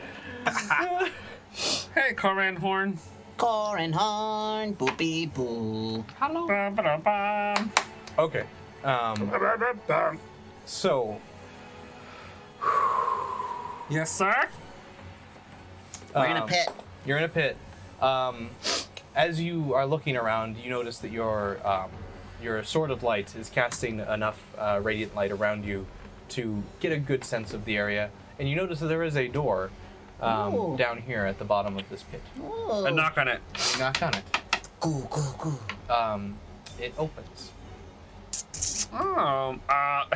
Hey, Coran Horn. Corin Horn, boopy boo. Hello. Ba-ba-da-bam. Okay. So Yes, sir? We're in a pit. You're in a pit. As you are looking around, you notice that your sword of light is casting enough radiant light around you to get a good sense of the area, and you notice that there is a door Ooh. down here at the bottom of this pit. Ooh. A knock on it. You knock on it. Goo, goo, goo. It opens.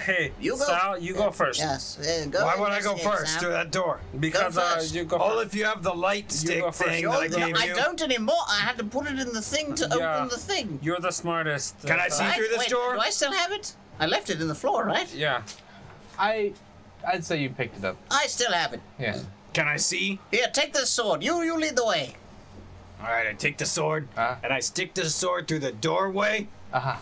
Hey, You go. Sal, you go first. Yes. Go Why would I go investigate, first Sam. through that door? Because Go first. you go All first. if you have the light stick go first. thing that I gave I you. don't anymore. I had to put it in the thing to Yeah. open the thing. You're the smartest. Can I see Right? through this Wait, door? Do I still have it? I left it in the floor, right? Yeah. I'd say you picked it up. I still have it. Yeah. Can I see? Here, take this sword. You lead the way. All right, I take the sword Uh-huh. and I stick the sword through the doorway. Uh-huh.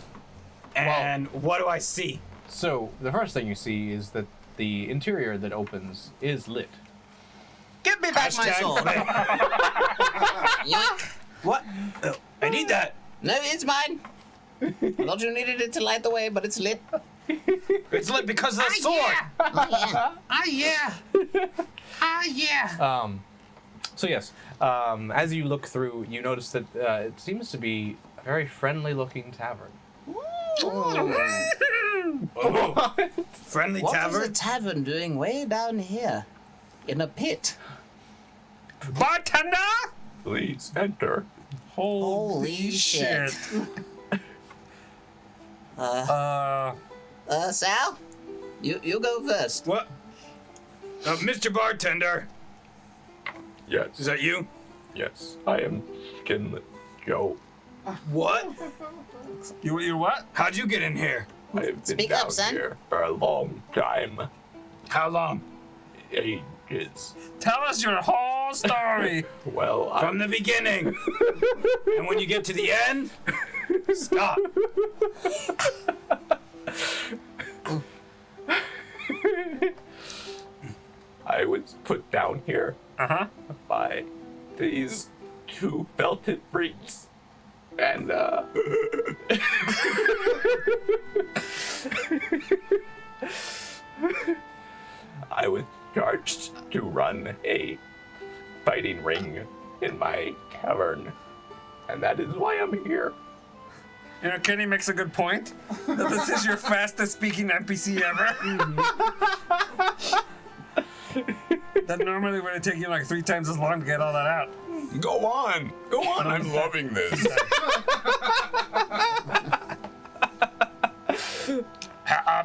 And what do I see? So the first thing you see is that the interior that opens is lit. Give me back my Hashtag sword. lit. Yoink. What? Oh, I need that. No, it's mine. I thought you needed it to light the way, but it's lit. It's lit because of the sword. Oh, yeah. So yes, as you look through, you notice that it seems to be very friendly-looking tavern. Friendly What is tavern? a tavern doing way down here? In a pit. Bartender! Please enter. Holy shit. Sal? You go first. What? Mr. Bartender, Yes. is that you? Yes. I am Skinless Joe. What? You're what? How'd you get in here? I have been Speak down up, son. here for a long time. How long? Ages. Tell us your whole story. Well, From the beginning. And when you get to the end, stop. I was put down here Uh-huh. by these two belted freaks. And, I was charged to run a fighting ring in my tavern. And that is why I'm here. You know, Kenny makes a good point. That this is your fastest speaking NPC ever. That normally would take you like 3 times as long to get all that out. Go on. Go on. I'm loving this.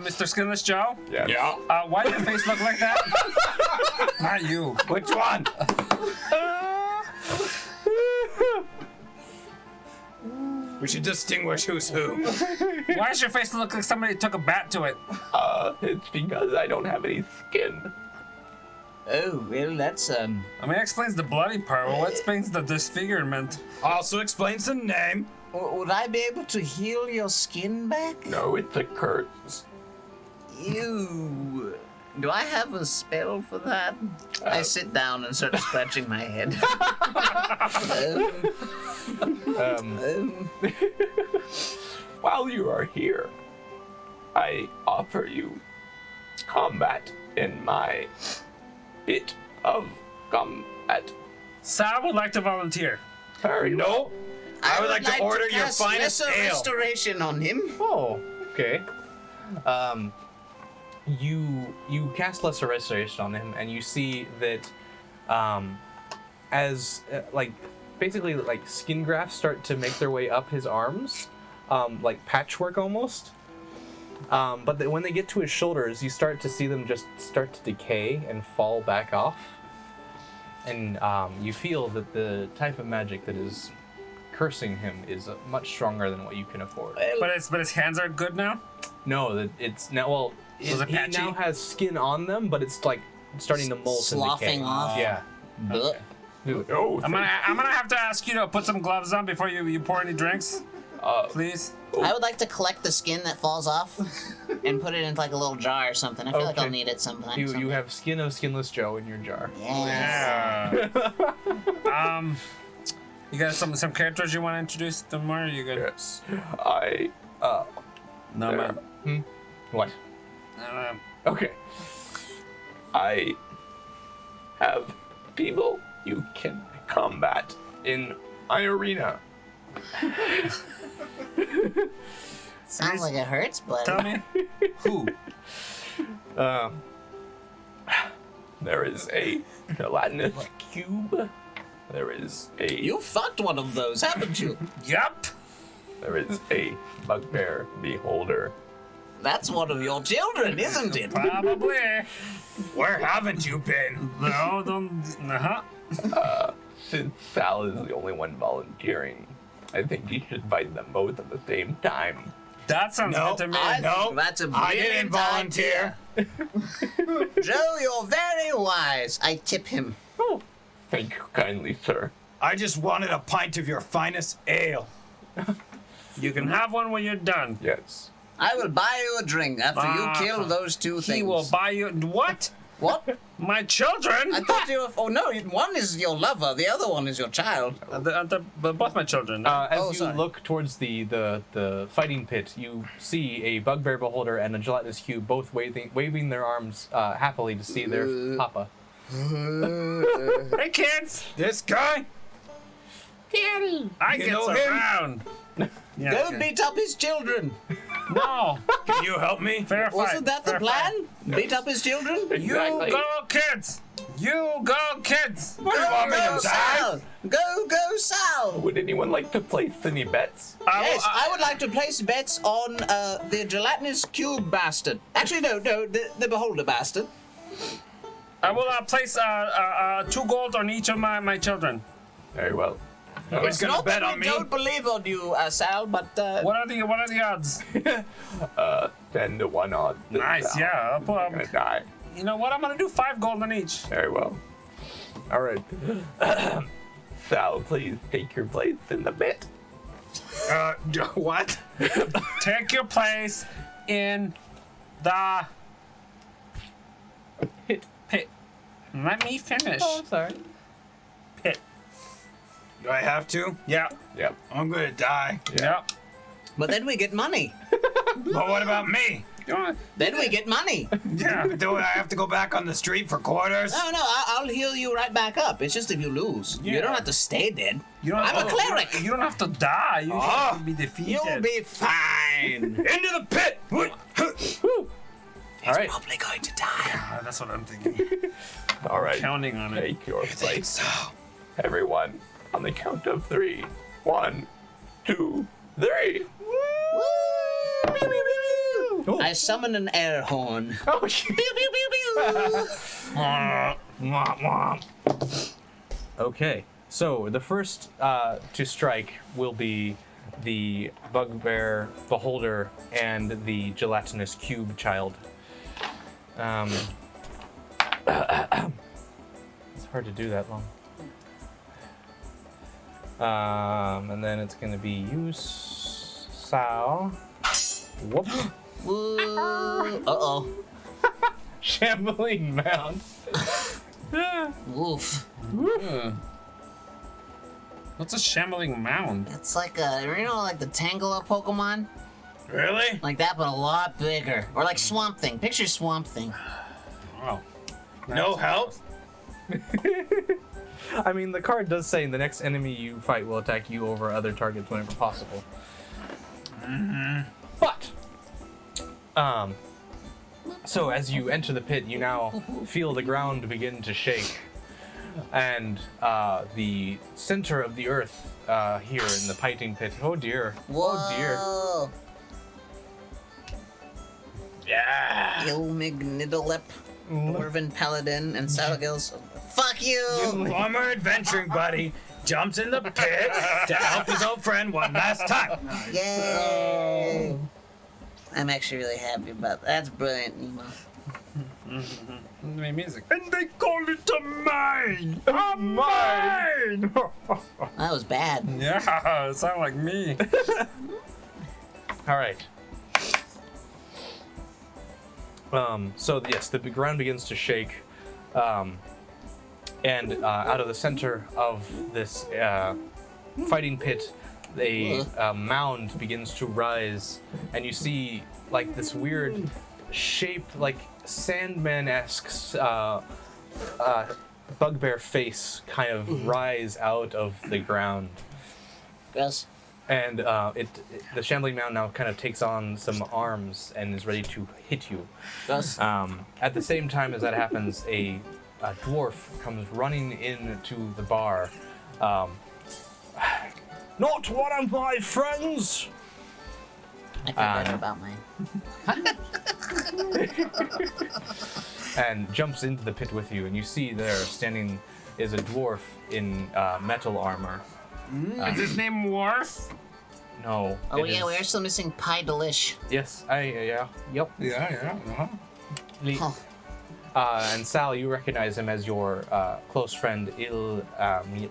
Mr. Skinless Joe? Yes. Yeah. Why does your face look like that? Not you. Which one? We should distinguish who's who. Why does your face look like somebody took a bat to it? It's because I don't have any skin. Oh, well, that's, I mean, it explains the bloody part, but what explains the disfigurement? Also explains the name. would I be able to heal your skin back? No, it's a curse. Ew. Do I have a spell for that? I sit down and start scratching my head. While you are here, I offer you combat in my bit of combat. Sal would like to volunteer. Very No. I would like to order your cast finest lesser ale. restoration on him. Oh, okay. You cast Lesser Restoration on him, and you see that, as basically skin grafts start to make their way up his arms, like patchwork almost. But when they get to his shoulders, you start to see them just start to decay and fall back off, and you feel that the type of magic that is cursing him is much stronger than what you can afford. But his hands are good now? No, that it's now. Well, Was it he patchy? now has skin on them, but it's like starting to molt and decay. Sloughing off? Yeah. Blech. Oh, I'm gonna have to ask you to put some gloves on before you pour any drinks. Please. I would like to collect the skin that falls off and put it into like a little jar or something. I feel like I'll Okay. need it sometime. You have skin of Skinless Joe in your jar. Yes. Yeah. You got some characters you want to introduce them more? You good? yes. I, No, man. What? okay. I have people you can combat in my arena. Sounds like it hurts, but Tell me. Who? There is a gelatinous cube. There is a you fucked one of those, haven't you? Yup. there is a bugbear beholder. That's one of your children, isn't it? Probably. Where haven't you been? No, don't. Uh-huh. Since Sal is the only one volunteering, I think you should fight them both at the same time. That sounds No, good to me. I No, think that's a I didn't brilliant volunteer. idea. Joe, you're very wise. I tip him. Oh, thank you kindly, sir. I just wanted a pint of your finest ale. You can have one when you're done. Yes. I will buy you a drink after you kill those two things. He will buy you. What? What? My children? I thought you were. Oh no, one is your lover, the other one is your child. Both my children. As Oh, you sorry. look towards the fighting pit, you see a bugbear beholder and a gelatinous cube both waving their arms happily to see their papa. Hey, kids. This guy? I You get know him? around. Yeah, Go okay. beat up his children. No. Can you help me? Fair fight. Wasn't that the fair plan? fight. Beat up his children? You go, kids. You go, kids. What do you want me Go, to die? Sal! Go, Sal! Would anyone like to place any bets? Yes, I would like to place bets on the gelatinous cube bastard. Actually, no, the beholder bastard. I will place 2 gold on each of my children. Very well. Nobody's It's gonna not bet that on we me. don't believe on you, Sal, but What are the odds? 10 to 1 odds. Nice, yeah. I'm gonna die. You know what? I'm gonna do 5 gold on each. Very well. All right. Sal, please take your place in the bet. What? Take your place in the pit. Let me finish. Oh, sorry. Pit. Do I have to? Yeah. Yep. I'm gonna die. Yeah. but then we get money. But what about me? Then we get money. Yeah. Do I have to go back on the street for quarters? No, I'll heal you right back up. It's just if you lose. You Yeah. don't have to stay dead. You don't I'm a have- cleric. You don't have to die. You Ah. have to be defeated. You'll be fine. Into the pit! All right. Probably going to die. Ah, that's what I'm thinking. All right. Counting on it. Take your place. Everyone, on the count of 3. 1, 2, 3. I summon an air horn. Oh, Pew, pew, pew, pew. Okay, so the first to strike will be the bugbear beholder and the gelatinous cube child. It's hard to do that long. And then it's gonna be you, Sal. Whoop. Uh-oh. Shambling mound. Woof. What's a shambling mound? It's like like the Tangela Pokemon? Really? Like that, but a lot bigger. Or like Swamp Thing. Picture Swamp Thing. Oh. No help? I mean, the card does say the next enemy you fight will attack you over other targets whenever possible. But, so as you enter the pit, you now feel the ground begin to shake, and the center of the earth here in the Piting Pit. Oh dear! Oh dear! Whoa. Yeah. Ilmig Nidalep, Dwarven Paladin, and Salagil's. Fuck you! Former adventuring buddy jumps in the pit to help his old friend one last time. Yay! I'm actually really happy about that. That's brilliant, Nemo. Music. And they call it a mine. A mine. That was bad. Yeah, it sounded like me. All right. So yes, the ground begins to shake, and out of the center of this fighting pit, a mound begins to rise, and you see like this weird shape, like Sandman-esque bugbear face kind of rise out of the ground. Gross. And the shambling mound now kind of takes on some arms and is ready to hit you. Gross. At the same time as that happens, a dwarf comes running into the bar. Not one of my friends! I feel better about mine. And jumps into the pit with you, and you see there standing is a dwarf in metal armor. Is his name Worf? No. Oh it yeah, is- we're still missing Pie Delish. Yes, yep. Yeah. Huh. And Sal, you recognize him as your close friend Ilmig.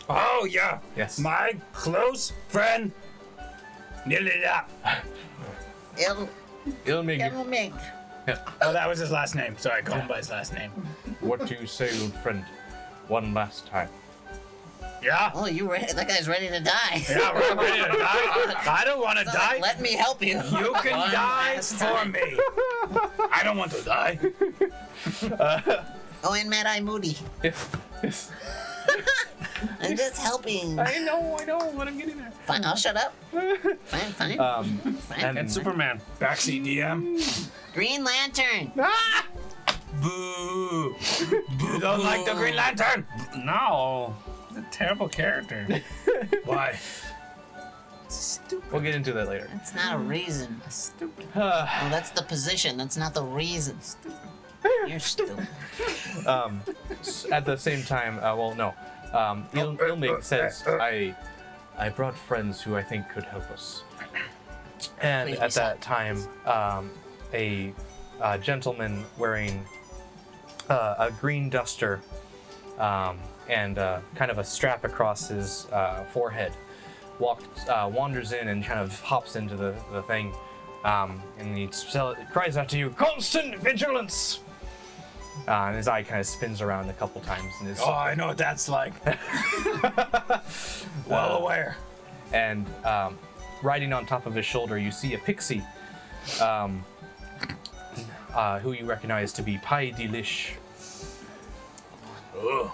Oh yeah. Yes. My close friend. Nilida. Ilmig. Ilmig. Oh, that was his last name. Sorry, I called him by his last name. What do you say, old friend? One last time. Yeah. Oh, you ready? That guy's ready to die. Yeah, we're ready to die. I don't want to die. Let me help you. You can One die last for time. me. I don't want to die. Oh, and Mad Eye Moody. Yes. I'm just helping. I know, but I'm getting there. Fine, I'll shut up. Fine. Fine. And Superman. Backseat DM. Green Lantern. Ah! Boo. You don't like the Green Lantern? No. He's a terrible character. Why? We'll get into that later. That's not a reason. Well, that's the position. That's not the reason. You're stupid. At the same time, Ilmig says, I brought friends who I think could help us. And Please at be that time, a gentleman wearing a green duster and kind of a strap across his forehead wanders in and kind of hops into the thing. And he cries out to you, "Constant vigilance!" And his eye kind of spins around a couple times. And Oh, I know what that's like. Well aware. And riding on top of his shoulder, you see a pixie, who you recognize to be Pai Delish. Ugh.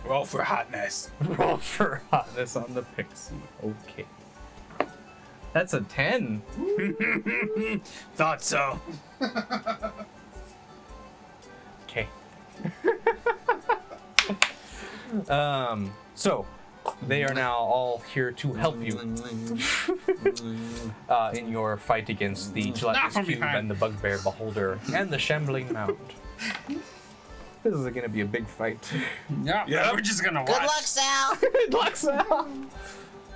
Roll for hotness. Roll for hotness on the pixie. Okay. That's a 10. Thought so. Okay. So they are now all here to help you in your fight against the Gelatinous from Cube behind. and the Bugbear Beholder and the Shambling Mound. This is gonna be a big fight. Yeah. We're just gonna watch. Good luck, Sal. Good luck, Sal.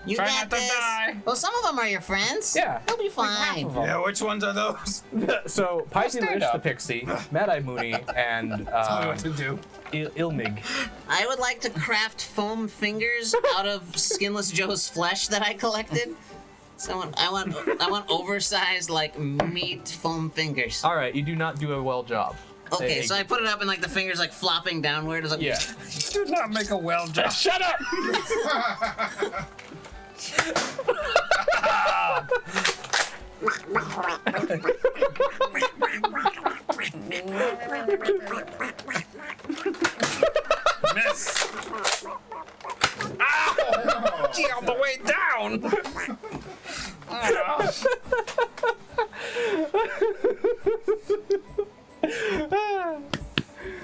You Try got not to this. die. Well, some of them are your friends. Yeah. They'll be fine. Yeah, which ones are those? So Pai stand Delish the up. Pixie, Mad Eye Mooney, and Tell me what to do. Ilmig. I would like to craft foam fingers out of Skinless Joe's flesh that I collected. So I want oversized like meat foam fingers. All right, you do not do a well job. Okay, so I put it up and like the fingers like flopping downward. It's like, Yeah. Do not make a well job. Shut up! Miss. Ow! Gee, all the way down.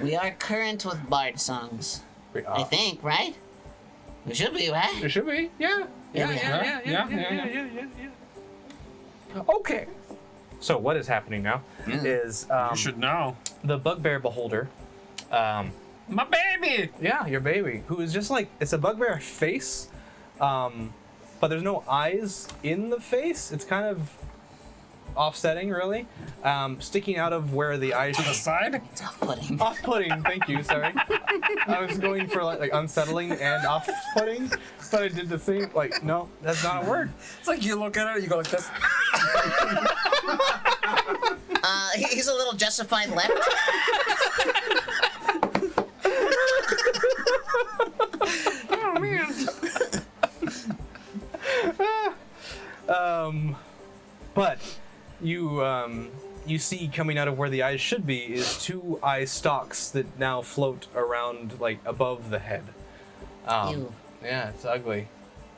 We are current with Bard songs. I think, right? We should be, right? It should be. Yeah. Yeah. Okay. So what is happening now is You should know. the Bugbear Beholder. My baby. Yeah, your baby, who is just like, it's a bugbear face, but there's no eyes in the face. It's kind of offsetting, really. Sticking out of where the eyes To the side. It's off-putting. Off-putting, thank you, sorry. I was going for like unsettling and off-putting, but I did the same, like, no, that's not a word. It's like you look at it, you go like this. He's a little justified left. Oh man. But you see coming out of where the eyes should be is two eye stalks that now float around like above the head. Ew. Yeah, it's ugly.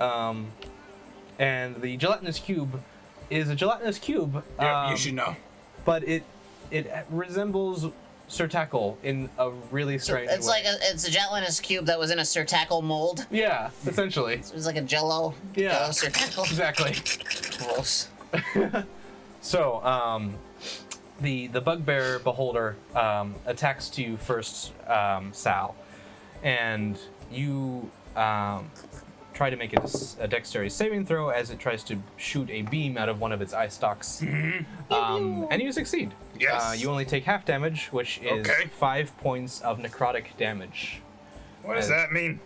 And the gelatinous cube is a gelatinous cube. Yep, you should know. But it resembles Sirtackle in a really strange It's way. like it's a gelatinous cube that was in a Sirtackle mold. Yeah, essentially. It was like a Jello. Yeah. Jello Sirtackle. Exactly. Gross. So, the Bugbear Beholder attacks to you first, Sal, and you try to make a dexterity saving throw as it tries to shoot a beam out of one of its eye stalks, and you succeed. Yes. You only take half damage, which is Okay. 5 points of necrotic damage. What does that mean?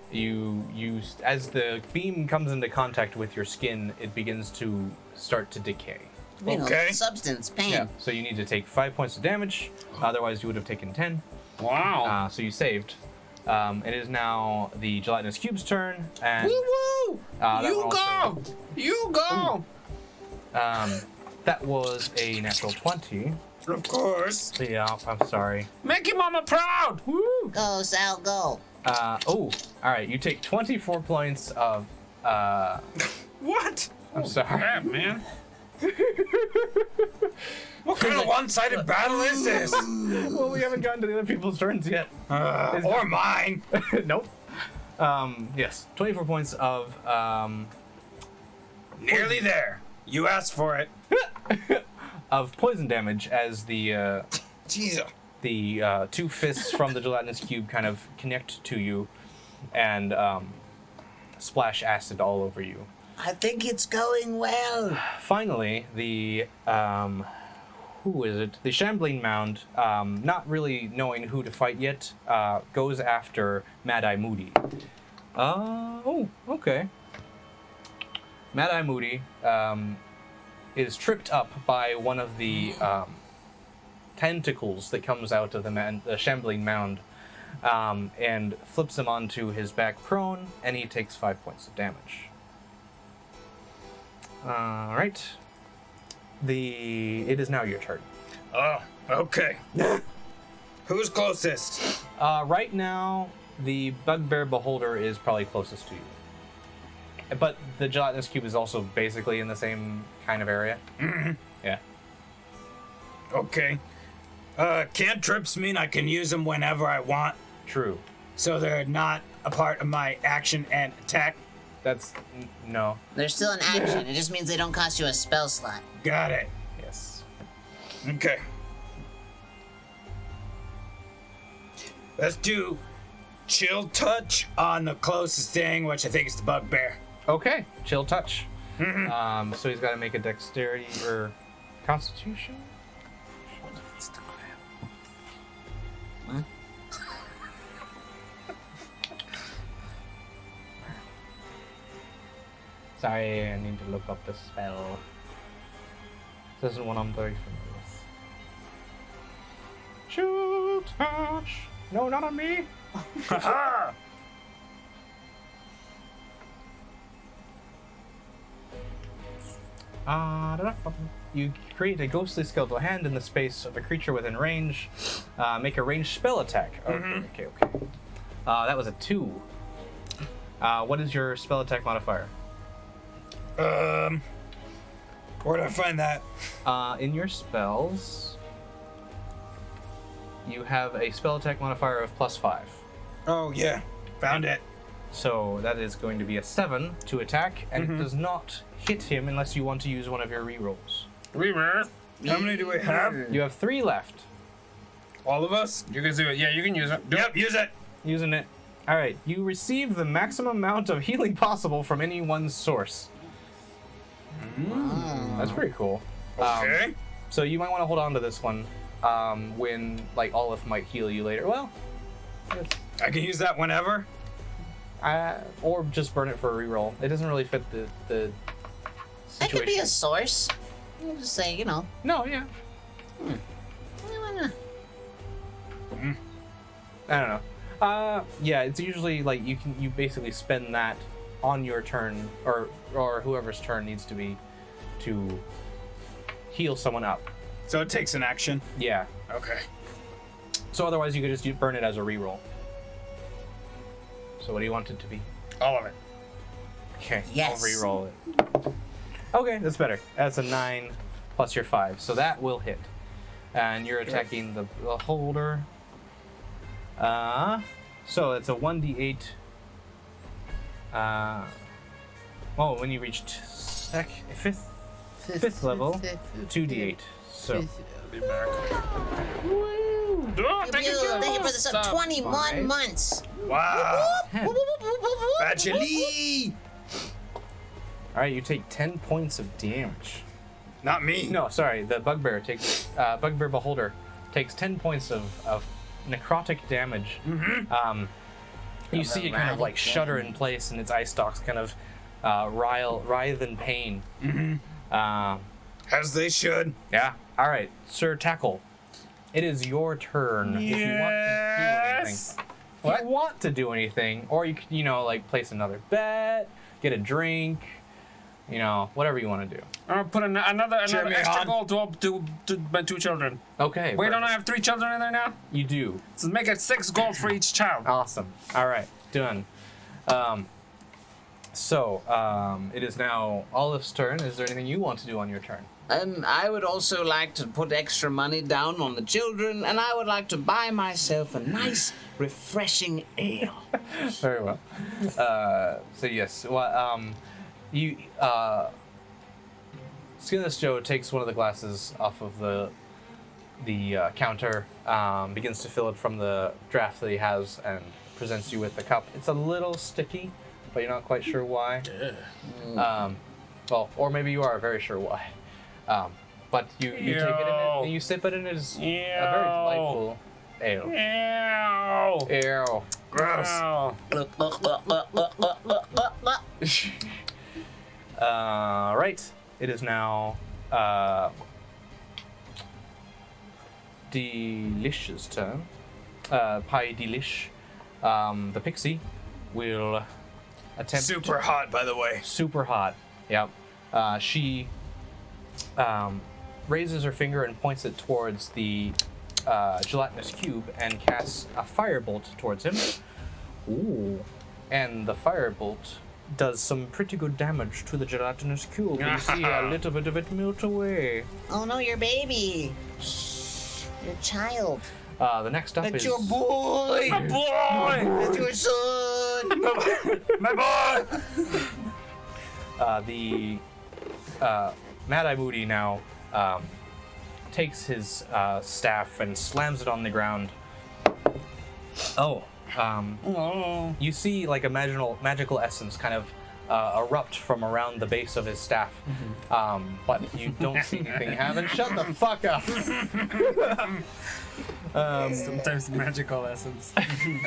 As the beam comes into contact with your skin, it begins to start to decay. You know, Okay. substance, pain. So you need to take 5 points of damage. Otherwise, you would have taken 10. Wow. So you saved. It is now the gelatinous cube's turn, and Woo! that You one also- go. You go. that was a natural 20. Of course. Yeah, I'm sorry. Make your mama proud. Woo. Go, Sal, go. All right. You take 24 points of. What? I'm sorry. Yeah, man. What kind of one-sided battle is this? Well, we haven't gotten to the other people's turns yet. Or mine. Nope. Yes. 24 points of. Nearly there. You asked for it. Of poison damage as the Jesus. two fists from the gelatinous cube kind of connect to you and splash acid all over you. I think it's going well. Finally, the who is it? The Shambling Mound, not really knowing who to fight yet, goes after Mad Eye Moody. Okay. Mad Eye Moody is tripped up by one of the tentacles that comes out of the Shambling Mound, and flips him onto his back prone, and he takes 5 points of damage. All right. It is now your turn. Oh, okay. Who's closest? Right now, the Bugbear Beholder is probably closest to you. But the gelatinous cube is also basically in the same kind of area. Mm-hmm. Yeah. Okay. Cantrips mean I can use them whenever I want, True. so they're not a part of my action and attack. That's no. They're still in action. It just means they don't cost you a spell slot. Got it. Yes. Okay. Let's do Chill Touch on the closest thing, which I think is the Bugbear. Okay. Chill touch. So he's got to make a dexterity or constitution. What? Sorry, I need to look up the spell. This isn't one I'm very familiar with. Chill touch. No, not on me. You create a ghostly skeletal hand in the space of a creature within range. Make a ranged spell attack. Okay. That was a 2. What is your spell attack modifier? Where do I find that? In your spells, you have a spell attack modifier of +5. Oh, yeah. Found it. So that is going to be a 7 to attack, and it does not hit him unless you want to use one of your rerolls. How many do we have? You have 3 left. All of us? You can do it. Yeah, you can use it. Yep, use it. Using it. All right. You receive the maximum amount of healing possible from any one source. That's pretty cool. Okay. So you might want to hold on to this one when, like, Olaf might heal you later. Well, I can use that whenever? or just burn it for a reroll. It doesn't really fit the That situation. could be a source. You just say, you know. No, yeah. Why not? I don't know. Yeah, it's usually like you basically spend that on your turn, or whoever's turn needs to be to heal someone up. So it takes an action. Yeah. Okay. So otherwise you could just burn it as a reroll. So what do you want it to be? All of it. Okay. Yes. I'll reroll it. Okay, that's better. That's a 9 plus your 5, so that will hit. And you're attacking the holder. So it's a 1d8. When you reach fifth level, 2d8. So Be back. Thank you for the sub. 21 months. Wow. 10. Actually. All right, you take 10 points of damage. Not me. No, sorry, the bugbear takes bugbear beholder takes 10 points of necrotic damage. You see it kind of like shudder in place, and its eye stalks kind of writhe in pain. As they should. Yeah. All right, Sir Tackle. It is your turn. If you want to do anything. If you want to do anything, or you could, like place another bet, get a drink, You know, whatever you want to do. I'll put another Cheer me extra on. gold to my 2 children. Okay. Wait, don't I perfect. have 3 children in there now? You do. So make it 6 gold for each child. Awesome. All right, done. It is now Olive's turn. Is there anything you want to do on your turn? I would also like to put extra money down on the children, and I would like to buy myself a nice, refreshing ale. Very well. Yes, Skinless Joe takes one of the glasses off of the counter, begins to fill it from the draft that he has, and presents you with the cup. It's a little sticky, but you're not quite sure why. Or maybe you are very sure why. But you take it and you sip it, and it is a very delightful ale. Ew. Gross. Right. It is now Delicious turn. Pie Delish. The pixie will attempt. Super hot, by the way. Super hot. Yep. She raises her finger and points it towards the gelatinous cube and casts a firebolt towards him. Ooh. And the firebolt does some pretty good damage to the gelatinous cube. You see a little bit of it melt away. Oh no, your baby. Your child. The next up That's is your boy. My boy! That's your son. My boy! the Mad-Eye Moody now takes his staff and slams it on the ground. You see like a magical essence kind of erupt from around the base of his staff, but you don't see anything happen. Shut the fuck up. Sometimes magical essence. Every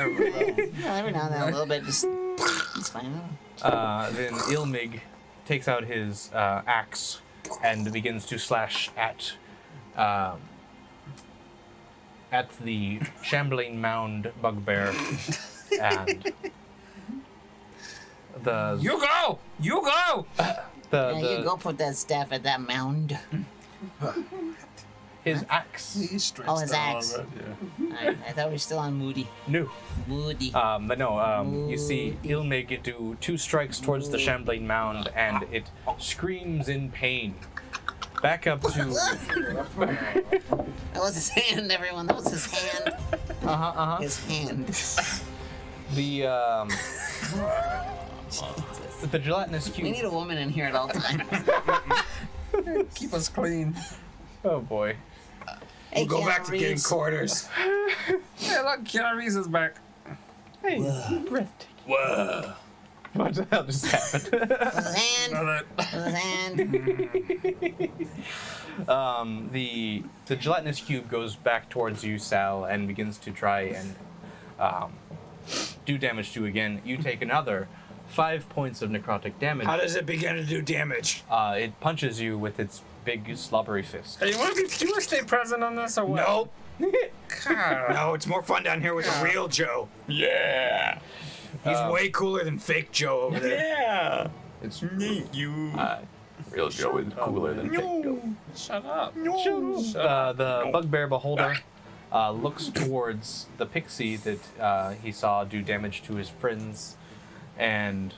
now and then a little bit, just it's fine. Then Ilmig takes out his axe and begins to slash at the shambling mound bugbear, and the You go! You go! You go put that staff at that mound. his axe. He's stressed Oh, his out axe. already. I thought we were still on Moody. No. Moody. But no, you see Ilmig do 2 strikes towards the shambling mound, and it screams in pain. Back up to That was his hand, everyone. That was his hand. His hand. the gelatinous We cube. need a woman in here at all times. Keep us clean. Oh boy. Hey, We'll go back Keanu to getting Reeves. quarters. Hey, look, Keanu Reeves is back. Hey, breathtaking. Whoa. What the hell just happened? That was his hand. Love That was his hand. The gelatinous cube goes back towards you, Sal, and begins to try and do damage to you again. You take another 5 points of necrotic damage. How does it begin to do damage? It punches you with its big slobbery fist. Hey, do you want to stay present on this or what? Nope. God. No, it's more fun down here with the real Joe. Yeah. He's way cooler than fake Joe over there. Yeah. It's You. real Joe is cooler than fake Joe. Shut up. The bugbear beholder looks towards the pixie that he saw do damage to his friends, and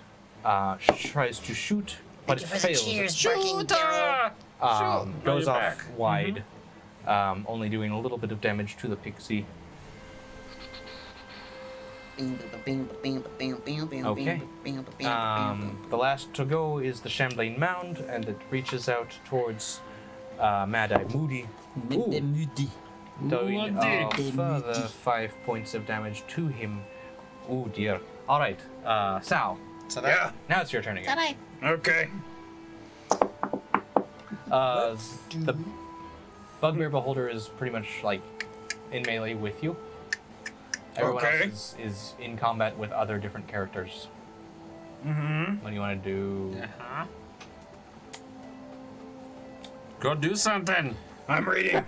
tries to shoot, but it Give us a fails. cheers, barking Darrow. Goes you're off back. wide, only doing a little bit of damage to the pixie. Okay. The last to go is the shambling mound, and it reaches out towards Mad-Eye Moody, Moody. doing Moody. further 5 points of damage to him. Oh dear. All right, Sal. Yeah. Now it's your turn again. Alright. Okay. The bugbear beholder is pretty much like in melee with you. Everyone Okay. else is in combat with other different characters. What do you want to do? Uh-huh. Go do something. I'm reading.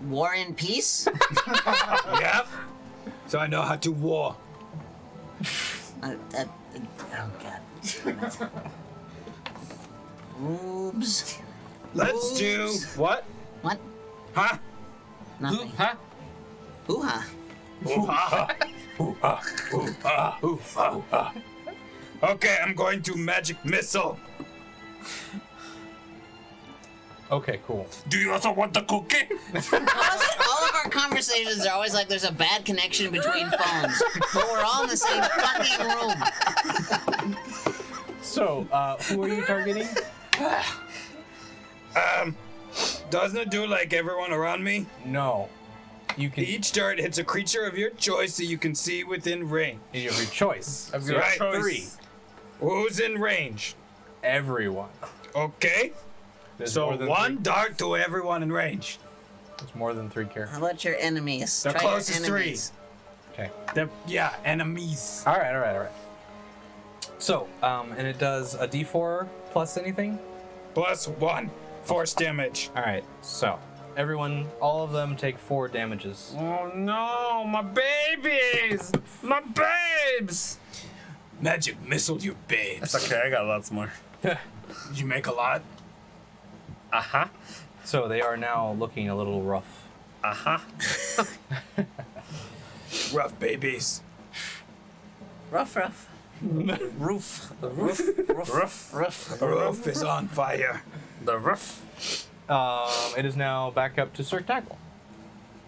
War and Peace? Yep. So I know how to war. Oh, God. Rubes. Let's do what? What? Huh? Nothing. Huh? Hoo-ha. Okay, I'm going to magic missile. Okay, cool. Do you also want the cookie? All of our conversations are always like there's a bad connection between phones, but we're all in the same fucking room. So, who are you targeting? Doesn't it do like everyone around me? No. You can Each dart hits a creature of your choice that you can see within range. in your choice. Of So your Right. choice. 3. Who's in range? Everyone. Okay. There's So more than one dart to everyone in range. There's more than 3 characters. How about your enemies? The Try your closest enemies. Okay. Yeah, enemies. All right. So, and it does a D4 plus anything. +1 force damage. All right. So, everyone, all of them take 4 damages. Oh no, my babies! My babes! Magic missile, you babes. It's okay, I got lots more. Did you make a lot? Uh-huh. So they are now looking a little rough. Uh-huh. Rough babies. Rough. Roof. The roof. Roof. The roof is on fire. The roof. It is now back up to Sir Tackle.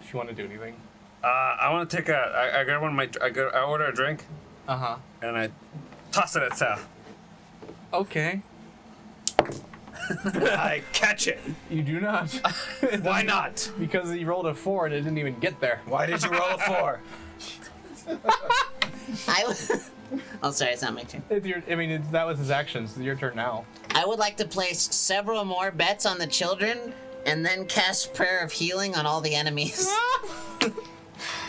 If you want to do anything. I want to take I got one of my, I order a drink, Uh-huh. and I toss it at Sal. Okay. I catch it. You do not. Why not? Because he rolled a 4 and it didn't even get there. Why did you roll a 4? Oh, sorry, it's not my turn. That was his action, so your turn now. I would like to place several more bets on the children and then cast Prayer of Healing on all the enemies.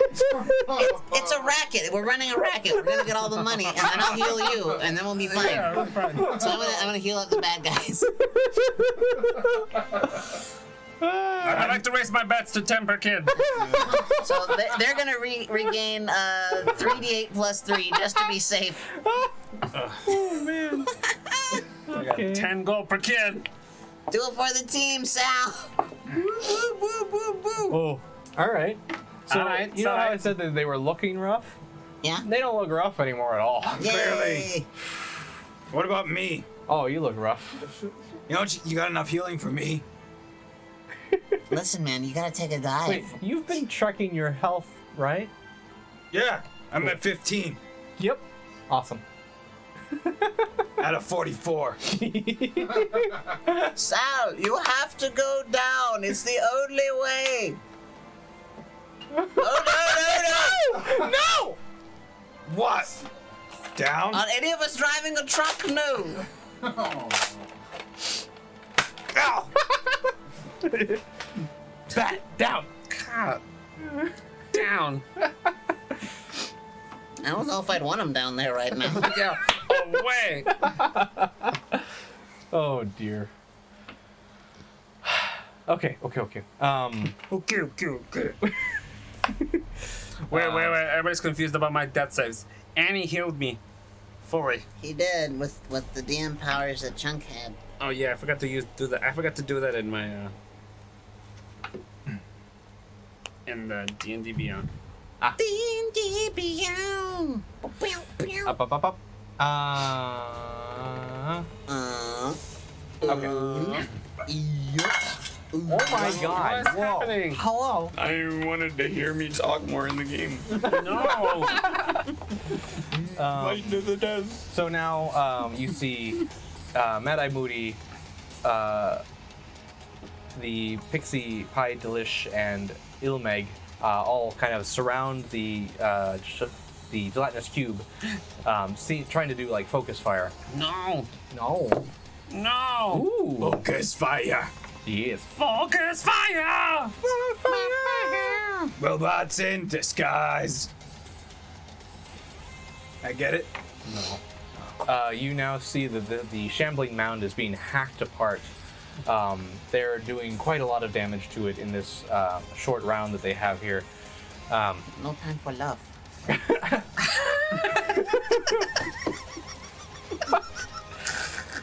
It's a racket. We're running a racket. We're gonna get all the money, and then I'll heal you, and then we'll be fine. So I'm gonna heal up the bad guys. I'd like to raise my bets to 10 per kid. So they're gonna regain 3d8 plus 3 just to be safe. I got 10 gold per kid. Do it for the team, Sal. Oh. All right. So, Alright, you know how I sorry. said that they were looking rough? Yeah. They don't look rough anymore at all. Yay. What about me? Oh, you look rough. You know, you got enough healing for me. Listen, man, you gotta take a dive. Wait, you've been checking your health, right? Yeah, I'm at 15 Yep. Awesome. out of 44. Sal, you have to go down. It's the only way. Oh, no. No! What? Down? Are any of us driving a truck? No. Ow! Bat down. God. Down. I don't know if I'd want him down there right now. Yeah. Away. Oh dear. Okay. Okay. Wait. Everybody's confused about my death saves. Annie healed me. Fully. He did with the DM powers that Chunk had. Oh yeah, I forgot to do that. I forgot to do that in my in the D&D Beyond. D&D Beyond. Up. Okay. Oh my God! What's Whoa. happening? Hello. I wanted to hear me talk more in the game. No. Light to the death. So now you see Mad-Eye Moody, the Pixie Pie Delish, and Ilmeg all kind of surround the gelatinous cube, trying to do like focus fire. No. No. No. Ooh. Focus fire. Yes. Focus fire. Robots in disguise. I get it. You now see that the shambling mound is being hacked apart. They're doing quite a lot of damage to it in this short round that they have here. No time for love.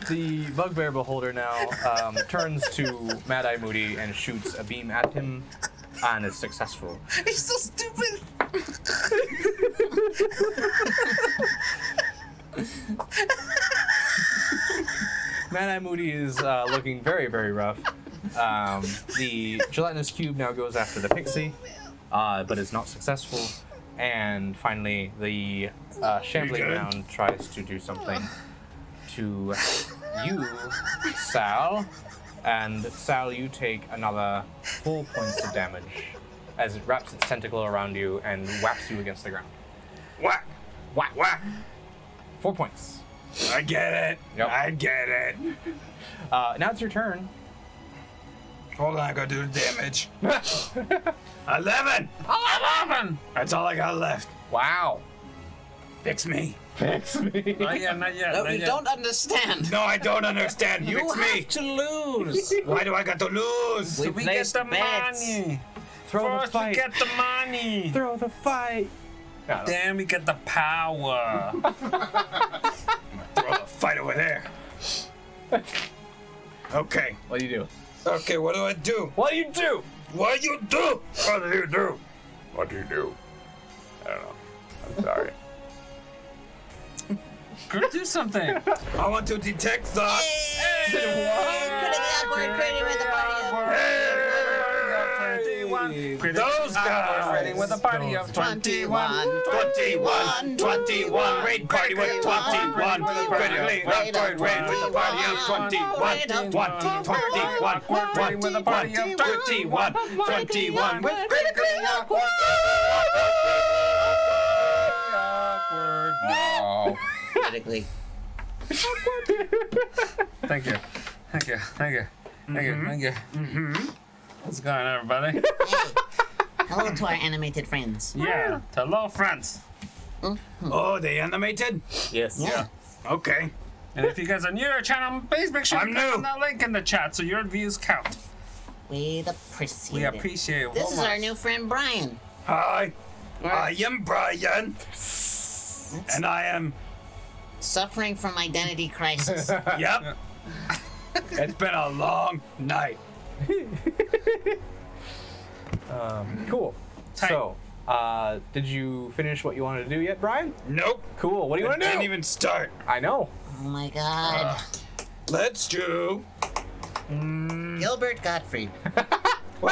The Bugbear Beholder now turns to Mad Eye Moody and shoots a beam at him, and is successful. He's so stupid. Mad Eye Moody is looking very, very rough. The gelatinous cube now goes after the pixie, but is not successful. And finally, the shambling round tries to do something to you, Sal. And Sal, you take another 4 points of damage as it wraps its tentacle around you and whaps you against the ground. Whack! Whack! Whack! 4 points. I get it. Yep. I get it. Now it's your turn. Hold on, I gotta do the damage. 11! 11! That's all I got left. Wow. Fix me. Fix me. Not yet, not yet. No, not you yet. don't understand. No, I don't understand. You Fix me. have to lose. Why do I got to lose? We We get placed the bets. money. Throw the First, we fight. get the money. Throw the fight. Then we get the power. Throw the fight over there. Okay. What do you do? Okay, what do I do? What do you do? What do you do? What do you do? What do you do? I don't know. I'm sorry. Go do something. I want to detect thoughts. Critically awkward, critically with the party Those guys. Ready with a party of 21. 21, 21, raid party with 21. Critically awkward raid with the party of 21. 21, 21 with the party of 21. 21 with critically awkward. Awkward. No. critically. Thank you. Thank you. Thank you. Thank you. Thank you. What's going on, everybody? Hey, hello to our animated friends. Yeah. Hello, friends. Oh, they animated? Yes. Yeah. Okay. And if you guys are new to our channel, please make sure I'm you click new. on that link in the chat so your views count. We'd appreciate We it. appreciate it. This so is our much. new friend Brian. Hi. I am Brian, and I am. Suffering from identity crisis. Yep. It's been a long night. Cool. Tight. So, did you finish what you wanted to do yet, Brian? Nope. Cool. What do you want to do? Didn't even start. I know. Oh my god. Let's do. Gilbert Gottfried. We're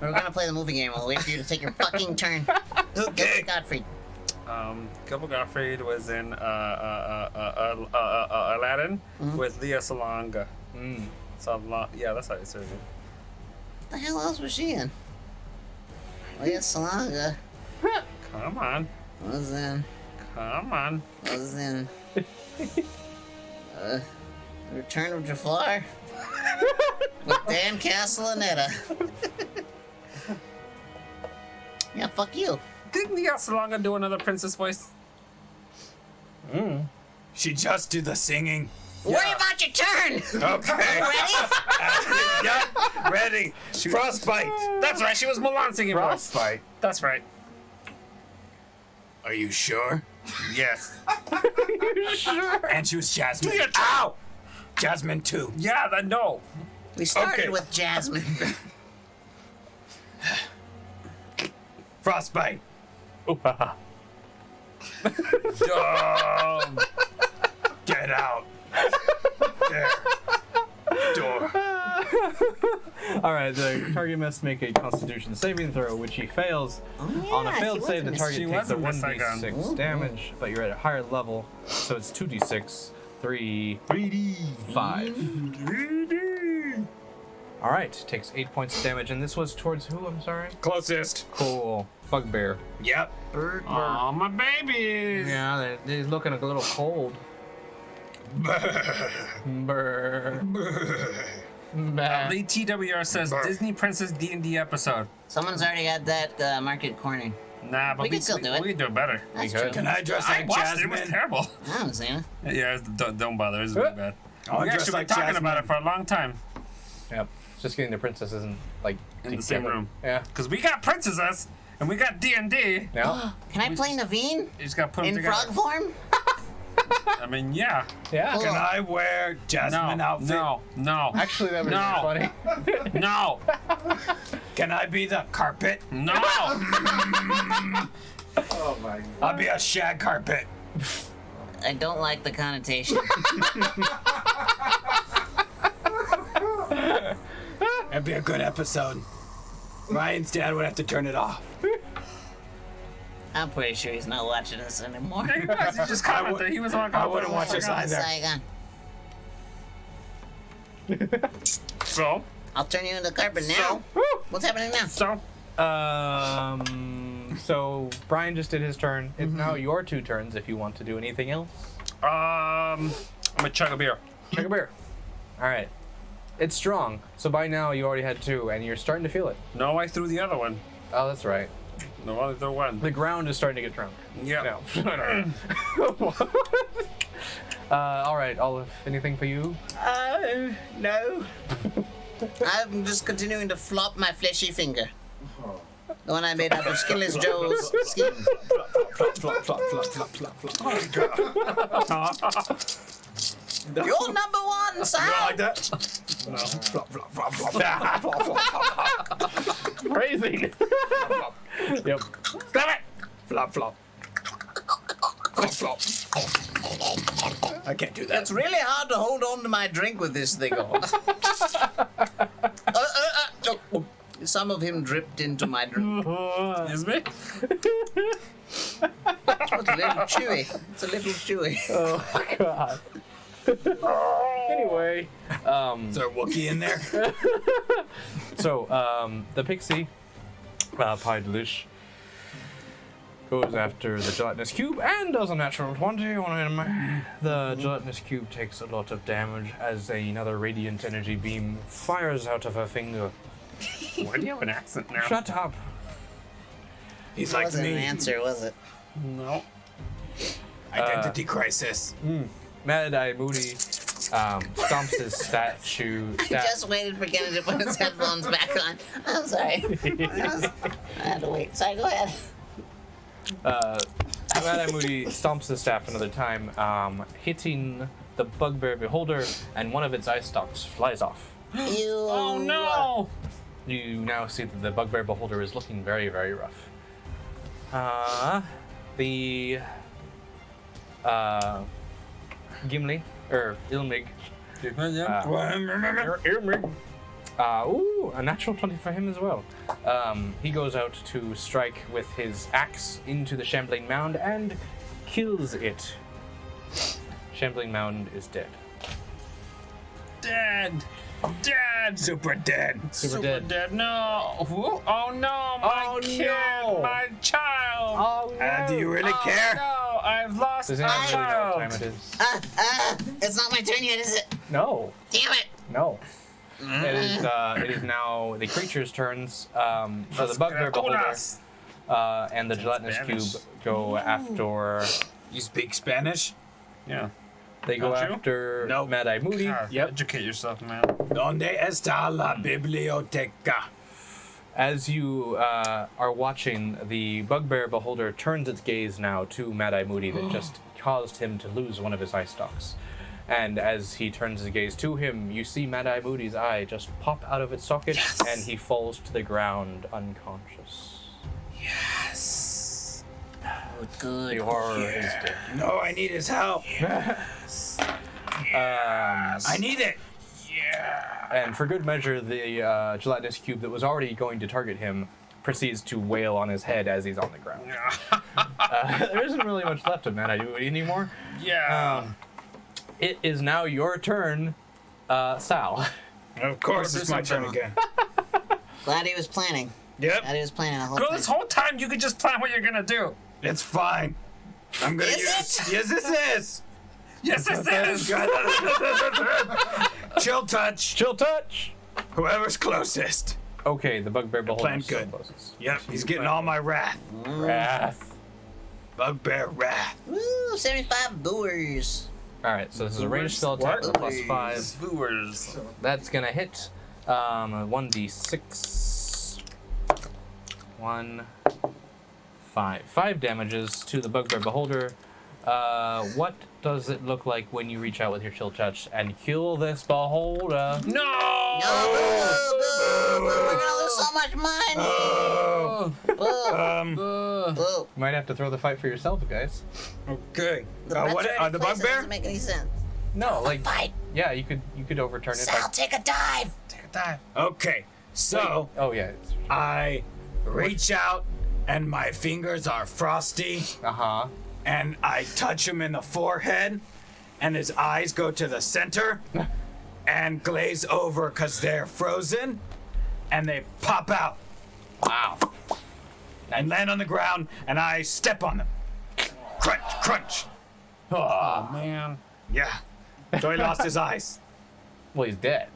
gonna play the movie game. We'll wait for you to take your fucking turn. Okay. Gilbert Gottfried. Gilbert Gottfried was in Aladdin with Leah Salonga. Yeah, that's how you say it. What the hell else was she in? Leah Salonga Come on. was in. Come on. Return of Jafar with Dan Castellaneta. Yeah, fuck you. Didn't Leah Salonga do another princess voice? She just did the singing. Worry about your turn. Okay. Ready? Yep. Ready. Frostbite. That's right, she was Mulan singing voice. Frostbite. That's right. Are you sure? Yes. And she was Jasmine. Do your turn. Ow! Jasmine 2. Yeah, no. We started Okay. with Jasmine. Frostbite. Dumb. Get out. There. Door. All right. The target must make a Constitution saving throw, which he fails. On a failed save, the target She takes a was a Miss 1d6 Saigon. damage, but you're at a higher level, so it's 2d6, 3, 5. All right. Takes 8 points of damage, and this was towards who? I'm sorry. Closest. Cool. Bugbear. Yep. Oh, my babies. Yeah, they're looking a little cold. Brr. Bah. Lee TWR says Disney Princess D&D episode. Someone's already got that market cornered. Nah, but We can still do it. We can do it better. That's could. true. Can I dress I like watched it. It was Jasmine? terrible. I haven't seen it. Yeah, don't bother. It's really bad. I'll We dress actually been like talking about Jasmine. it for a long time Yep. Just getting the princess isn't like in the same together. room. Yeah. Because we got princesses and we got D&D. No. Can I play Naveen You just got to put them in together. frog form? I mean, yeah. Yeah. Can I wear Jasmine outfit? No. Actually, that would No. be funny. No. Can I be the carpet? No. I'll be a shag carpet. I don't like the connotation. That'd be a good episode. Ryan's dad would have to turn it off. I'm pretty sure he's not watching us anymore. He was. He just commented. He was on. I wouldn't watch this either. Saigon. So. I'll turn you into carpet now. What's happening now? So. So Brian just did his turn. It's now your 2 turns if you want to do anything else. I'm gonna chug a beer. Chug a beer. All right. It's strong. So by now you already had 2, and you're starting to feel it. No, I threw the other one. Oh, that's right. No other one. The ground is starting to get drunk. Yeah. No. All right, Olive. Anything for you? No. I'm just continuing to flop my fleshy finger. The one I made out of Skinless Joe's skin. You're number 1, Sal. Like that? Phrasing. Yep. Stop it! Flop, flop. Flop, flop. I can't do that. It's really hard to hold on to my drink with this thing on. Some of him dripped into my drink. Is me? It's a little chewy. It's a little chewy. Oh God. Anyway, Is there a Wookiee in there? so the pixie, Pie Delish, goes after the gelatinous cube and does a natural 20 on him. The gelatinous cube takes a lot of damage as another radiant energy beam fires out of her finger. Why do you have an accent now? Shut up. He's That like wasn't me. an answer, was it? No. Identity crisis. Mad Eye Moody stomps his statue. I just waited for Kenny to put his headphones back on. I'm sorry. I had to wait. Sorry, go ahead. Mad Eye Moody stomps his staff another time, hitting the Bugbear Beholder, and one of its eye stalks flies off. Ew. Oh no! You now see that the Bugbear Beholder is looking very, very rough. The Gimli, or Ilmig. Ilmig. Ooh, a natural 20 for him as well. He goes out to strike with his axe into the Shambling Mound and kills it. Shambling Mound is dead. Dead! Dead! Super dead. Super dead. No! Oh no! My Oh, kid! no. My child! Oh no! Do you really Oh, care? no! I've lost Does my anyone really know what time child! it is? It's not my turn yet, is it? No. Damn it. No. It is now the creature's turns. So the Bugbear Beholder and the gelatinous Spanish. cube go after. You speak Spanish? Yeah. They go Don't you? after No. Mad Eye Moody. God, Yep. Educate yourself, man. Donde está la biblioteca? As you are watching, the Bugbear Beholder turns its gaze now to Mad Eye Moody that just caused him to lose one of his eye stalks. And as he turns his gaze to him, you see Mad Eye Moody's eye just pop out of its socket, and he falls to the ground unconscious. Yes. Good. The horror is dead. No, I need his help. I need it. And for good measure, the gelatinous cube that was already going to target him proceeds to wail on his head as he's on the ground. There isn't really much left of Mad Eye Moody anymore. Yeah. It is now your turn, Sal. Of course, it's my turn again. Glad he was planning. Yep. Glad he was planning the whole Girl, time. this whole time you could just plan what you're gonna do. It's fine. I'm gonna Is use. it? Yes, this is. Yes, this is. Chill touch. Chill touch. Whoever's closest. Okay, the Bugbear Beholder Plan is so good. closest. Yep, he's getting all my wrath. Wrath. Bugbear wrath. Woo, 75 boers. Alright, so this is a ranged spell attack with What? +5. Viewers. That's gonna hit 1d6. 5 damages to the Bugbear Beholder. What does it look like when you reach out with your chill touch and kill this beholder? No! No, boo, boo, we're gonna lose so much money. Boo, boo. You might have to throw the fight for yourself, guys. Okay. The What? retroactive The place bugbear? doesn't make any sense. No, like Fight. yeah, you could overturn it. Sal, take a dive. Okay. So Oh yeah. I reach out, and my fingers are frosty, Uh huh. and I touch him in the forehead, and his eyes go to the center and glaze over because they're frozen, and they pop out. Wow. And land on the ground, and I step on them. Crunch, crunch. Oh, man. Yeah. So he lost his eyes, Well, he's dead.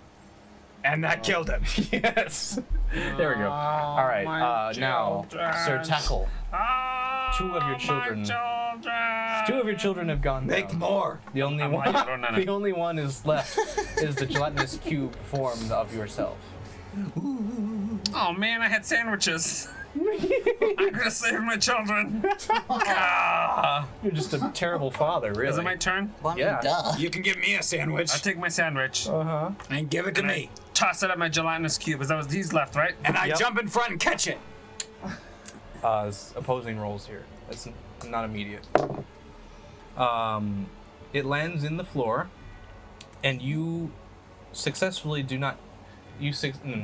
and that killed him. Yes. There we go. All right. my Now, Sir children. Tackle. Oh, Two of your children. My children. Two of your children have gone Make down. more. The only I'm one. like, no, no, no. The only one is left is the gelatinous cube form of yourself. Oh, man, I had sandwiches. I could have saved my children. Ah. You're just a terrible father, really. Is it my turn? Well, I mean, Yeah. duh. You can give me a sandwich I take my sandwich Uh-huh. and give it to and I me, toss it at my gelatinous cube. Is that was these left, right? and I Yep. jump in front and catch it. It's opposing rolls here. It's not immediate. It lands in the floor, and you successfully do not.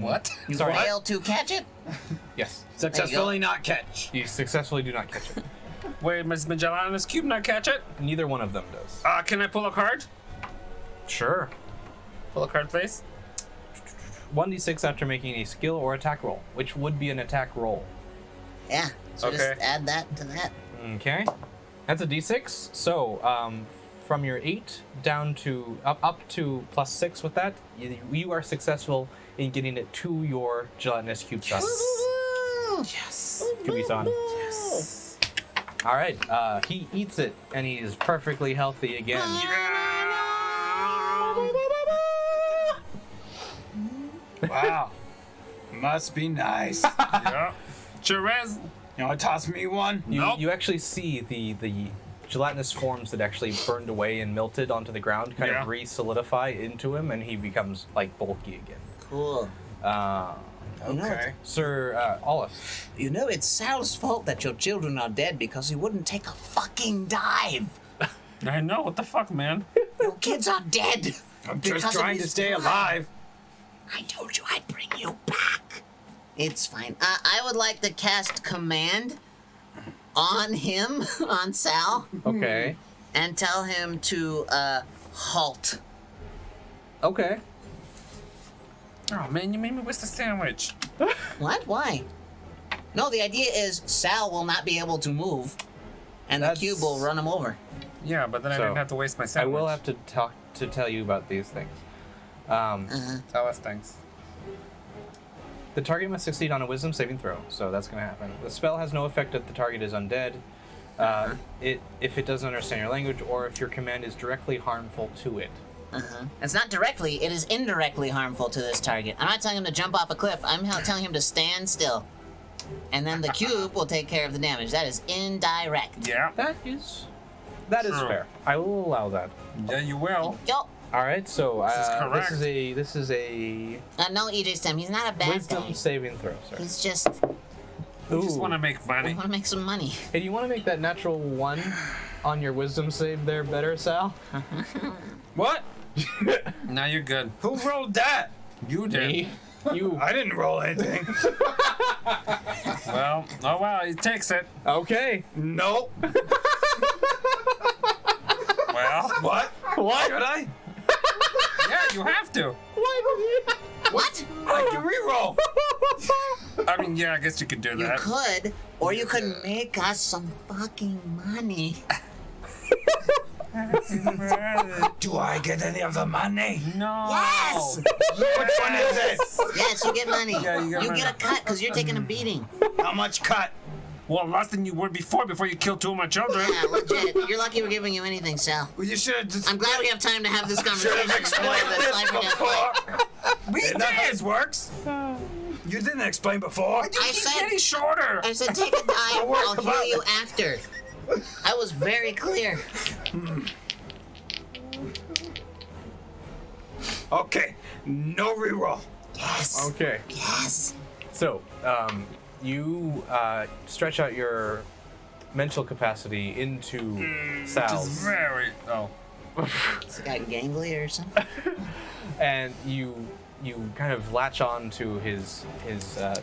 What? You Sorry. fail to catch it? Yes. Successfully not catch. You successfully do not catch it. Wait, does my gelatinous cube not catch it? Neither one of them does. Can I pull a card? Sure. Pull a card, please. 1d6 after making a skill or attack roll, which would be an attack roll. Yeah. So Okay. just add that to that. Okay. That's a d6. So, from your 8 down to up to +6 with that, you are successful in getting it to your gelatinous cube son. Yes. Cube-san. Yes. All right. He eats it, and he is perfectly healthy again. Wow. Must be nice. Yeah. Sure is. You want to toss me one? Nope. You actually see the gelatinous forms that actually burned away and melted onto the ground kind Yeah. of re-solidify into him, and he becomes like bulky again. Cool. Okay. Sir Olaf. You know, it's Sal's fault that your children are dead because he wouldn't take a fucking dive. I know. What the fuck, man? Your kids are dead. I'm because just of trying to his stay blood. alive. I told you I'd bring you back. It's fine. I would like to cast command on him, on Sal, Okay. and tell him to halt. Okay. Oh, man, you made me waste a sandwich. What? Why? No, the idea is Sal will not be able to move, and That's- the cube will run him over. Yeah, but then I So, didn't have to waste my I sandwich. will have to tell you about these things. Tell us things. The target must succeed on a wisdom saving throw, so that's going to happen. The spell has no effect if the target is undead, if it doesn't understand your language, or if your command is directly harmful to it. It's not directly, it is indirectly harmful to this target. I'm not telling him to jump off a cliff, I'm telling him to stand still. And then the cube will take care of the damage. That is indirect. Yeah. That is True. fair. I will allow that. Yeah, you will. Yo, All right, so This is correct. this is a no, EJ Stem, he's not a bad wisdom guy. saving throw, sir. He's just, You just Ooh. want to make we money. want to make some money. Hey, do you want to make that natural 1 on your wisdom save there better, Sal? What? Now you're good. Who rolled that? You did. Me? You. I didn't roll anything. Well, oh well, he takes it. Okay. Nope. Well, What? What? Should I? yeah, you have to. What? I can reroll. I mean, yeah, I guess you could do You that. could, or you could make us some fucking money. Do I get any of the money? No. Yes! Which one is it? Yes, you get money. Yeah, you get money. get a cut because you're taking a beating. How much cut? Well, less than you were before you killed 2 of my children. Yeah, legit. You're lucky we're giving you anything, Sal. Well, you should have just. I'm glad we have time to have this conversation. explained Otherwise, this life or death fight. before. We Isn't that how did. this works? You didn't explain before. You I keep said- getting shorter. I said take a dive, worry I'll about heal you it. after. I was very clear. Okay, no reroll. Yes. Okay. Yes. So, you stretch out your mental capacity into Just Sal's, very. Oh. Has it got gangly or something? and you kind of latch on to his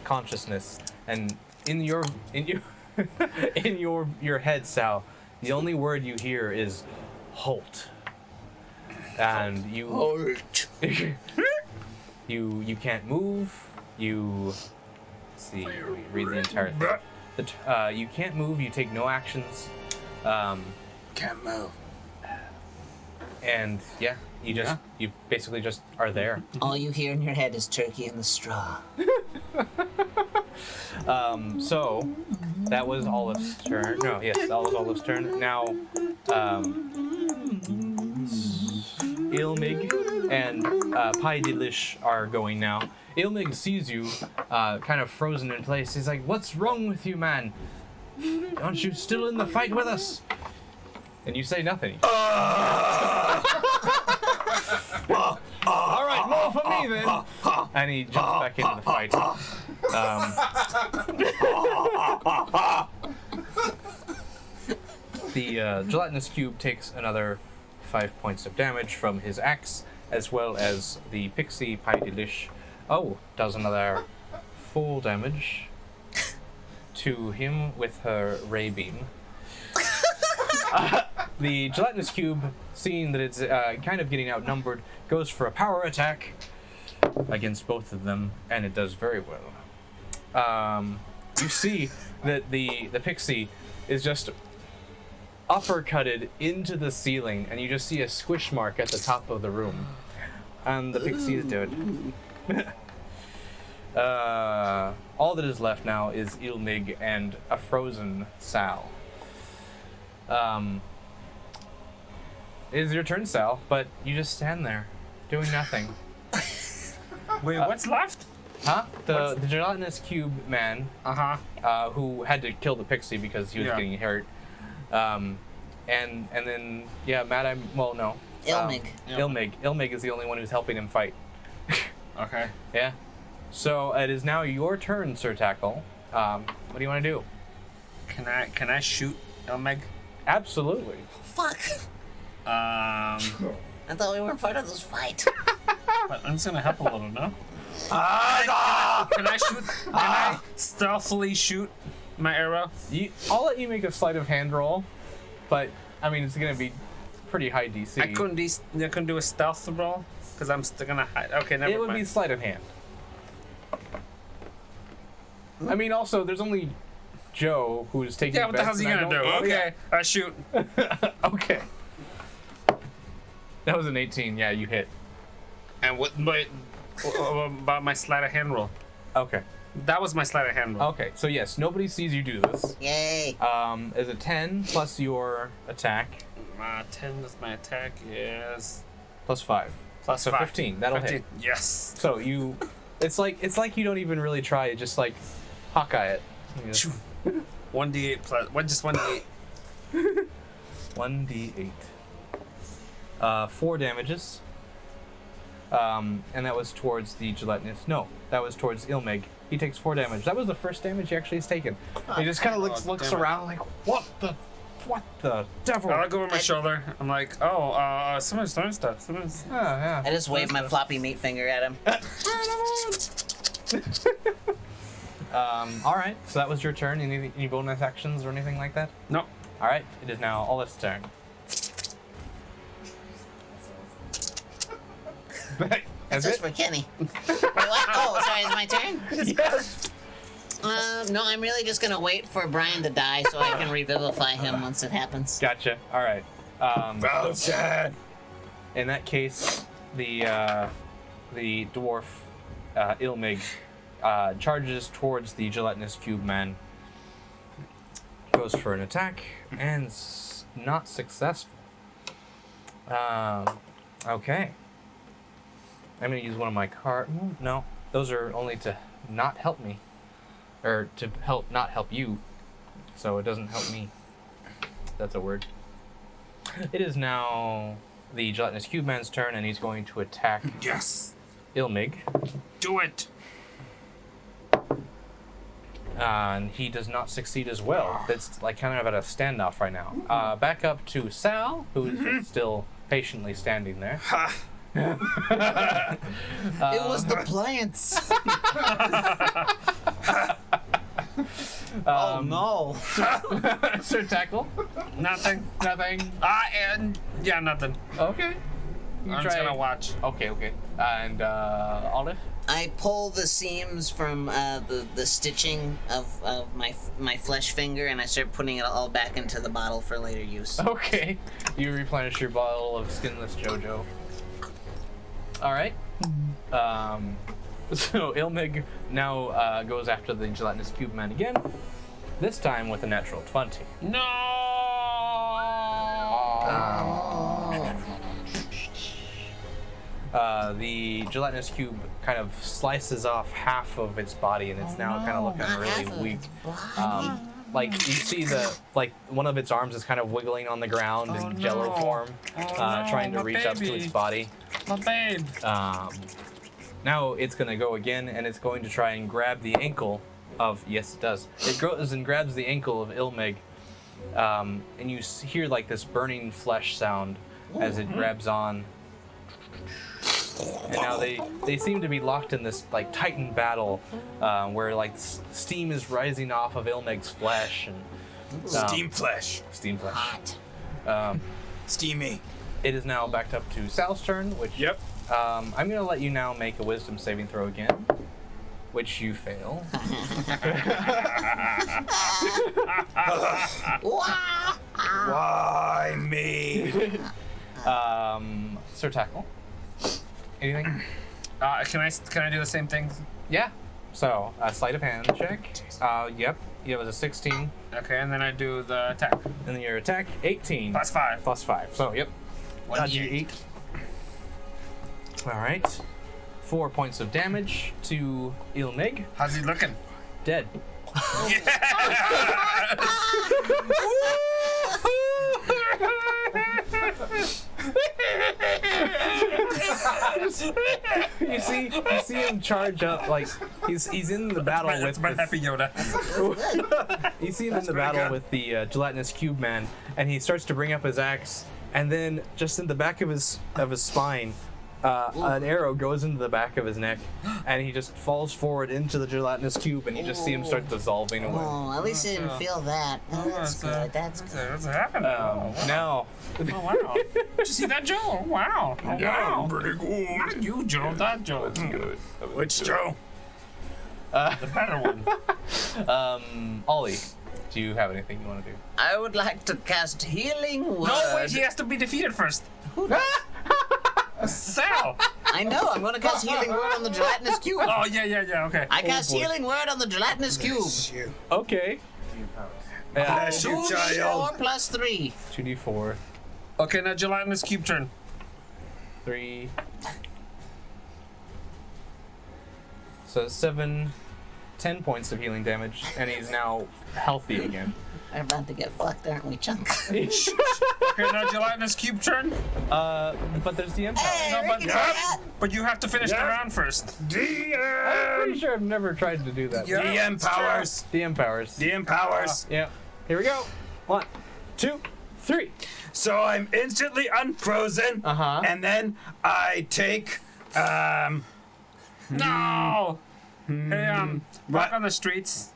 consciousness, and in your in your head, Sal, the only word you hear is halt, and you Halt. you can't move. Let's see, let me read the entire thing. You can't move. You take no actions. Can't move. And yeah, you basically just are there. All you hear in your head is turkey in the straw. So that was Olive's turn. No, yes, that was Olive's turn. Now, Ilmig and Pi Delish are going now. Ilmig sees you, kind of frozen in place. He's like, "What's wrong with you, man? Aren't you still in the fight with us?" And you say nothing. All right, more for me then. And he jumps back into the fight. The gelatinous cube takes another 5 points of damage from his axe, as well as the pixie Pi Delish. Does another full damage to him with her ray beam. The gelatinous cube, seeing that it's kind of getting outnumbered, goes for a power attack against both of them, and it does very well. You see that the pixie is just uppercutted into the ceiling, and you just see a squish mark at the top of the room. And the pixie is dead. All that is left now is Ilmig and a frozen Sal. It is your turn, Sal, but you just stand there, doing nothing. Wait, what's left? Huh? The gelatinous cube man, who had to kill the pixie because he was getting hurt. And then Mad-Eye. Well, no. Ilmig. Ilmig is the only one who's helping him fight. Okay. Yeah. So it is now your turn, Sir Tackle. What do you want to do? Can I shoot Elmeg? Absolutely. Fuck. I thought we weren't part of this fight. But I'm just gonna help a little, no? Can I shoot? Can I stealthily shoot my arrow? I'll let you make a sleight of hand roll, but I mean it's gonna be pretty high DC. I couldn't do a stealth roll because I'm still gonna hide. Okay, never It would mind. be sleight of hand. I mean, also there's only Joe who's taking. Yeah, what the hell's he gonna do? Okay, I shoot. Okay. That was an 18. Yeah, you hit. And what about my sleight of hand roll? Okay. That was my sleight of hand roll. Okay. So yes, nobody sees you do this. Yay. Is a 10 plus your attack 10 is my attack. Yes. plus 5. Plus So 5. 15. That'll hit. Yes. So you, it's like you don't even really try. You just like Hawkeye it. You just- 1d8 plus. What? Just 1d8. 1d8. 4 damages. And that was towards the gelatinous. No, that was towards Ilmig. He takes 4 damage. That was the first damage he actually has taken. He just kind of looks damn it. around like, what the devil? I look over my shoulder. I'm like, someone's throwing stuff. Someone's. Yeah. I just waved my floppy meat finger at him. All right. So that was your turn. Any bonus actions or anything like that? No. All right. It is now Olive's turn. That's That's it. for Kenny. Wait, what? Oh, sorry, it's my turn? Yes. No, I'm really just gonna wait for Brian to die so I can revivify him once it happens. Gotcha. All right. Well said. In that case, the dwarf Ilmig charges towards the gelatinous cube man. Goes for an attack and not successful. Okay. I'm gonna use one of my cards. No, those are only to not help me, or to not help you. So it doesn't help me. That's a word. It is now the Gelatinous Cube Man's turn, and he's going to attack Yes. Ilmig. Do it. And he does not succeed as well. That's like kind of at a standoff right now. Back up to Sal, who is still patiently standing there. It was the plants. Oh no. Sir Tackle? Nothing. Nothing. And yeah, nothing. Okay. You I'm try- just gonna watch. Okay. And Olive? I pull the seams from the stitching of my flesh finger, and I start putting it all back into the bottle for later use. Okay. You replenish your bottle of Skinless Jojo. Alright. So Ilmig now goes after the Gelatinous Cube Man again. This time with a natural 20. No. The gelatinous cube kind of slices off half of its body, and it's now kind of looking really weak. Like you see one of its arms is kind of wiggling on the ground in jello form, trying to my reach up to baby. its body. My babe. Now it's gonna go again, and it's going to try and grab the ankle of. Yes, it does. It goes and grabs the ankle of Ilmig, and you hear like this burning flesh sound as it grabs on. And now they seem to be locked in this like titan battle, where like steam is rising off of Ilmig's flesh and Steam flesh. steam flesh. Hot. Steamy. It is now backed up to Sal's turn, which Yep. I'm gonna let you now make a wisdom saving throw again, which you fail. Why me? Sir Tackle. Anything? Can I do the same thing? Yeah. So a sleight of hand check. Yep. It was a 16, Okay, and then I do the attack. and then your attack 18 +5. plus 5. So yep. 1d8. All right. 4 points of damage to Ilmig. How's he looking? Dead. You see him charge up like he's in the battle That's with my this- happy Yoda. You see him in the battle with the gelatinous cube man, and he starts to bring up his axe, and then just in the back of his spine, an arrow goes into the back of his neck, and he just falls forward into the gelatinous cube, and you just see him start dissolving away. Oh, at least I didn't feel that. Oh, that's good. That's good. What's happening? Now, Oh, wow. Did you see that, Joe? Oh, wow. Oh, Yeah, wow. pretty cool. Not you, Joe. That Joe. Good. Which Joe? The better one. Ollie, do you have anything you want to do? I would like to cast Healing Word. No, wait. He has to be defeated first. Sal. I know. I'm going to cast Healing Word on the gelatinous cube. Oh, yeah. Okay. I cast Healing Word on the gelatinous cube. Okay. Bless you, 2d4 child. plus 3. 2d4, Okay, now gelatinous cube turn. 3. So 7, 10 points of healing damage, and he's now healthy again. We're about to get fucked, aren't we, Chunk? Okay, now gelatinous cube turn. But there's the impact. Hey, No, but, Ricky, that. but you have to finish the round first. I'm pretty sure I've never tried to do that. Yeah. DM powers. DM powers. DM powers. Yeah. Here we go. 1, 2, 3. So I'm instantly unfrozen. Uh-huh. And then I take No. Hey, back on the streets.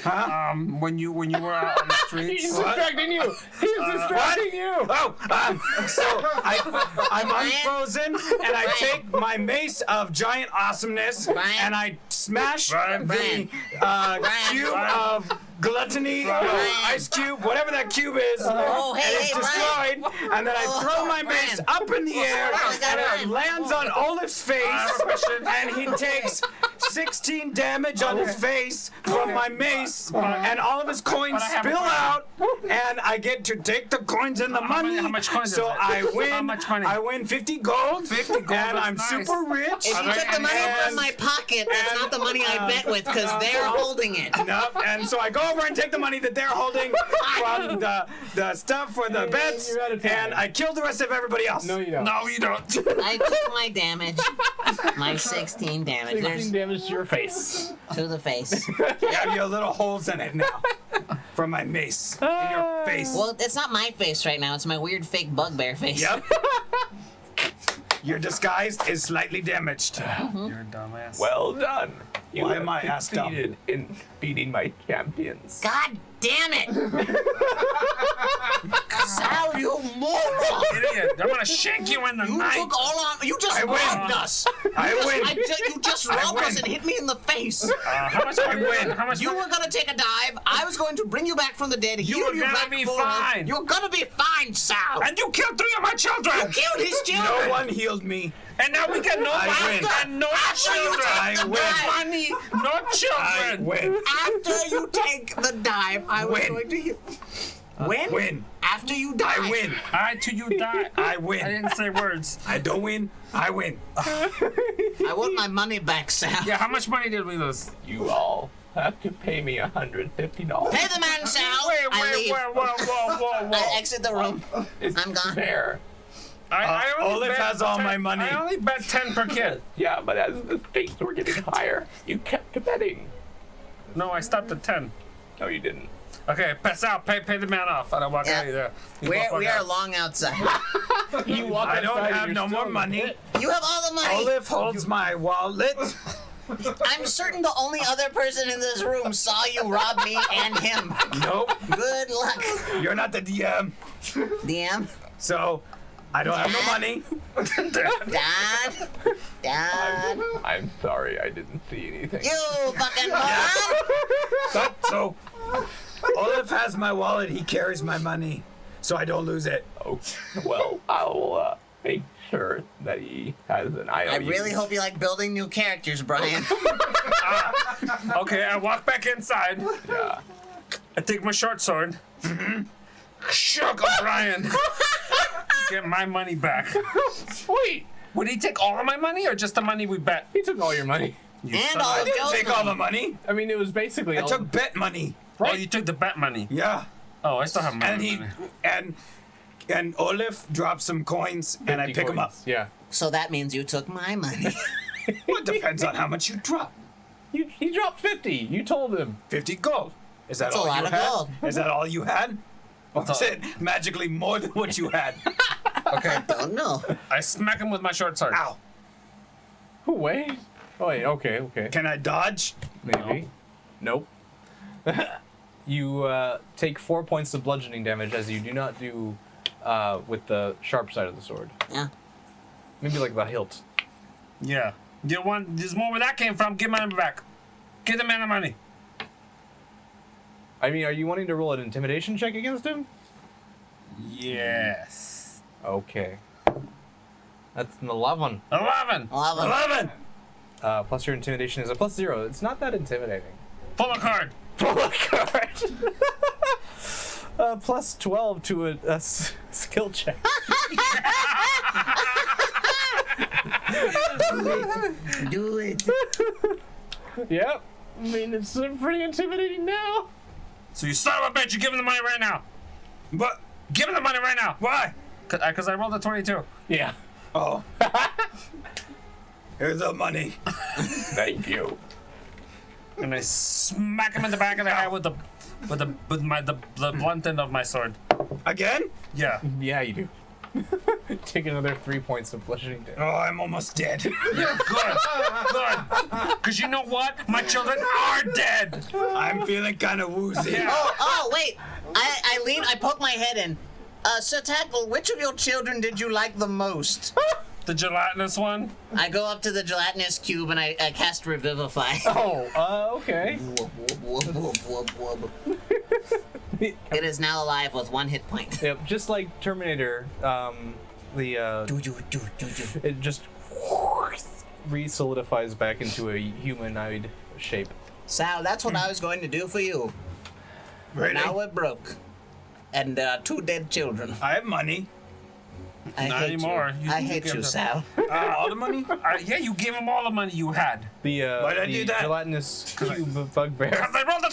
When you were out on the streets. He's distracting you. He's distracting you. Oh, so I'm unfrozen, and I take my mace of giant awesomeness, Brian. and I smash Brian. the cube Brian. of gluttony, ice cube, whatever that cube is, Oh, and hey, it's hey, destroyed. And then I throw my mace Brian. up in the air, Brian. and it lands on Olaf's face, and he takes 16 damage on his face from my mace, and all of his coins But I have a spill question. out, and I get to take the coins and the money. How much coins is So it? I win. How much money? I win 50 gold. 50 gold, and that's I'm nice. super rich. If you took the money from my pocket, that's not the money I bet with, because they're holding it. Nope. And so I go over and take the money that they're holding from the stuff for the bets, you're out of time. and I kill the rest of everybody else. No, you don't. No, you don't. I took my damage. My 16 damage. 16 There's damage to your face. to the face. You have your little holes in it now from my mace in your face. Well, it's not my face right now. It's my weird fake bugbear face. Yep. Your disguise is slightly damaged. You're a dumbass. Well done. You Why have am I asked up? succeeded in beating my champions. God damn it! Sal, you moron! Idiot, I'm gonna shank you in the You night. took all on. You just I win. robbed us. I win. You just robbed us win. and hit me in the face. How much money? win. How much You money? were gonna take a dive. I was going to bring you back from the dead. Heal were you gonna back be full health. fine. You're gonna be fine, Sal. And you killed 3 of my children. Killed his children. No one healed me. And now we got no I wife win. and no After you children. take I the win. dive. Money, no I children. win. After you take the dive, I was Win. going to heal. Win? Win. After you die. I win. I till you die. I win. I didn't say words. I don't win. I win. I want my money back, Sal. Yeah, how much money did we lose? You all have to pay me $150. Pay the man, Sal. Wait, I wait, leave. whoa. I exit the room. It's I'm gone. fair. I only Olive bet has all 10 my money. I only bet 10 per kid. Yeah, but as the stakes were getting higher, you kept betting. No, I stopped at 10. No, you didn't. Okay, pass out. Pay the man off. And I walk Yeah. out of there. You We both walk are out. long outside. You walk I don't outside and have you're no still more in the money. pit. You have all the money. Olive holds my wallet. I'm certain the only other person in this room saw you rob me and him. Nope. Good luck, You're not the DM. DM. So I don't have no money. Dad. I'm sorry, I didn't see anything. You fucking moron. So Olive has my wallet. He carries my money, so I don't lose it. Okay. Well, I'll make sure that he has an eye on I you. really hope you like building new characters, Brian. Okay, I walk back inside. Yeah. I take my short sword. Shook O'Brien. Get my money back. Sweet. Would he take all of my money or just the money we bet? He took all your money. And all of Joe's Take all the money. money. I mean, it was basically I all took bet money. Oh, you took the bet money. Yeah. Oh, I still have my And he money. and Olive drops some coins, and I 50 pick them up. coins. Yeah. So that means you took my money. Well, it depends on how much you drop. He dropped 50. You told him. 50 gold. Is that That's a all lot you of had? gold. Is that all you had? Or is it magically more than what you had? Okay, Don't know. I smack him with my short sword. Ow. Oh, wait. Oh, wait. Okay. Can I dodge? Maybe. Nope. You take 4 points of bludgeoning damage as you do not do with the sharp side of the sword. Yeah. Maybe like the hilt. Yeah. You want? There's more where that came from. Give my money back. Give the man the money. I mean, are you wanting to roll an intimidation check against him? Yes. Okay. That's an 11. 11. 11. Plus your intimidation is a +0. It's not that intimidating. Pull a card. Pull a card. Plus 12 to a skill check. Do it. Yep. I mean, it's pretty intimidating now. So you son of a bitch, you give him the money right now. But Give him the money right now. why? Because I rolled a 22. Yeah. Oh. Here's the money. Thank you. And I smack him in the back of the head with the blunt end of my sword. Again? Yeah. Yeah, you do. Take another 3 points of bludgeoning damage. Oh, I'm almost dead. Yeah, good. Because you know what? My children are dead. I'm feeling kind of woozy. Yeah. Oh, wait. I lean, I poke my head in. Sir Tackle, which of your children did you like the most? The gelatinous one. I go up to the gelatinous cube and I cast Revivify. Oh, okay. Whoop, whoop, whoop, whoop. It is now alive with 1 hit point. Yep, just like Terminator, Do, do, do, do, do. it just re-solidifies back into a humanoid shape. Sal, that's what I was going to do for you. Really? Now we're broke. And 2 dead children. I have money. I Not hate anymore. you. I hate give you, them- Sal. All the money? Yeah, you gave him all the money you had. Why'd I do that? Gelatinous cube bugbear. Because they rolled a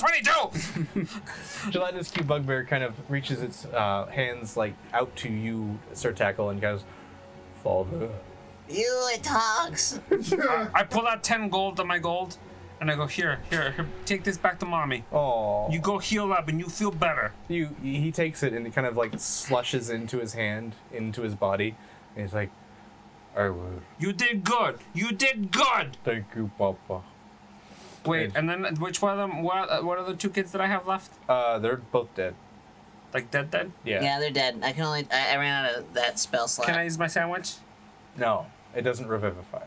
22! Gelatinous cube bugbear kind of reaches its hands like out to you, Sir Tackle, and goes, "Father." You dogs. I pull out 10 gold of my gold, and I go, here, take this back to mommy. Oh. You go heal up and you feel better. He takes it and it kind of like slushes into his hand, into his body, and he's like, "I will. You did good. You did good. Thank you, Papa." Wait, and then which one of them? What are the 2 kids that I have left? They're both dead. Like dead? Yeah. Yeah, they're dead. I ran out of that spell slot. Can I use my sandwich? No, it doesn't revivify.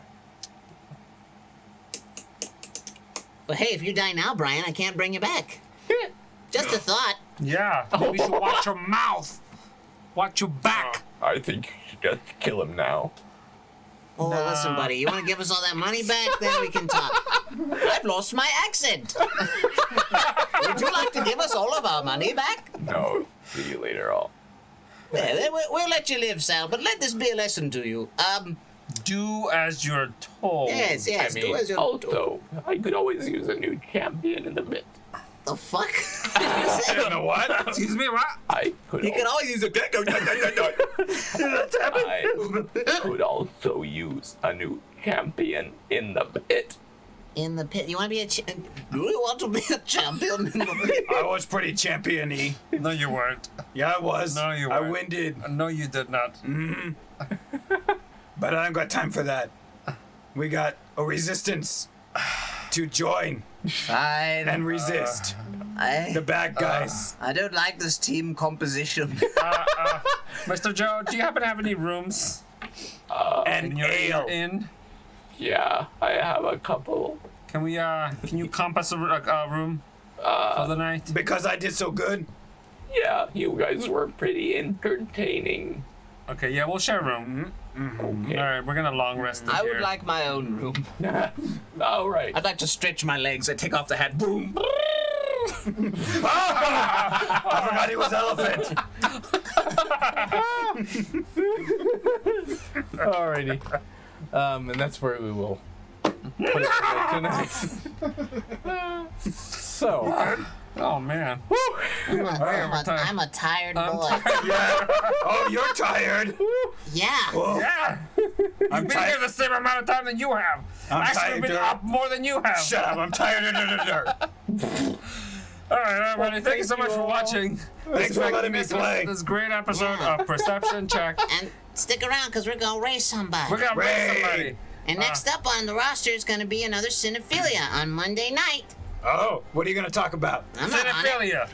Well, hey, if you die now, Brian, I can't bring you back. Just a thought. Yeah. Maybe you should watch your mouth. Watch your back. I think you should just kill him now. Oh, well, listen, buddy, you want to give us all that money back? Then we can talk. I've lost my accent. Would you like to give us all of our money back? No, see you later, all. Yeah, we'll let you live, Sal, but let this be a lesson to you. Do as you're told. Yes, do as you're Also, I could always use a new champion in the bit. The fuck? I don't know what. Excuse me, what? I could. You can always use a I could also use a new champion in the pit. in the pit. You want to be do you want to be a champion in the pit? I was pretty champion-y. No, you weren't. Yeah, I was. No, you I weren't. winded. No, you did not. But I don't got time for that. We got a resistance to join Fine. and resist the bad guys. I don't like this team composition. Mr. Joe, do you happen to have any rooms And in your ale. inn? Yeah, I have a couple. Can we, can you compass a room for the night? Because I did so good. Yeah, you guys were pretty entertaining. Okay, yeah, we'll share a room. Okay. All right, we're gonna long rest in I here. would like my own room. All right. I'd like to stretch my legs. I take off the hat. Boom. I forgot he was elephant. Alrighty. And that's where we will put it tonight. So, Oh man. I'm a tired boy. Yeah. Oh, you're tired. Yeah. Oh, Yeah. I've been tired. here the same amount of time that you have. I'm Actually, tired, been dude. up more than you have. Shut up. I'm tired. All right, everybody. Thank you so much for all. watching. Thanks for letting me This play. great episode of Perception Check. And stick around because we're going to race somebody. We're gonna raise Ray. somebody. And next up on the roster is going to be another Cinephilia on Monday night. Oh, what are you going to talk about? I'm not on it. Cinephilia.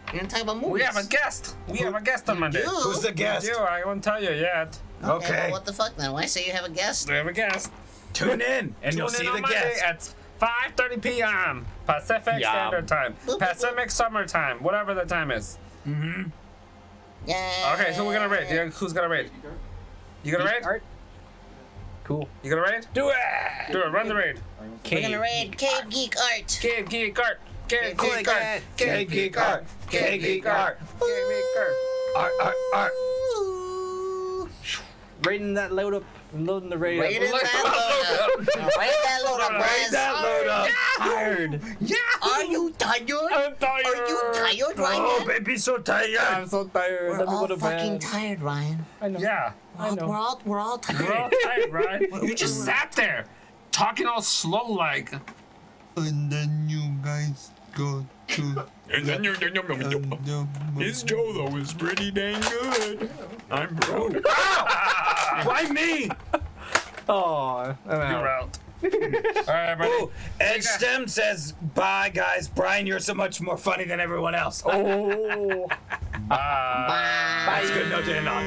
We're going to talk about movies. We have a guest. We have a guest on Monday. do? Who's the guest? You, I won't tell you yet. Okay. Okay. Well, what the fuck then? Why say you have a guest? We have a guest. Tune in and you'll Tune see in the on Monday guest. at 5:30 p.m. Pacific Yum. Standard Time. Pacific Summer Time. Whatever the time is. Yeah. Okay, so we're gonna rate. Who's gonna rate? You gonna rate? Art. Cool. You gonna rate? Do it! Do it. Run the raid. We're going to raid Cave Geek Art. Cave Geek Art. Cave Cave Geek Art. Cave Geek Art. Cave Geek Art. Cave Geek Art. Art. Ooh. Raiding that load up and loading the raid Raid up. that load up. Raid that load up, Raise boys. that load up. Tired. Are you tired? I'm tired. Are you tired, Ryan? Oh, baby, so tired. I'm so tired. We're Let me all go to fucking bed. tired, Ryan. I know. Yeah. I know. We're all We're all tired. tired, right? You just sat there, talking all slow like. And then you guys go to His Joe, though, is pretty dang good. I'm proud. Why me? Oh, I'm You're out. out. All right, everybody. Oh, Ed Stem says, bye, guys. Brian, you're so much more funny than everyone else. Oh. Bye. That's good. No, did not.